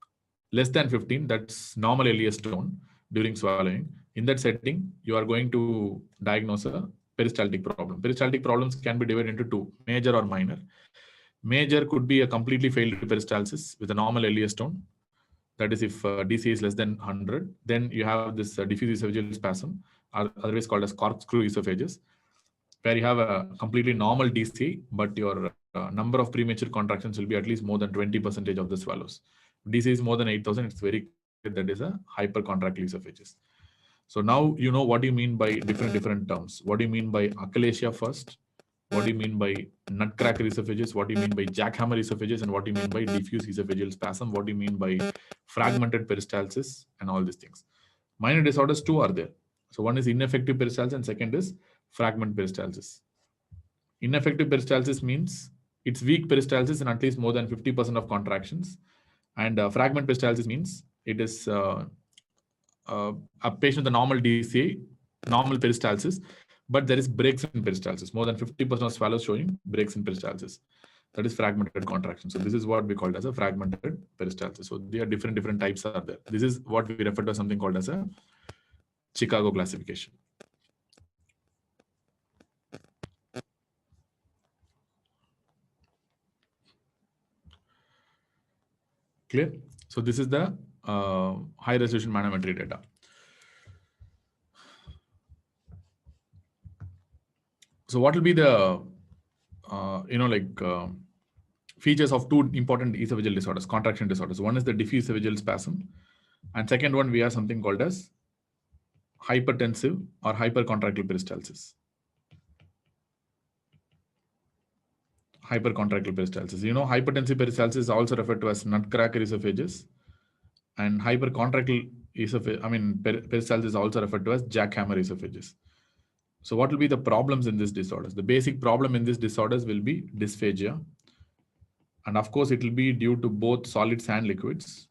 less than 15, that's normal LES tone during swallowing. In that setting, you are going to diagnose a peristaltic problem. Peristaltic problems can be divided into 2, major or minor. Major could be a completely failed peristalsis with a normal LES tone. That is if DC is less than 100, then you have this diffuse esophageal spasm, otherwise called as corkscrew esophagus, where you have a completely normal DC, but your number of premature contractions will be at least more than 20% of the swallows. DC is more than 8,000, it's very clear that is a hypercontractile esophagus. So now you know what do you mean by different terms. What do you mean by achalasia first? What do you mean by nutcracker esophagus? What do you mean by jackhammer esophagus? And what do you mean by diffuse esophageal spasm? What do you mean by fragmented peristalsis? And all these things. Minor disorders too are there. So one is ineffective peristalsis and second is fragment peristalsis. Ineffective peristalsis means it's weak peristalsis and at least more than 50% of contractions. And fragment peristalsis means it is a patient with a normal DCA, normal peristalsis, but there is breaks in peristalsis. More than 50% of swallows showing breaks in peristalsis. That is fragmented contraction. So this is what we call as a fragmented peristalsis. So there are different types are there. This is what we refer to as something called as a Chicago classification. Clear? So this is the high resolution manometry data. So what will be the features of 2 important esophageal disorders, contraction disorders? One is the diffuse esophageal spasm, and second one we have something called as hypertensive or hypercontractile peristalsis. Hypercontractile peristalsis. Hypertensive peristalsis is also referred to as nutcracker esophagus, and hypercontractile peristalsis is also referred to as jackhammer esophagus. So what will be the problems in these disorders? The basic problem in these disorders will be dysphagia. And of course, it will be due to both solids and liquids.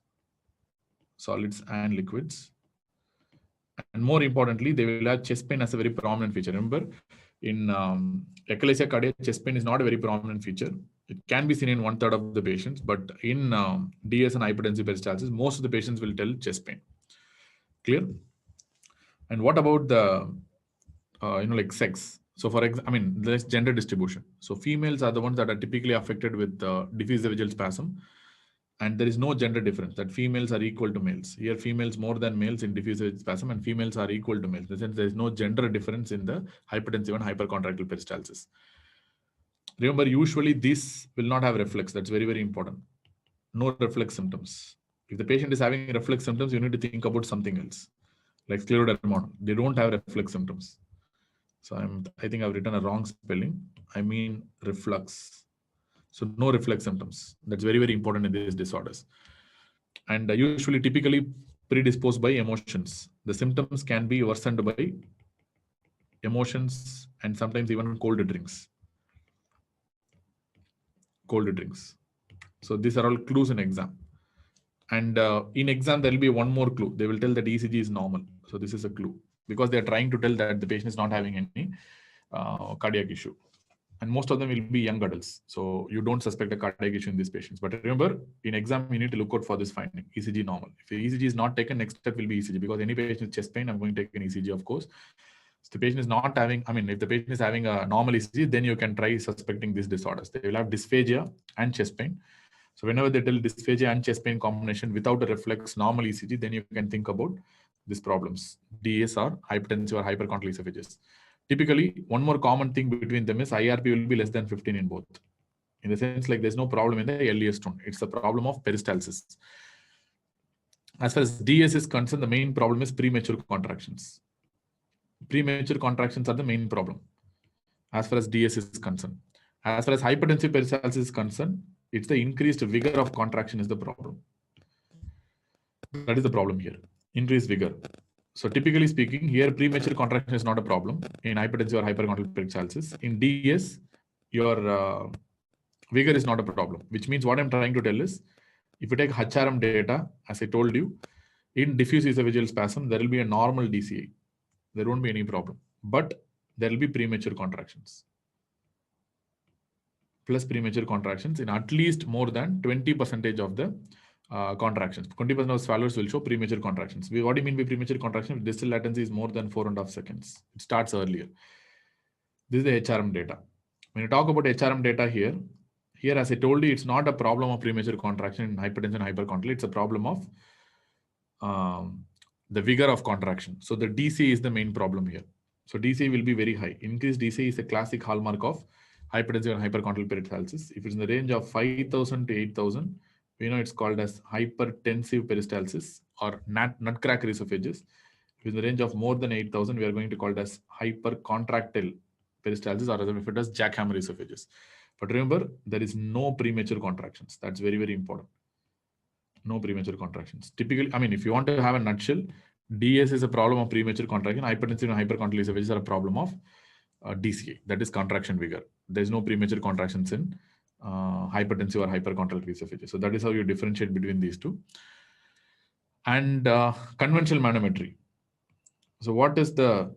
And more importantly, they will have chest pain as a very prominent feature. Remember, in achalasia cardia, chest pain is not a very prominent feature. It can be seen in 1/3 of the patients, but in DS and hypertensive peristalsis, most of the patients will tell chest pain. Clear? And what about the sex? So there's gender distribution. So females are the ones that are typically affected with diffuse esophageal spasm, and there is no gender difference that females are equal to males. Here, females more than males in diffuse esophageal spasm, and females are equal to males. In the sense, there is no gender difference in the hypertensive and hypercontractile peristalsis. Remember, usually this will not have reflex. That's very, very important. No reflex symptoms. If the patient is having reflex symptoms, you need to think about something else, like scleroderma. They don't have reflex symptoms. So I think I've written a wrong spelling. I mean reflux. So no reflex symptoms. That's very, very important in these disorders. And usually typically predisposed by emotions. The symptoms can be worsened by emotions and sometimes even cold drinks. So these are all clues in exam. And in exam, there will be one more clue. They will tell that ECG is normal. So this is a clue, because they are trying to tell that the patient is not having any cardiac issue. And most of them will be young adults. So you don't suspect a cardiac issue in these patients. But remember, in exam, you need to look out for this finding, ECG normal. If the ECG is not taken, next step will be ECG, because any patient with chest pain, I'm going to take an ECG, of course. If the patient is not having, if the patient is having a normal ECG, then you can try suspecting these disorders. They will have dysphagia and chest pain. So whenever they tell dysphagia and chest pain combination without a reflex normal ECG, then you can think about these problems, DES or hypertensive or hypercondylar esophagus. Typically, one more common thing between them is IRP will be less than 15 in both. In the sense, like there's no problem in the LES one. It's the problem of peristalsis. As far as DES is concerned, the main problem is premature contractions. Premature contractions are the main problem as far as DES is concerned. As far as hypertensive peristalsis is concerned, it's the increased vigor of contraction is the problem. That is the problem here. Increased vigor. So typically speaking, here premature contraction is not a problem in hypertensive or hypercondylar peristalsis. In DES, your vigor is not a problem, which means what I'm trying to tell is, if you take HRM data, as I told you, in diffuse esophageal spasm, there will be a normal DCA. There won't be any problem, but there will be premature contractions. Plus premature contractions in at least more than 20% of the contractions. 20% of swallows will show premature contractions. What do you mean by premature contraction? If distal latency is more than 4.5 seconds. It starts earlier. This is the HRM data. When you talk about HRM data here, as I told you, it's not a problem of premature contraction in hypertension and hypercondylar. It's a problem of the vigor of contraction. So the DCA is the main problem here. So DCA will be very high. Increased DCA is a classic hallmark of hypertensive and hypercondylar peristalsis. If it's in the range of 5,000 to 8,000, we know it's called as hypertensive peristalsis or nutcracker esophagus. If it's in the range of more than 8,000, we are going to call it as hypercontractile peristalsis, or if it does jackhammer esophagus. But remember, there is no premature contractions. That's very, very important. No premature contractions. Typically, if you want to have a nutshell, DS is a problem of premature contraction. Hypertensive and hypercondylar esophagus are a problem of DCA, that is contraction vigor. There's no premature contractions in hypertensive or hypercondylar esophagus. So that is how you differentiate between these two. And conventional manometry. So what is the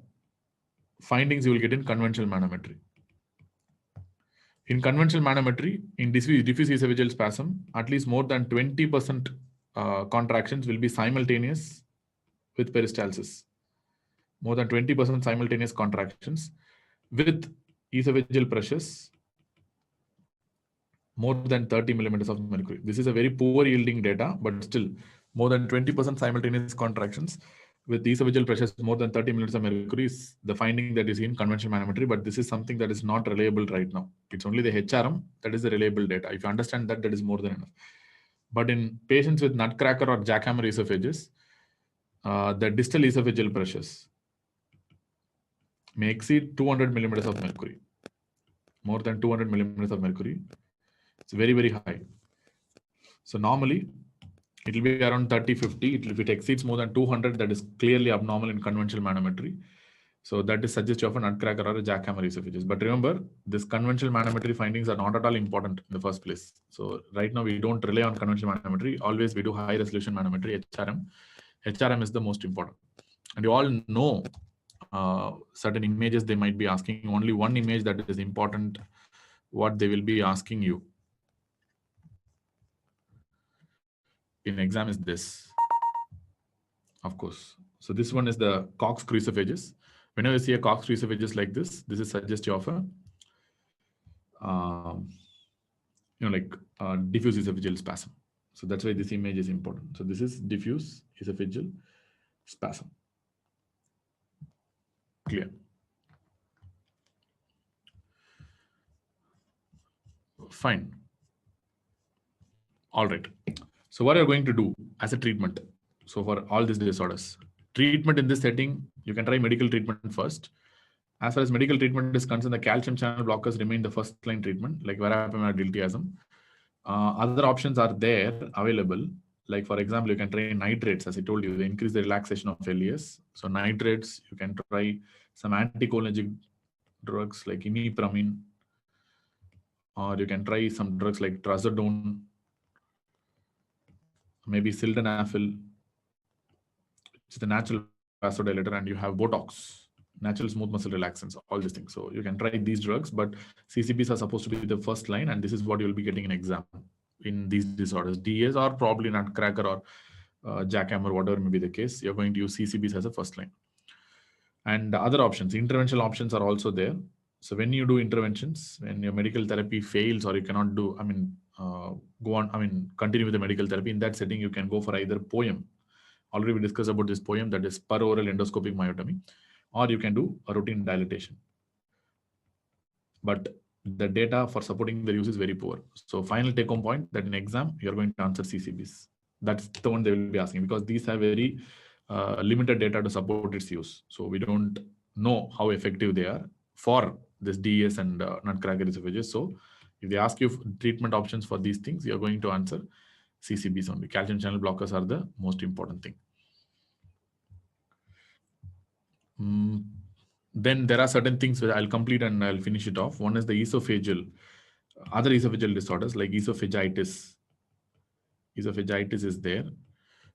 findings you will get in conventional manometry? In conventional manometry, in diffuse esophageal spasm, at least more than 20% contractions will be simultaneous with peristalsis. More than 20% simultaneous contractions with esophageal pressures more than 30 millimeters of mercury. This is a very poor yielding data, but still more than 20% simultaneous contractions with esophageal pressures more than 30 millimeters of mercury is the finding that is in conventional manometry, but this is something that is not reliable right now. It's only the HRM that is the reliable data. If you understand that, that is more than enough. But in patients with nutcracker or jackhammer esophagus, the distal esophageal pressures may exceed 200 millimeters of mercury. More than 200 millimeters of mercury. It's very, very high. So normally, it will be around 30-50. If it exceeds more than 200, that is clearly abnormal in conventional manometry. So that is suggestive of a nutcracker or a jackhammer esophagus. But remember, this conventional manometry findings are not at all important in the first place. So right now, we don't rely on conventional manometry. Always we do high resolution manometry, HRM. HRM is the most important. And you all know certain images they might be asking. Only one image that is important, what they will be asking you in exam is this, of course. So this one is the corkscrew esophagus. Whenever you see a corkscrew esophagus like this is suggestive of a, diffuse esophageal spasm. So that's why this image is important. So this is diffuse esophageal spasm. Clear. Fine. All right. So what are you going to do as a treatment? So for all these disorders, treatment in this setting, you can try medical treatment first. As far as medical treatment is concerned, the calcium channel blockers remain the first line treatment, like verapamil or diltiazem. Other options are there available. Like for example, you can try nitrates. As I told you, they increase the relaxation of LES. So nitrates, you can try some anticholinergic drugs like imipramine, or you can try some drugs like trazodone, maybe sildenafil, which is the natural vasodilator, and you have Botox, natural smooth muscle relaxants, all these things. So you can try these drugs, but CCBs are supposed to be the first line, and this is what you'll be getting in exam in these disorders. DS or probably nutcracker or jackhammer, whatever may be the case, you're going to use CCBs as a first line. And the other options, interventional options are also there. So when you do interventions, when your medical therapy fails or you cannot do, continue with the medical therapy, in that setting, you can go for either POEM. Already we discussed about this POEM, that is per oral endoscopic myotomy, or you can do a routine dilatation. But the data for supporting the use is very poor. So final take home point that in exam, you're going to answer CCBs. That's the one they will be asking, because these have very limited data to support its use. So we don't know how effective they are for this DES and nutcracker esophagus. So if they ask you treatment options for these things, you're going to answer CCBs only. Calcium channel blockers are the most important thing. Then there are certain things where I'll complete and I'll finish it off. One is the esophageal, other esophageal disorders like esophagitis. Esophagitis is there.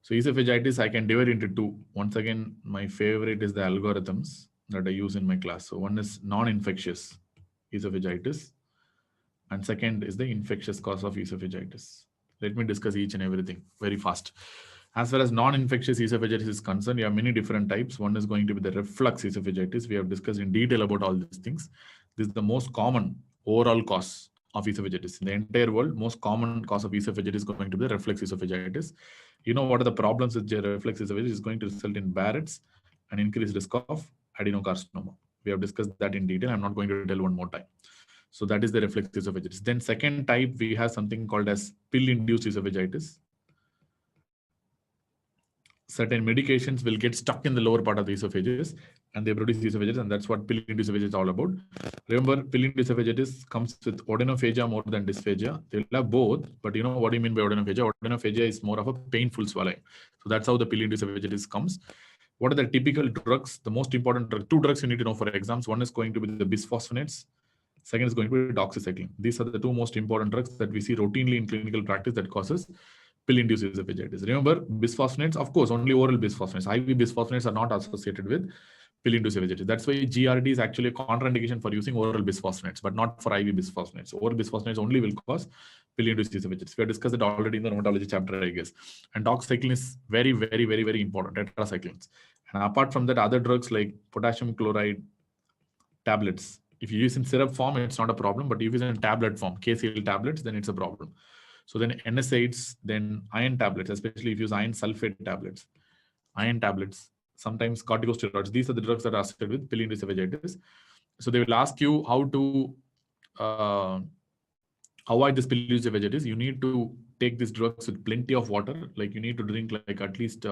So esophagitis, I can divide into two. Once again, my favorite is the algorithms that I use in my class. So one is non-infectious esophagitis, and second is the infectious cause of esophagitis. Let me discuss each and everything very fast. As far as non-infectious esophagitis is concerned, you have many different types. One is going to be the reflux esophagitis. We have discussed in detail about all these things. This is the most common overall cause of esophagitis. In the entire world, most common cause of esophagitis is going to be the reflux esophagitis. You know what are the problems with reflux esophagitis? Is going to result in Barrett's and increased risk of adenocarcinoma. We have discussed that in detail. I'm not going to tell one more time. So that is the reflux esophagitis. Then second type, we have something called as pill-induced esophagitis. Certain medications will get stuck in the lower part of the esophagus and they produce esophagitis, and that's what pill-induced esophagitis is all about. Remember, pill-induced esophagitis comes with odonophagia more than dysphagia. They will have both, but you know what do you mean by odonophagia? Odonophagia is more of a painful swallowing. So that's how the pill-induced esophagitis comes. What are the typical drugs? The most important drug, two drugs you need to know for exams. One is going to be the bisphosphonates. Second is going to be doxycycline. These are the two most important drugs that we see routinely in clinical practice that causes pill-induced esophagitis. Remember, bisphosphonates, of course, only oral bisphosphonates. IV bisphosphonates are not associated with pill-induced esophagitis. That's why GRD is actually a contraindication for using oral bisphosphonates, but not for IV bisphosphonates. Oral bisphosphonates only will cause pill-induced esophagitis. We have discussed it already in the rheumatology chapter, I guess. And doxycycline is very, very, very, very important, tetracyclines. And apart from that, other drugs like potassium chloride tablets, if you use in syrup form, it's not a problem, but if you use in tablet form, KCl tablets, then it's a problem. So then NSAIDs, then iron tablets, especially if you use iron sulfate tablets, iron tablets, sometimes corticosteroids. These are the drugs that are associated with pill-induced esophagitis. So they will ask you how to avoid this pill-induced esophagitis. You need to take these drugs with plenty of water. Like you need to drink like at least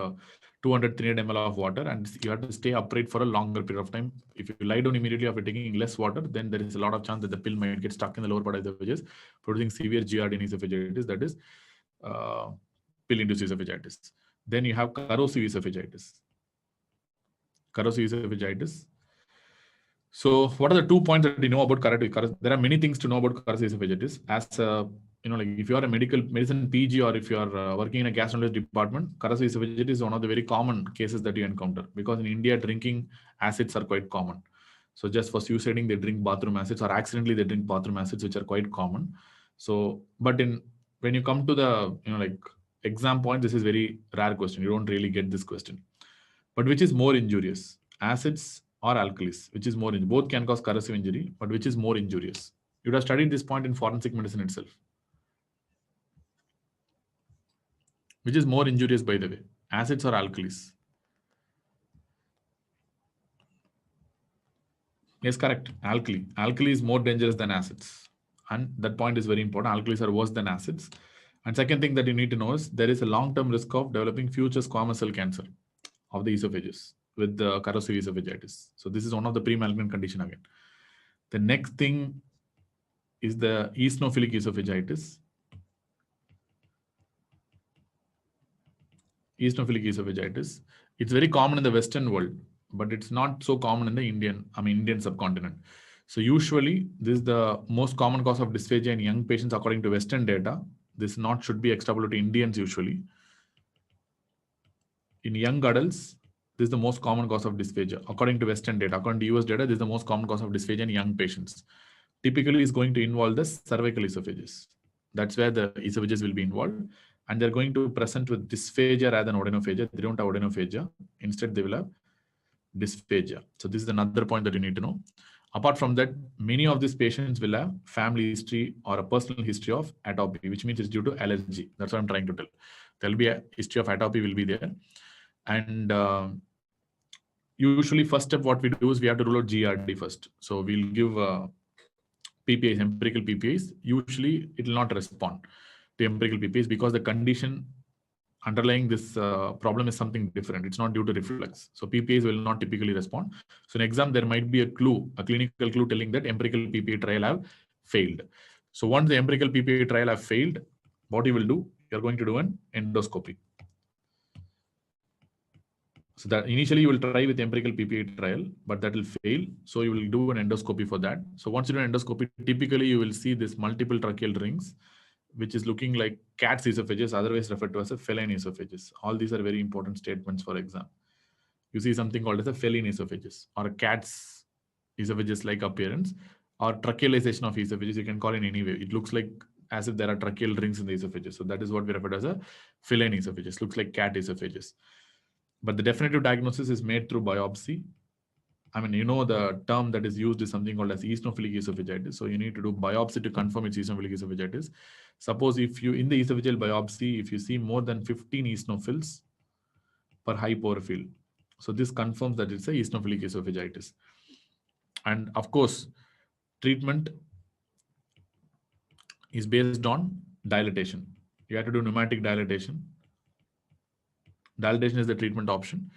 200, 300 ml of water, and you have to stay upright for a longer period of time. If you lie down immediately after taking less water, then there is a lot of chance that the pill might get stuck in the lower part of the esophagus, producing severe GRD in esophagitis, that is pill-induced esophagitis. Then you have corrosive esophagitis. Corrosive esophagitis. So what are the 2 points that you know about corrosive? There are many things to know about corrosive esophagitis. As like if you are a medicine PG or if you are working in a gastroenterology department, corrosive esophagitis is one of the very common cases that you encounter, because in India, drinking acids are quite common. So just for suiciding, they drink bathroom acids, or accidentally they drink bathroom acids, which are quite common. So, but when you come to the exam point, this is very rare question. You don't really get this question. But which is more injurious, acids or alkalis? Which is more injurious? Both can cause corrosive injury, but which is more injurious? You would have studied this point in forensic medicine itself. Which is more injurious, by the way, acids or alkalis? Yes, correct. Alkali. Alkali is more dangerous than acids. And that point is very important. Alkalis are worse than acids. And second thing that you need to know is there is a long-term risk of developing future squamous cell cancer of the esophagus with the corrosive esophagitis. So this is one of the pre-malignant condition again. The next thing is the eosinophilic esophagitis. Eosinophilic esophagitis. It's very common in the Western world, but it's not so common in the Indian subcontinent. So usually this is the most common cause of dysphagia in young patients according to Western data. This should be extrapolated to Indians usually. In young adults, this is the most common cause of dysphagia. According to Western data, according to US data, this is the most common cause of dysphagia in young patients. Typically is going to involve the cervical esophagus. That's where the esophagus will be involved. And they're going to present with dysphagia rather than odonophagia. They don't have odonophagia. Instead, they will have dysphagia. So this is another point that you need to know. Apart from that, many of these patients will have family history or a personal history of atopy, which means it's due to allergy. That's what I'm trying to tell. There'll be a history of atopy will be there. And usually first step what we do is we have to rule out GRD first. So we'll give PPIs, empirical PPIs. Usually it will not respond to empirical PPIs because the condition underlying this problem is something different. It's not due to reflux. So PPIs will not typically respond. So in exam, there might be a clue, a clinical clue telling that empirical PPI trial have failed. So once the empirical PPI trial have failed, what you will do, you're going to do an endoscopy. So that initially you will try with empirical PPI trial, but that will fail. So you will do an endoscopy for that. So once you do an endoscopy, typically you will see this multiple tracheal rings, which is looking like cat's esophagus, otherwise referred to as a feline esophagus. All these are very important statements for exam. You see something called as a feline esophagus or a cat's esophagus-like appearance or trachealization of esophagus. You can call it in any way. It looks like as if there are tracheal rings in the esophagus. So that is what we refer to as a feline esophagus. Looks like cat esophagus. But the definitive diagnosis is made through biopsy. I mean, you know, the term that is used is something called as eosinophilic esophagitis. So you need to do biopsy to confirm it's eosinophilic esophagitis. Suppose if you, in the esophageal biopsy, if you see more than 15 eosinophils per high pore field, so this confirms that it's a eosinophilic esophagitis. And of course, treatment is based on dilatation. You have to do pneumatic dilatation. Dilatation is the treatment option.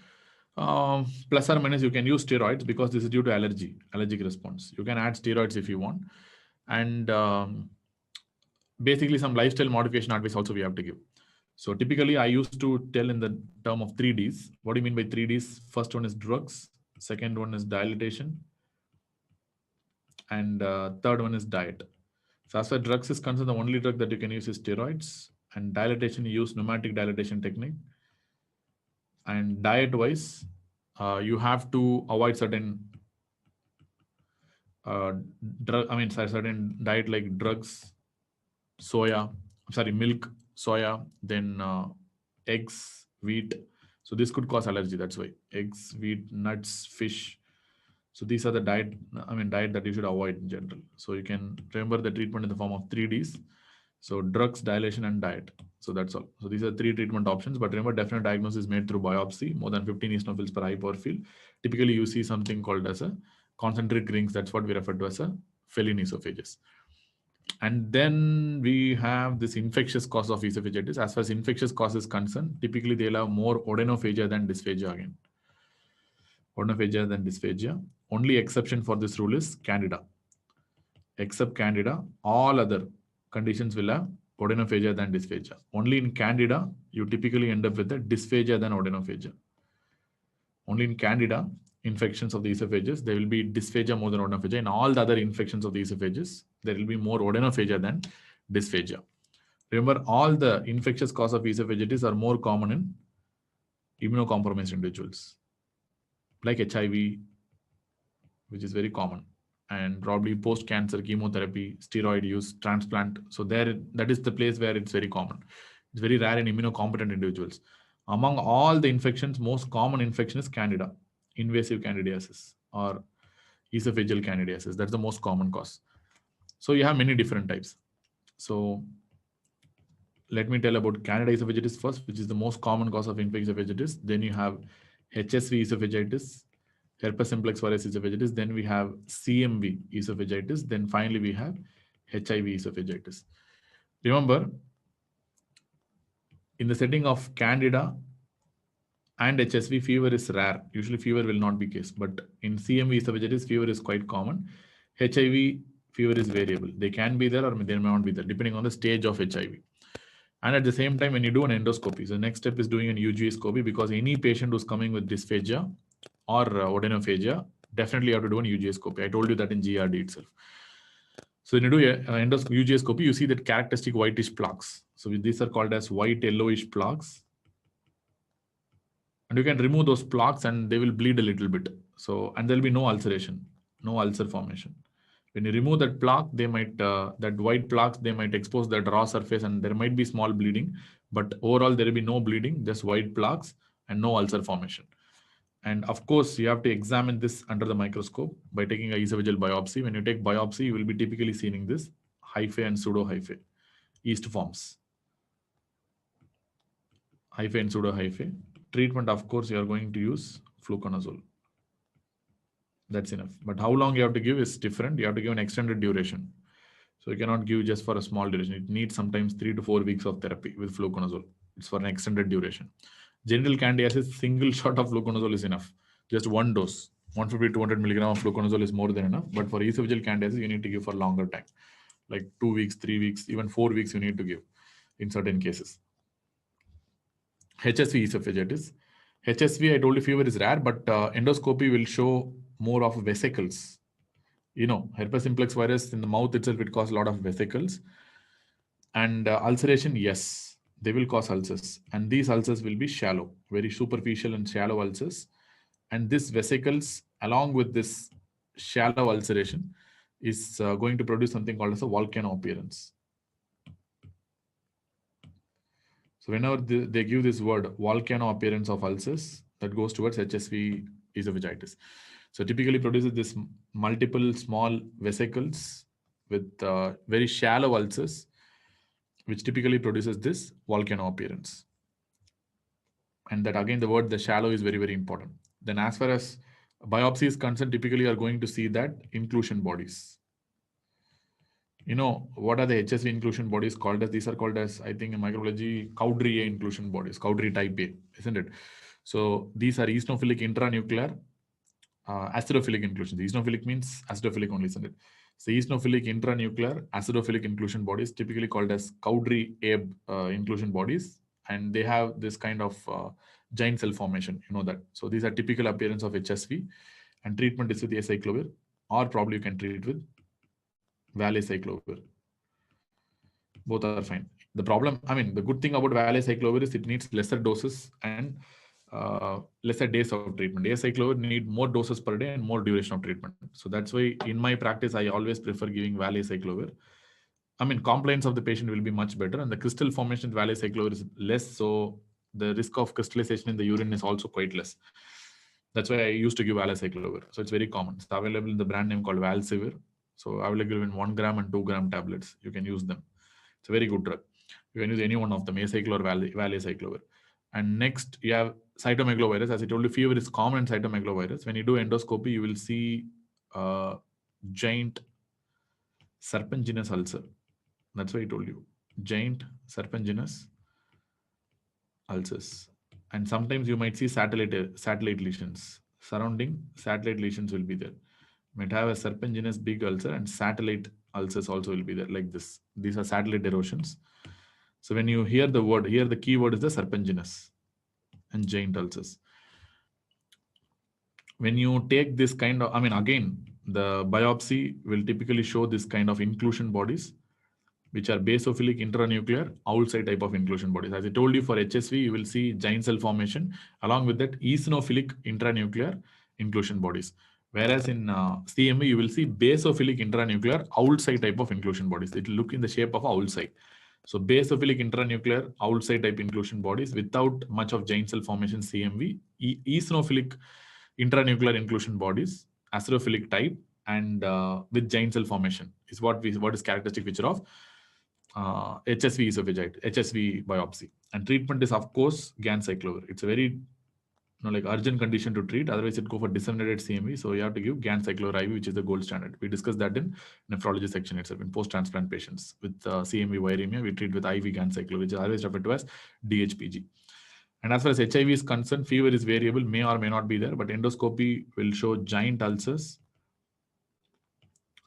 Plus or minus, you can use steroids because this is due to allergic response. You can add steroids if you want. And basically some lifestyle modification advice also we have to give. So typically I used to tell in the term of 3 Ds. What do you mean by 3 Ds? First one is drugs. Second one is dilatation. And third one is diet. So as far as drugs is concerned, the only drug that you can use is steroids. And dilatation, you use pneumatic dilatation technique. And diet wise, you have to avoid certain certain diet like drugs, milk, soya, then eggs, wheat. So this could cause allergy. That's why eggs, wheat, nuts, fish. So these are the diet that you should avoid in general. So you can remember the treatment in the form of 3 Ds. So drugs, dilation, and diet. So that's all. So these are 3 treatment options. But remember, definite diagnosis is made through biopsy. More than 15 eosinophils per high pore field. Typically, you see something called as a concentric rings. That's what we refer to as a feline esophagus. And then we have this infectious cause of esophagitis. As far as infectious cause is concerned, typically they'll have more odonophagia than dysphagia again. Odonophagia than dysphagia. Only exception for this rule is Candida. Except Candida, all other conditions will have odonophagia than dysphagia. Only in Candida, you typically end up with a dysphagia than odonophagia. Only in Candida, infections of the esophagus, there will be dysphagia more than odonophagia. In all the other infections of the esophagus, there will be more odonophagia than dysphagia. Remember, all the infectious cause of esophagitis are more common in immunocompromised individuals, like HIV, which is very common, and probably post-cancer chemotherapy, steroid use, transplant. So that is the place where it's very common. It's very rare in immunocompetent individuals. Among all the infections, most common infection is Candida, invasive candidiasis or esophageal candidiasis. That's the most common cause. So you have many different types. So let me tell about Candida esophagitis first, which is the most common cause of infectious esophagitis. Then you have HSV esophagitis, herpes simplex virus esophagitis. Then we have CMV esophagitis. Then finally we have HIV esophagitis. Remember, in the setting of Candida and HSV, fever is rare. Usually fever will not be case, but in CMV esophagitis, fever is quite common. HIV fever is variable. They can be there or they may not be there, depending on the stage of HIV. And at the same time, when you do an endoscopy, so the next step is doing an UGScopy, because any patient who's coming with dysphagia or odonophagia, definitely you have to do an UGScopy. I told you that in GRD itself. So when you do an UGScopy, you see that characteristic whitish plaques. So these are called as white yellowish plaques. And you can remove those plaques and they will bleed a little bit. So, and there will be no ulceration, no ulcer formation. When you remove that plaque, they might, that white plaques, they might expose that raw surface and there might be small bleeding, but overall there will be no bleeding, just white plaques and no ulcer formation. And of course, you have to examine this under the microscope by taking a esophageal biopsy. When you take biopsy, you will be typically seeing this hyphae and pseudo-hyphae, yeast forms. Hyphae and pseudo-hyphae. Treatment, of course, you are going to use fluconazole. That's enough. But how long you have to give is different. You have to give an extended duration. So you cannot give just for a small duration. It needs sometimes 3 to 4 weeks of therapy with fluconazole. It's for an extended duration. Genital candidiasis, single shot of fluconazole is enough. Just one dose. 150 200 milligram of fluconazole is more than enough. But for esophageal candidiasis, you need to give for longer time. Like 2 weeks, 3 weeks, even 4 weeks you need to give in certain cases. HSV esophagitis. HSV, I told you fever is rare, but endoscopy will show more of vesicles. You know, herpes simplex virus in the mouth itself, it causes a lot of vesicles. And ulceration, yes, they will cause ulcers. And these ulcers will be shallow, very superficial and shallow ulcers. And this vesicles, along with this shallow ulceration, is going to produce something called as a volcano appearance. So whenever they give this word volcano appearance of ulcers, that goes towards HSV esophagitis. So typically produces this multiple small vesicles with very shallow ulcers, which typically produces this volcano appearance. And that again, the shallow is very, very important. Then as far as biopsy is concerned, typically you are going to see that inclusion bodies. You know, what are the HSV inclusion bodies called as? These are called as, I think in microbiology, Cowdery A inclusion bodies, Cowdery type A, isn't it? So these are eosinophilic intranuclear, acidophilic inclusion. Eosinophilic means acidophilic only, isn't it? So eosinophilic intranuclear, acidophilic inclusion bodies, typically called as Cowdery A inclusion bodies. And they have this kind of giant cell formation, you know that. So these are typical appearance of HSV, and treatment is with acyclovir, or probably you can treat with valacyclovir. Both are fine. The problem, I mean, the good thing about valacyclovir is it needs lesser doses and lesser days of treatment. Acyclovir need more doses per day and more duration of treatment. So that's why in my practice, I always prefer giving valacyclovir. I mean, compliance of the patient will be much better, and the crystal formation with valacyclovir is less. So the risk of crystallization in the urine is also quite less. That's why I used to give valacyclovir. So it's very common. It's available in the brand name called Valsivir. So available in 1 gram and 2 gram tablets. You can use them. It's a very good drug. You can use any one of them, acyclovir or valacyclovir. And next, you have cytomegalovirus. As I told you, fever is common in cytomegalovirus. When you do endoscopy, you will see giant serpentinous ulcer. That's why I told you. Giant serpentinous ulcers. And sometimes you might see satellite lesions. Surrounding satellite lesions will be there. You might have a serpentinous big ulcer, and satellite ulcers also will be there, like this. These are satellite erosions. So when you hear the word, here the key word is the serpentinous and giant ulcers. When you take this kind of, I mean, again, the biopsy will typically show this kind of inclusion bodies, which are basophilic intranuclear outside type of inclusion bodies. As I told you, for HSV, you will see giant cell formation. Along with that, eosinophilic intranuclear inclusion bodies. Whereas in CMV, you will see basophilic intranuclear outside type of inclusion bodies. It will look in the shape of outside. So basophilic intranuclear outside type inclusion bodies without much of giant cell formation CMV, eosinophilic intranuclear inclusion bodies, acidophilic type, and with giant cell formation is what is characteristic feature of HSV esophagitis, HSV biopsy. And treatment is, of course, ganciclovir. It's a very like urgent condition to treat. Otherwise, it go for disseminated CMV. So you have to give ganciclovir IV, which is the gold standard. We discussed that in nephrology section itself. In post-transplant patients with CMV viremia, we treat with IV ganciclovir, which is always referred to as DHPG. And as far as HIV is concerned, fever is variable, may or may not be there, but endoscopy will show giant ulcers.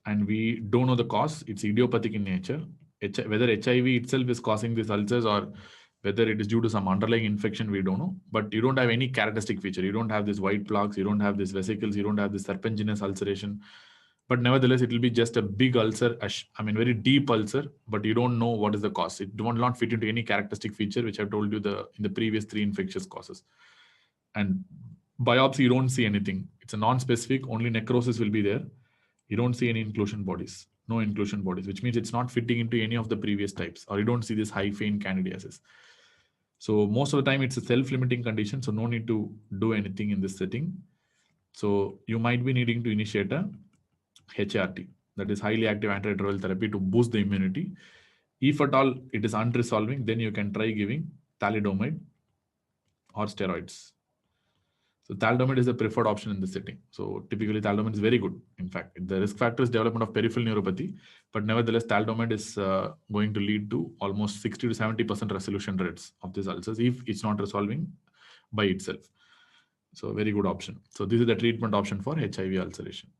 And we don't know the cause. It's idiopathic in nature. Whether HIV itself is causing these ulcers or whether it is due to some underlying infection, we don't know. But you don't have any characteristic feature. You don't have this white plaques. You don't have this vesicles. You don't have this serpentinous ulceration. But nevertheless, it will be just a big ulcer, I mean, very deep ulcer, but you don't know what is the cause. It will not fit into any characteristic feature, which I've told you in the previous 3 infectious causes. And biopsy, you don't see anything. It's a non-specific, only necrosis will be there. You don't see any inclusion bodies, no inclusion bodies, which means it's not fitting into any of the previous types, or you don't see this hyphae in candidiasis. So most of the time it's a self-limiting condition, so no need to do anything in this setting. So you might be needing to initiate a HRT, that is highly active antiretroviral therapy, to boost the immunity. If at all it is unresolving, then you can try giving thalidomide or steroids. So thalidomide is the preferred option in this setting. So typically thalidomide is very good. In fact, the risk factor is development of peripheral neuropathy, but nevertheless thalidomide is going to lead to almost 60 to 70% resolution rates of these ulcers if it's not resolving by itself. So very good option. So this is the treatment option for HIV ulceration.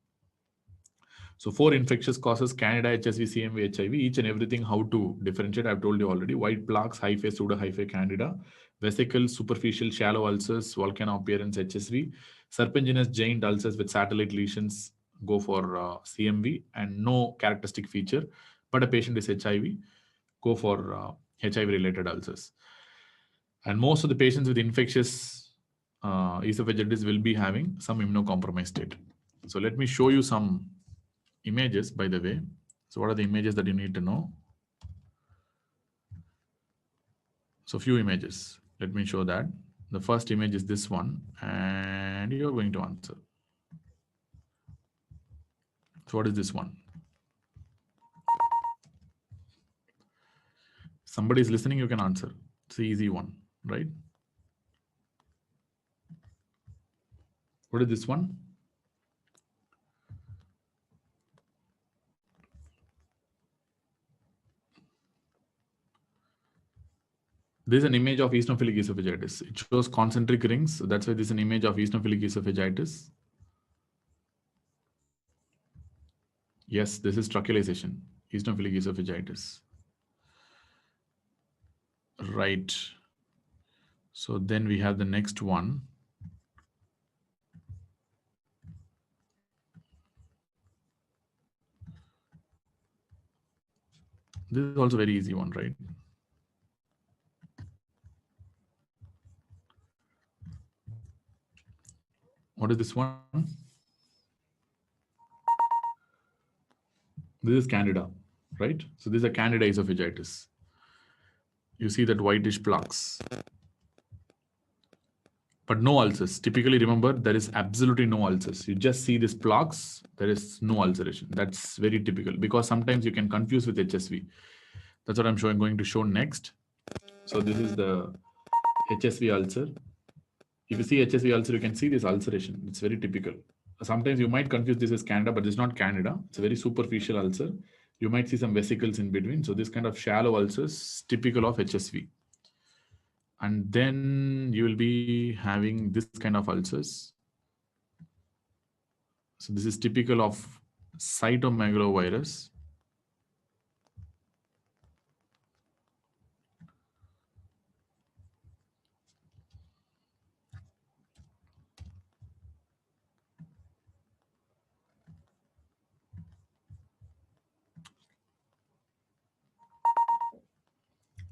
So 4 infectious causes: Candida, HSV, CMV, HIV. Each and everything, how to differentiate, I've told you already. White plaques, hyphae, pseudo hyphae, Candida. Vesicles, superficial, shallow ulcers, volcano appearance, HSV. Serpiginous giant ulcers with satellite lesions, go for CMV, and no characteristic feature, but a patient is HIV, go for HIV related ulcers. And most of the patients with infectious esophagitis will be having some immunocompromised state. So let me show you some images, by the way. So what are the images that you need to know? So few images. Let me show that. The first image is this one, and you're going to answer. So what is this one? Somebody is listening, you can answer. It's the easy one, right? What is this one? This is an image of eosinophilic esophagitis. It shows concentric rings. So that's why this is an image of eosinophilic esophagitis. Yes, this is trachealization, eosinophilic esophagitis. Right. So then we have the next one. This is also very easy one, right? What is this one? This is Candida, right? So this is a Candida esophagitis. You see that whitish plaques, but no ulcers. Typically, remember, there is absolutely no ulcers. You just see these plaques, there is no ulceration. That's very typical, because sometimes you can confuse with HSV. That's what I'm going to show next. So this is the HSV ulcer. If you see HSV ulcer, you can see this ulceration. It's very typical. Sometimes you might confuse this as Candida, but it's not Candida. It's a very superficial ulcer. You might see some vesicles in between. So this kind of shallow ulcers, typical of HSV. And then you will be having this kind of ulcers. So this is typical of cytomegalovirus.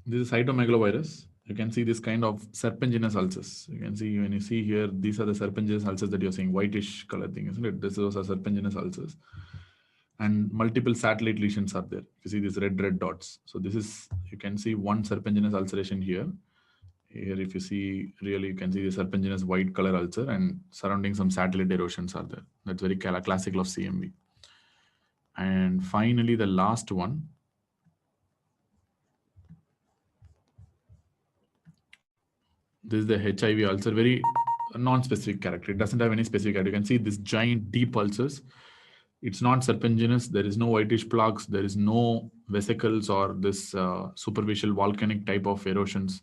This is cytomegalovirus. You can see this kind of serpiginous ulcers. You can see, when you see here, these are the serpiginous ulcers that you're seeing, whitish color thing, isn't it? Those are serpiginous ulcers. And multiple satellite lesions are there. You see these red dots. So this is, you can see one serpiginous ulceration here. Here, if you see, really, you can see the serpiginous white color ulcer, and surrounding some satellite erosions are there. That's very classical of CMV. And finally, the last one. This is the HIV ulcer, very non-specific character. It doesn't have any specific character. You can see this giant deep ulcers. It's not serpiginous. There is no whitish plaques. There is no vesicles or this superficial volcanic type of erosions.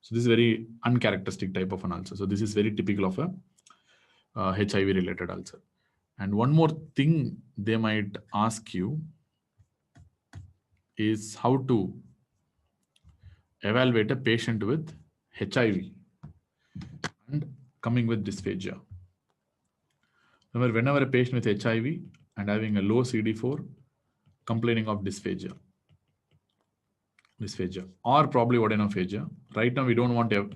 So this is very uncharacteristic type of an ulcer. So this is very typical of a HIV related ulcer. And one more thing they might ask you is how to evaluate a patient with HIV and coming with dysphagia. Remember, whenever a patient with HIV and having a low CD4, complaining of dysphagia or probably odinophagia. Right now, we don't want to,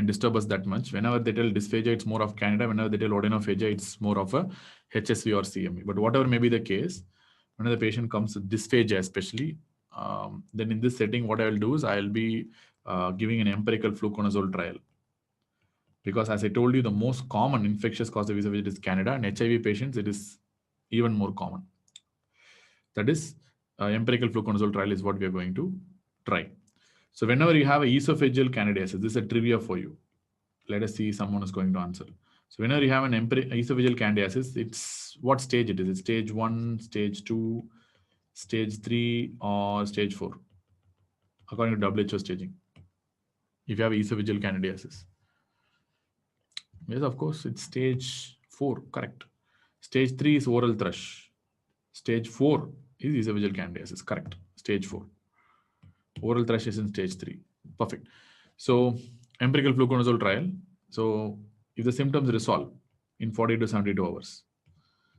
disturb us that much. Whenever they tell dysphagia, it's more of Candida. Whenever they tell odinophagia, it's more of a HSV or CMV. But whatever may be the case, whenever the patient comes with dysphagia especially, then in this setting, what I will do is I'll be giving an empirical fluconazole trial. Because as I told you, the most common infectious cause of esophagitis is Candida, and HIV patients, it is even more common. That is, empirical fluconazole trial is what we are going to try. So whenever you have a esophageal candidiasis, this is a trivia for you. Let us see someone is going to answer. So whenever you have an esophageal candidiasis, it's what stage it is? It's stage 1, stage 2, stage 3, or stage 4, according to WHO staging. If you have esophageal candidiasis. Yes, of course, it's stage 4, correct. Stage 3 is oral thrush. Stage 4 is esophageal candidiasis, correct. Stage 4. Oral thrush is in stage 3. Perfect. So, empirical fluconazole trial. So, if the symptoms resolve in 40 to 72 hours,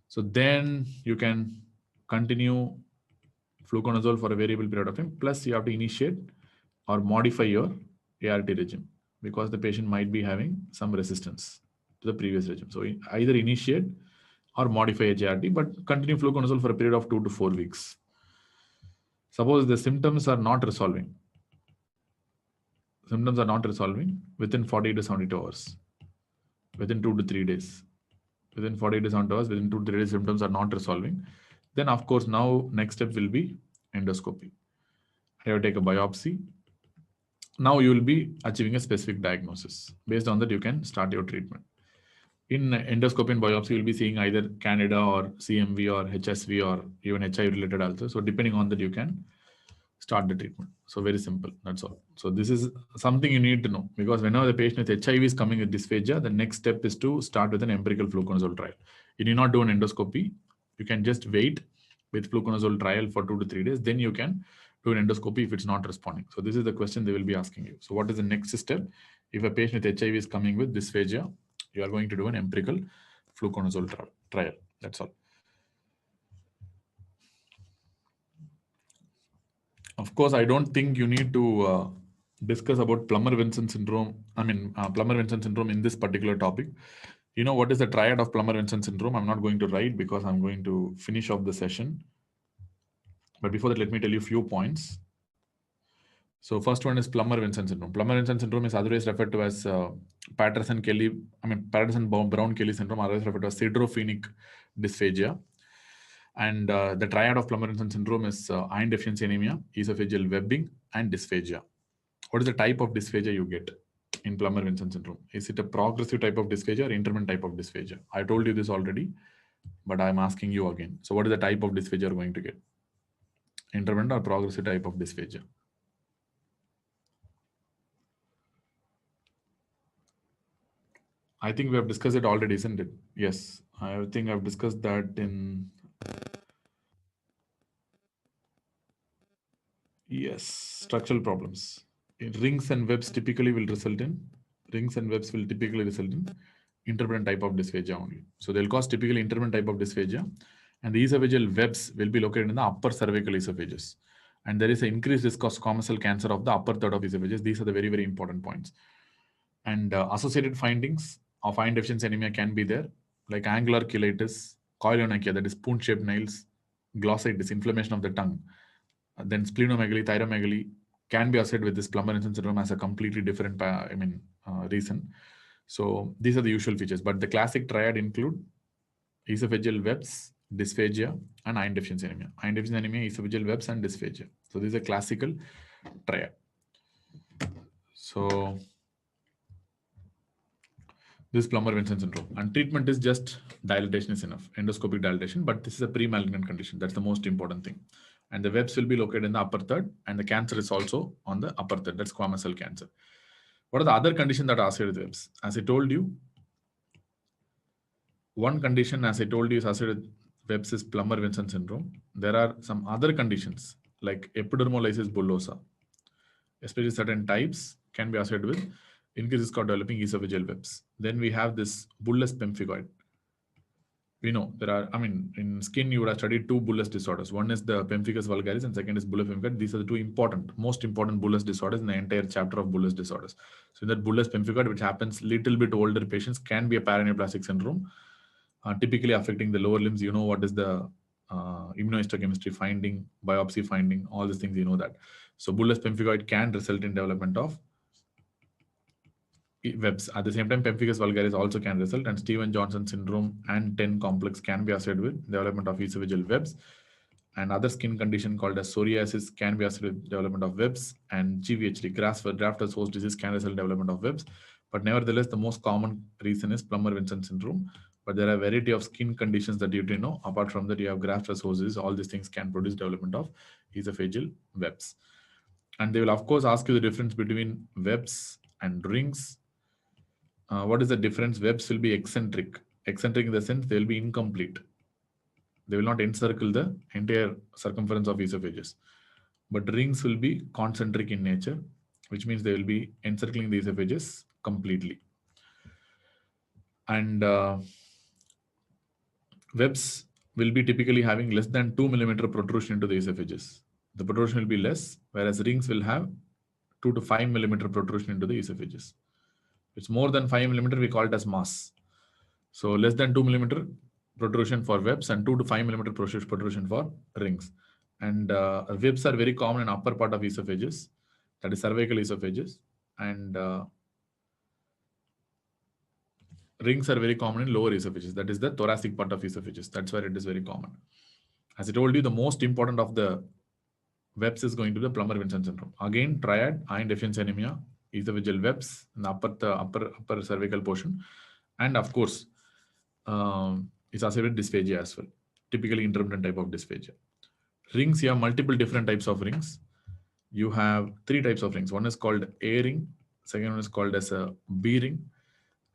so then you can continue fluconazole for a variable period of time. Plus, you have to initiate or modify your ART regime because the patient might be having some resistance to the previous regime. So, either initiate or modify ART, but continue fluconazole for a period of 2 to 4 weeks. Suppose the symptoms are not resolving. Symptoms are not resolving within 40 to 72 hours, within 2 to 3 days. Within 40 to 72 hours, within 2 to 3 days, symptoms are not resolving. Then, of course, now next step will be endoscopy. You have to take a biopsy. Now you will be achieving a specific diagnosis. Based on that, you can start your treatment. In endoscopy and biopsy, you'll be seeing either Candida or CMV or HSV or even HIV related also. So depending on that, you can start the treatment. So very simple. That's all. So this is something you need to know, because whenever the patient with HIV is coming with dysphagia, the next step is to start with an empirical fluconazole trial. You need not do an endoscopy. You can just wait with fluconazole trial for 2 to 3 days. Then you can do an endoscopy if it's not responding. So this is the question they will be asking you. So what is the next step? If a patient with HIV is coming with dysphagia, you are going to do an empirical fluconazole trial. That's all. Of course, I don't think you need to discuss about Plummer-Vinson syndrome. Plummer-Vinson syndrome in this particular topic. You know what is the triad of Plummer-Vinson syndrome? I'm not going to write because I'm going to finish off the session. But before that, let me tell you a few points. So first one is Plummer-Vinson syndrome. Plummer-Vinson syndrome is otherwise referred to as Patterson-Brown-Kelly syndrome, otherwise referred to as siderosphenic dysphagia. And the triad of Plummer-Vinson syndrome is iron deficiency anemia, esophageal webbing, and dysphagia. What is the type of dysphagia you get in Plummer-Vinson syndrome? Is it a progressive type of dysphagia or intermittent type of dysphagia? I told you this already, but I'm asking you again. So what is the type of dysphagia you're going to get? Intermittent or progressive type of dysphagia? I think we have discussed it already, isn't it? Yes, I think I've discussed that in... Yes, structural problems. Rings and webs typically will result in intermittent type of dysphagia only. So they'll cause typically intermittent type of dysphagia, and the esophageal webs will be located in the upper cervical esophagus. And there is an increased risk of squamous cell cancer of the upper third of esophagus. These are the very, very important points. And associated findings of iron deficiency anemia can be there, like angular cheilitis, koilonychia, that is spoon-shaped nails, glossitis, inflammation of the tongue. Then splenomegaly, thyromegaly can be associated with this Plummer-Vinson syndrome as a completely different reason. So these are the usual features, but the classic triad include esophageal webs, dysphagia, and iron deficiency anemia. Iron deficiency anemia, esophageal webs, and dysphagia. So this is a classical triad. So this Plummer-Vinson syndrome, and treatment is just dilatation is enough, endoscopic dilatation, but this is a pre-malignant condition. That's the most important thing. And the webs will be located in the upper third, and the cancer is also on the upper third. That's squamous cell cancer. What are the other conditions that are associated with webs? As I told you, one condition, as I told you, is associated with webs is Plummer-Vinson syndrome. There are some other conditions like epidermolysis bullosa, especially certain types can be associated with increased risk of developing esophageal webs. Then we have this bullous pemphigoid. We know there are, in skin, you would have studied two bullous disorders. One is the pemphigus vulgaris and second is bullous pemphigoid. These are the two most important bullous disorders in the entire chapter of bullous disorders. So in that bullous pemphigoid, which happens little bit older patients, can be a paraneoplastic syndrome, typically affecting the lower limbs. You know what is the immunohistochemistry finding, biopsy finding, all these things, you know that. So bullous pemphigoid can result in development of webs. At the same time, pemphigus vulgaris also can result, and Stevens-Johnson syndrome and 10 complex can be associated with development of esophageal webs. And other skin condition called as psoriasis can be associated with development of webs, and GVHD, graft-versus-host disease, can result in development of webs. But nevertheless, the most common reason is Plummer-Vinson syndrome. But there are a variety of skin conditions that you know. Apart from that, you have graft-versus-host disease. All these things can produce development of esophageal webs. And they will, of course, ask you the difference between webs and rings. What is the difference? Webs will be eccentric. Eccentric in the sense they will be incomplete. They will not encircle the entire circumference of esophagus. But rings will be concentric in nature, which means they will be encircling the esophagus completely. And webs will be typically having less than 2 mm protrusion into the esophagus. The protrusion will be less, whereas rings will have 2 to 5 mm protrusion into the esophagus. It's more than 5 mm, we call it as mass. So less than 2 mm protrusion for webs and 2 to 5 mm protrusion for rings. And webs are very common in upper part of esophagus, that is cervical esophagus, and rings are very common in lower esophagus, that is the thoracic part of esophagus. That's where it is very common. As I told you, the most important of the webs is going to be the Plummer-Vinson syndrome. Again, triad, iron deficiency anemia, esophageal webs in the upper cervical portion, and of course, it's associated with dysphagia as well, typically intermittent type of dysphagia. Rings, you have multiple different types of rings. You have 3 types of rings. One is called A ring, second one is called as a B ring,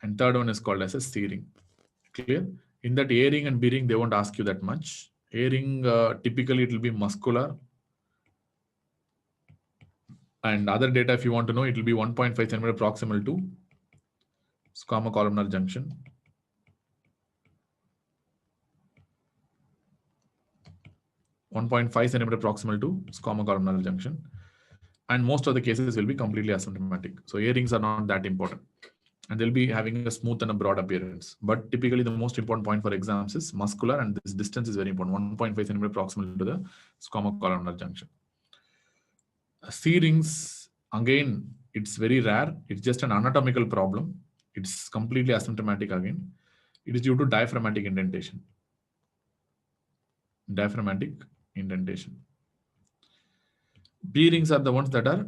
and third one is called as a C ring. Clear? In that A ring and B ring, they won't ask you that much. A ring, typically it will be muscular. And other data, if you want to know, it will be 1.5 cm proximal to squamocolumnar junction. 1.5 cm proximal to squamocolumnar junction. And most of the cases will be completely asymptomatic. So A rings are not that important. And they'll be having a smooth and a broad appearance. But typically the most important point for exams is muscular, and this distance is very important, 1.5 cm proximal to the squamocolumnar junction. C rings, again, it's very rare. It's just an anatomical problem. It's completely asymptomatic again. It is due to diaphragmatic indentation. Diaphragmatic indentation. B rings are the ones that are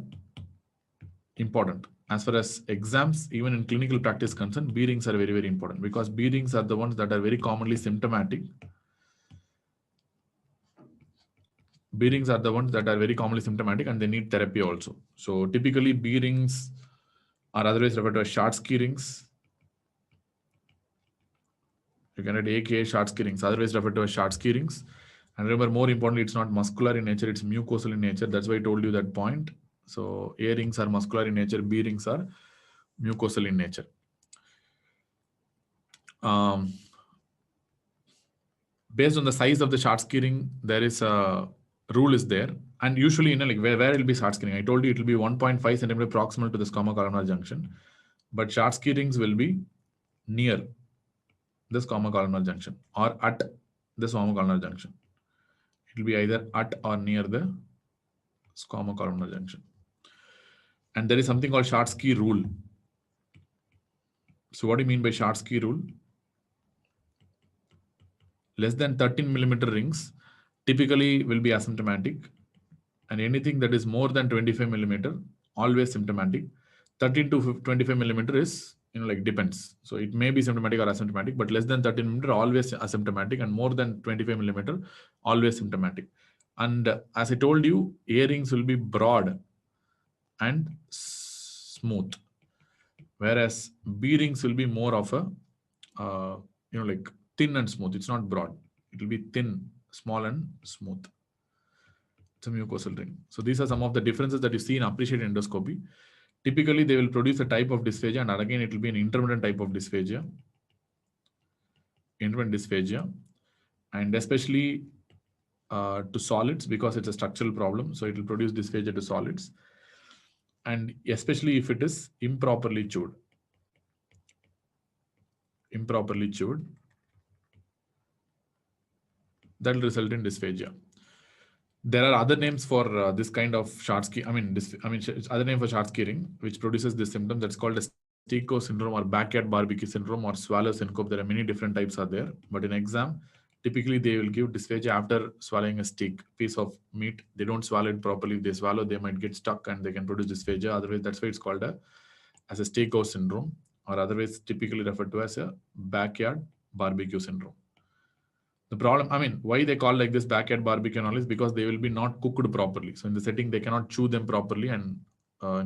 important. As far as exams, even in clinical practice concerned, B rings are very, very important, because B rings are the ones that are very commonly symptomatic. B rings are the ones that are very commonly symptomatic, and they need therapy also. So typically B rings are otherwise referred to as Schatzky rings. You can write AKA Schatzky rings, otherwise referred to as Schatzky rings. And remember, more importantly, it's not muscular in nature, it's mucosal in nature. That's why I told you that point. So A rings are muscular in nature, B rings are mucosal in nature. Based on the size of the Schatzky ring, there is a rule is there. And usually, like where it will be Schatzky ring? I told you it will be 1.5 cm proximal to the squamocolumnar junction. But Schatzky rings will be near the squamocolumnar junction or at the squamocolumnar junction. It will be either at or near the squamocolumnar junction. And there is something called Schatzky rule. So what do you mean by Schatzky rule? Less than 13 mm rings typically will be asymptomatic, and anything that is more than 25 mm always symptomatic. 13 to 25 mm is, like depends. So it may be symptomatic or asymptomatic, but less than 13 mm always asymptomatic, and more than 25 mm always symptomatic. And as I told you, A rings will be broad and smooth, whereas B rings will be more of a like thin and smooth. It's not broad. It will be thin, small, and smooth. It's a mucosal ring. So these are some of the differences that you see in appreciated endoscopy. Typically, they will produce a type of dysphagia, and again, it will be an intermittent type of dysphagia. Intermittent dysphagia, and especially to solids, because it's a structural problem. So it will produce dysphagia to solids, and especially if it is improperly chewed. Improperly chewed. that will result in dysphagia. There are other names for this kind of Short-Ski, other name for Short-Ski, which produces this symptom that's called a Steko syndrome or backyard barbecue syndrome or swallow syncope. There are many different types are there, but in exam, typically they will give dysphagia after swallowing a steak, piece of meat. They don't swallow it properly. If they swallow, they might get stuck and they can produce dysphagia. Otherwise, that's why it's called as a Steko syndrome, or otherwise typically referred to as a backyard barbecue syndrome. The problem, why they call like this backyard barbecue and all is because they will be not cooked properly. So in the setting, they cannot chew them properly and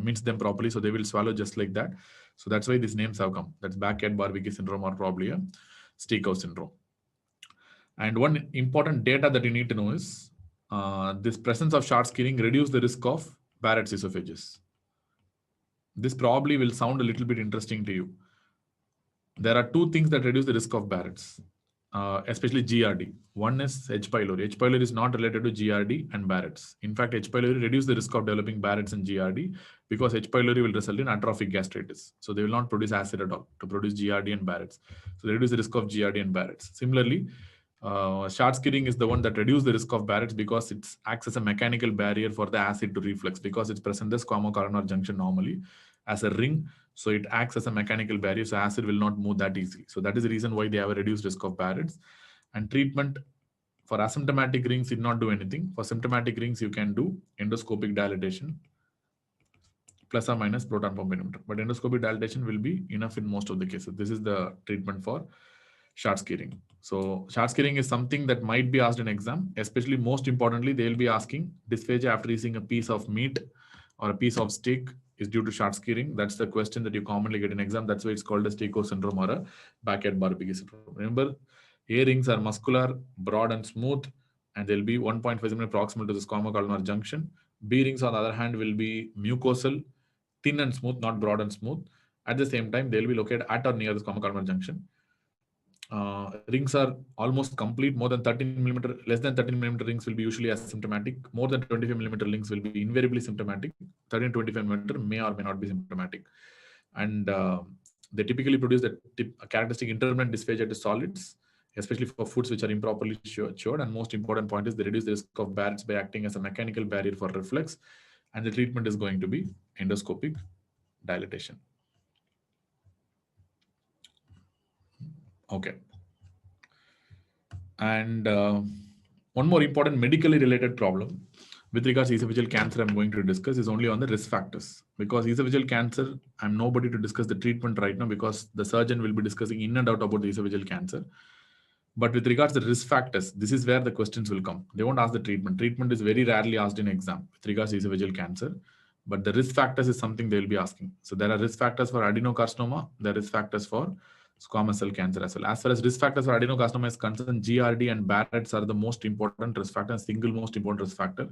mince them properly. So they will swallow just like that. So that's why these names have come. That's backyard barbecue syndrome or probably a steakhouse syndrome. And one important data that you need to know is this presence of Short-Ski reduce the risk of Barrett's esophagus. This probably will sound a little bit interesting to you. There are two things that reduce the risk of Barrett's. Especially GRD. One is H. pylori. H. pylori is not related to GRD and Barrett's. In fact, H. pylori reduces the risk of developing Barrett's and GRD because H. pylori will result in atrophic gastritis. So they will not produce acid at all to produce GRD and Barrett's. So they reduce the risk of GRD and Barrett's. Similarly, Short-Ski is the one that reduces the risk of Barrett's because it acts as a mechanical barrier for the acid to reflux because it's present as squamoscolumnar junction normally as a ring. So it acts as a mechanical barrier, so acid will not move that easily. So that is the reason why they have a reduced risk of Barrett's. And treatment for asymptomatic rings did not do anything. For symptomatic rings, you can do endoscopic dilatation plus or minus proton pump inhibitor. But endoscopic dilatation will be enough in most of the cases. This is the treatment for Short-Ski ring. So Short-Ski is something that might be asked in exam, especially most importantly, they will be asking dysphagia after eating a piece of meat or a piece of steak is due to Short-Ski. That's the question that you commonly get in exam. That's why it's called a Steko syndrome or a backyard barbecue syndrome. Remember, A rings are muscular, broad and smooth, and they'll be 1.5 cm proximal to the squamoscolumnar junction. B rings, on the other hand, will be mucosal, thin and smooth, not broad and smooth. At the same time, they'll be located at or near the squamoscolumnar junction. Rings are almost complete. More than 13 millimeter, less than 13 millimeter rings will be usually asymptomatic. More than 25 millimeter rings will be invariably symptomatic. 13 to 25 millimeter may or may not be symptomatic. And they typically produce the characteristic intermittent dysphagia to solids, especially for foods which are improperly cured. And most important point is they reduce the risk of Barrett's by acting as a mechanical barrier for reflux. And the treatment is going to be endoscopic dilatation. Okay. And one more important medically related problem with regards to esophageal cancer I'm going to discuss is only on the risk factors. Because esophageal cancer, I'm nobody to discuss the treatment right now because the surgeon will be discussing in and out about the esophageal cancer. But with regards to the risk factors, this is where the questions will come. They won't ask the treatment. Treatment is very rarely asked in exam with regards to esophageal cancer. But the risk factors is something they will be asking. So there are risk factors for adenocarcinoma. There are risk factors for squamous cell cancer as well. As far as risk factors for adenocarcinoma is concerned, GRD and Barrett's are the most important risk factor, single most important risk factor.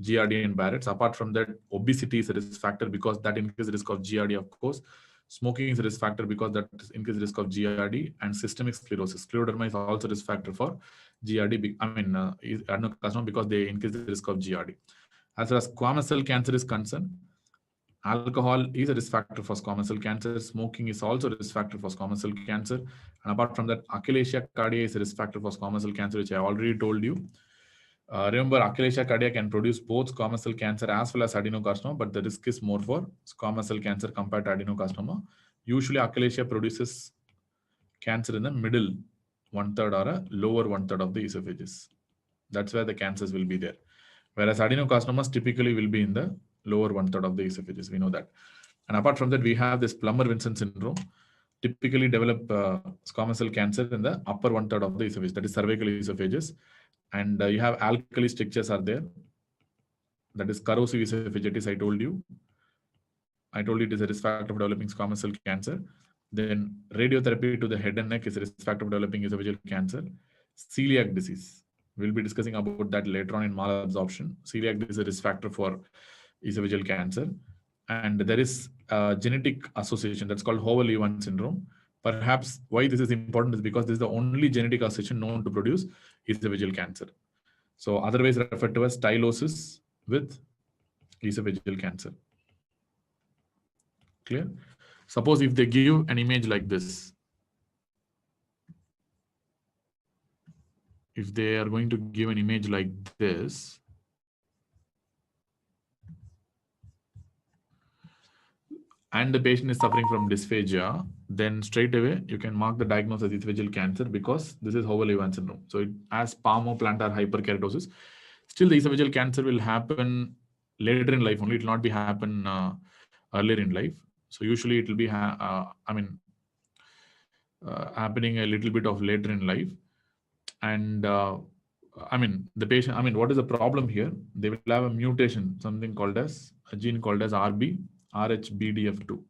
GRD and Barrett's. Apart from that, obesity is a risk factor because that increases the risk of GRD, of course. Smoking is a risk factor because that increases the risk of GRD, and systemic sclerosis. Scleroderma is also a risk factor for GRD. Adenocarcinoma because they increase the risk of GRD. As far as squamous cell cancer is concerned, alcohol is a risk factor for squamous cell cancer. Smoking is also a risk factor for squamous cell cancer. And apart from that, achalasia cardia is a risk factor for squamous cell cancer, which I already told you. Remember, achalasia cardia can produce both squamous cell cancer as well as adenocarcinoma, but the risk is more for squamous cell cancer compared to adenocarcinoma. Usually, achalasia produces cancer in the middle 1/3 or a lower 1/3 of the esophagus. That's where the cancers will be there. Whereas adenocarcinomas typically will be in the lower 1/3 of the esophagus. We know that. And apart from that, we have this Plummer-Vinson syndrome. Typically develop squamous cell cancer in the upper 1/3 of the esophagus, that is cervical esophagus. And you have alkali strictures are there. That is corrosive esophagitis, I told you. I told you it is a risk factor for developing squamous cell cancer. Then radiotherapy to the head and neck is a risk factor for developing esophageal cancer. Celiac disease. We'll be discussing about that later on in malabsorption. Celiac disease is a risk factor for esophageal cancer. And there is a genetic association that's called Howell-Lewin syndrome. Perhaps why this is important is because this is the only genetic association known to produce esophageal cancer. So otherwise referred to as stylosis with esophageal cancer. Clear? Suppose if they give an image like this. if they are going to give an image like this, and the patient is suffering from dysphagia, then straight away you can mark the diagnosis as esophageal cancer because this is Howell-Evans syndrome. So it has palmoplantar hyperkeratosis. Still, the esophageal cancer will happen later in life only. It will not be happen earlier in life. So usually it will be, happening a little bit of later in life. And the patient, what is the problem here? They will have a mutation, something called as a gene called as RHBDF2.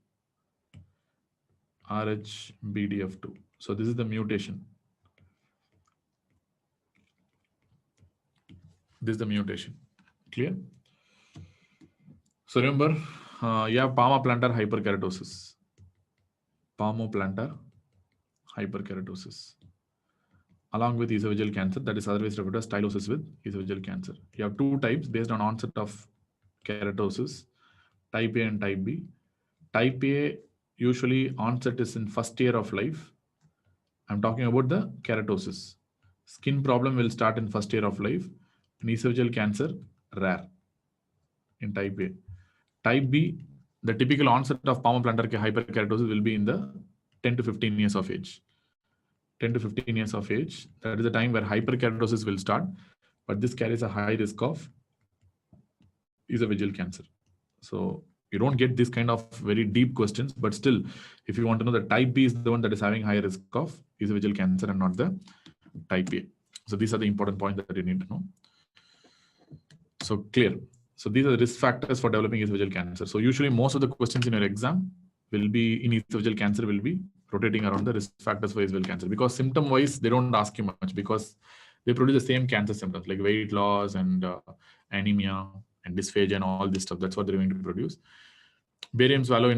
RHBDF2. So this is the mutation. This is the mutation. Clear? So remember, you have palmoplantar hyperkeratosis. Palmoplantar hyperkeratosis. Along with esophageal cancer, that is otherwise referred to as stylosis with esophageal cancer. You have two types based on onset of keratosis, type A and type B. Type A, usually onset is in first year of life. I'm talking about the keratosis. Skin problem will start in first year of life. In esophageal cancer, rare in type A. Type B, the typical onset of palmoplantar hyperkeratosis will be in the 10 to 15 years of age. 10 to 15 years of age, that is the time where hyperkeratosis will start, but this carries a high risk of esophageal cancer. So you don't get this kind of very deep questions, but still, if you want to know, the type B is the one that is having high risk of esophageal cancer and not the type A. So these are the important points that you need to know. So clear. So these are the risk factors for developing esophageal cancer. So usually most of the questions in your exam will be in esophageal cancer will be rotating around the risk factors for esophageal cancer, because symptom wise they don't ask you much because they produce the same cancer symptoms like weight loss and anemia and dysphagia and all this stuff. That's what they're going to produce. Barium swallow,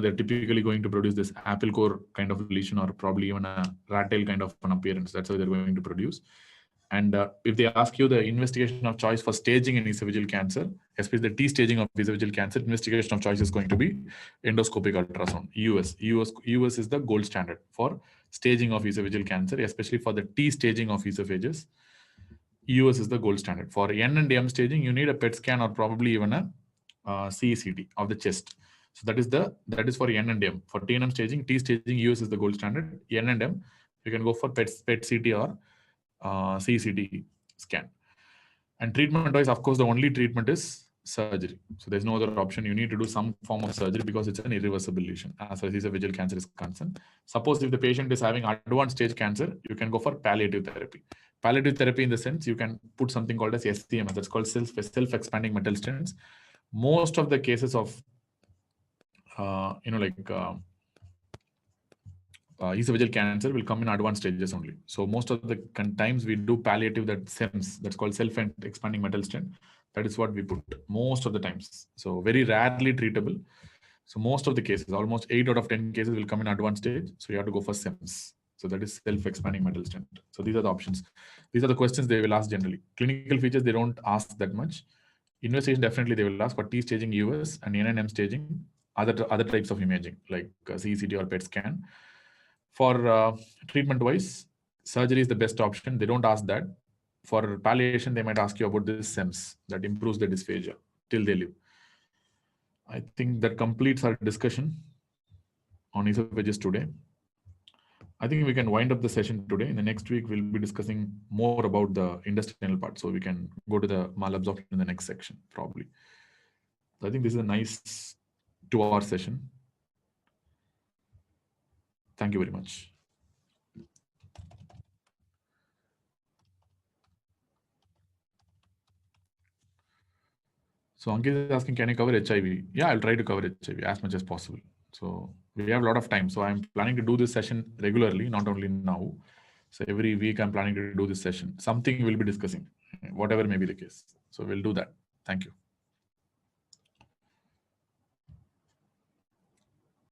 they're typically going to produce this apple core kind of lesion or probably even a rat tail kind of an appearance. That's how they're going to produce. And if they ask you the investigation of choice for staging in esophageal cancer, especially the T staging of esophageal cancer, investigation of choice is going to be endoscopic ultrasound, EUS. EUS is the gold standard for staging of esophageal cancer, especially for the T staging of esophagus. EUS is the gold standard. For N and M staging, you need a PET scan or probably even a CECT of the chest. So that is for N and M. For T and M staging, T staging, EUS is the gold standard. N and M, you can go for PET CT or CCT scan. And treatment wise, of course, the only treatment is surgery. So there's no other option. You need to do some form of surgery because it's an irreversible lesion as far as esophageal cancer is concerned. Suppose if the patient is having advanced stage cancer, you can go for palliative therapy. Palliative therapy in the sense you can put something called as SCMS, that's called self-expanding metal stents. Most of the cases of esophageal cancer will come in advanced stages only. So most of the times we do palliative, that SEMS, that's called self-expanding metal stent. That is what we put most of the times. So very rarely treatable. So most of the cases, almost 8 out of 10 cases will come in advanced stage. So you have to go for SEMS. So that is self-expanding metal stent. So these are the options. These are the questions they will ask generally. Clinical features, they don't ask that much. Investigation, definitely they will ask for T staging, US, and NNM staging, other types of imaging like CCT or PET scan. For treatment wise, surgery is the best option. They don't ask that. For palliation, they might ask you about this SEMS that improves the dysphagia till they live. I think that completes our discussion on esophagus today. I think we can wind up the session today. In the next week, we'll be discussing more about the intestinal part. So we can go to the malabsorption in the next section, probably. So I think this is a nice 2-hour session. Thank you very much. So Ankit is asking, can I cover HIV? Yeah, I'll try to cover HIV as much as possible. So we have a lot of time. So I'm planning to do this session regularly, not only now. So every week I'm planning to do this session. Something we'll be discussing, whatever may be the case. So we'll do that. Thank you.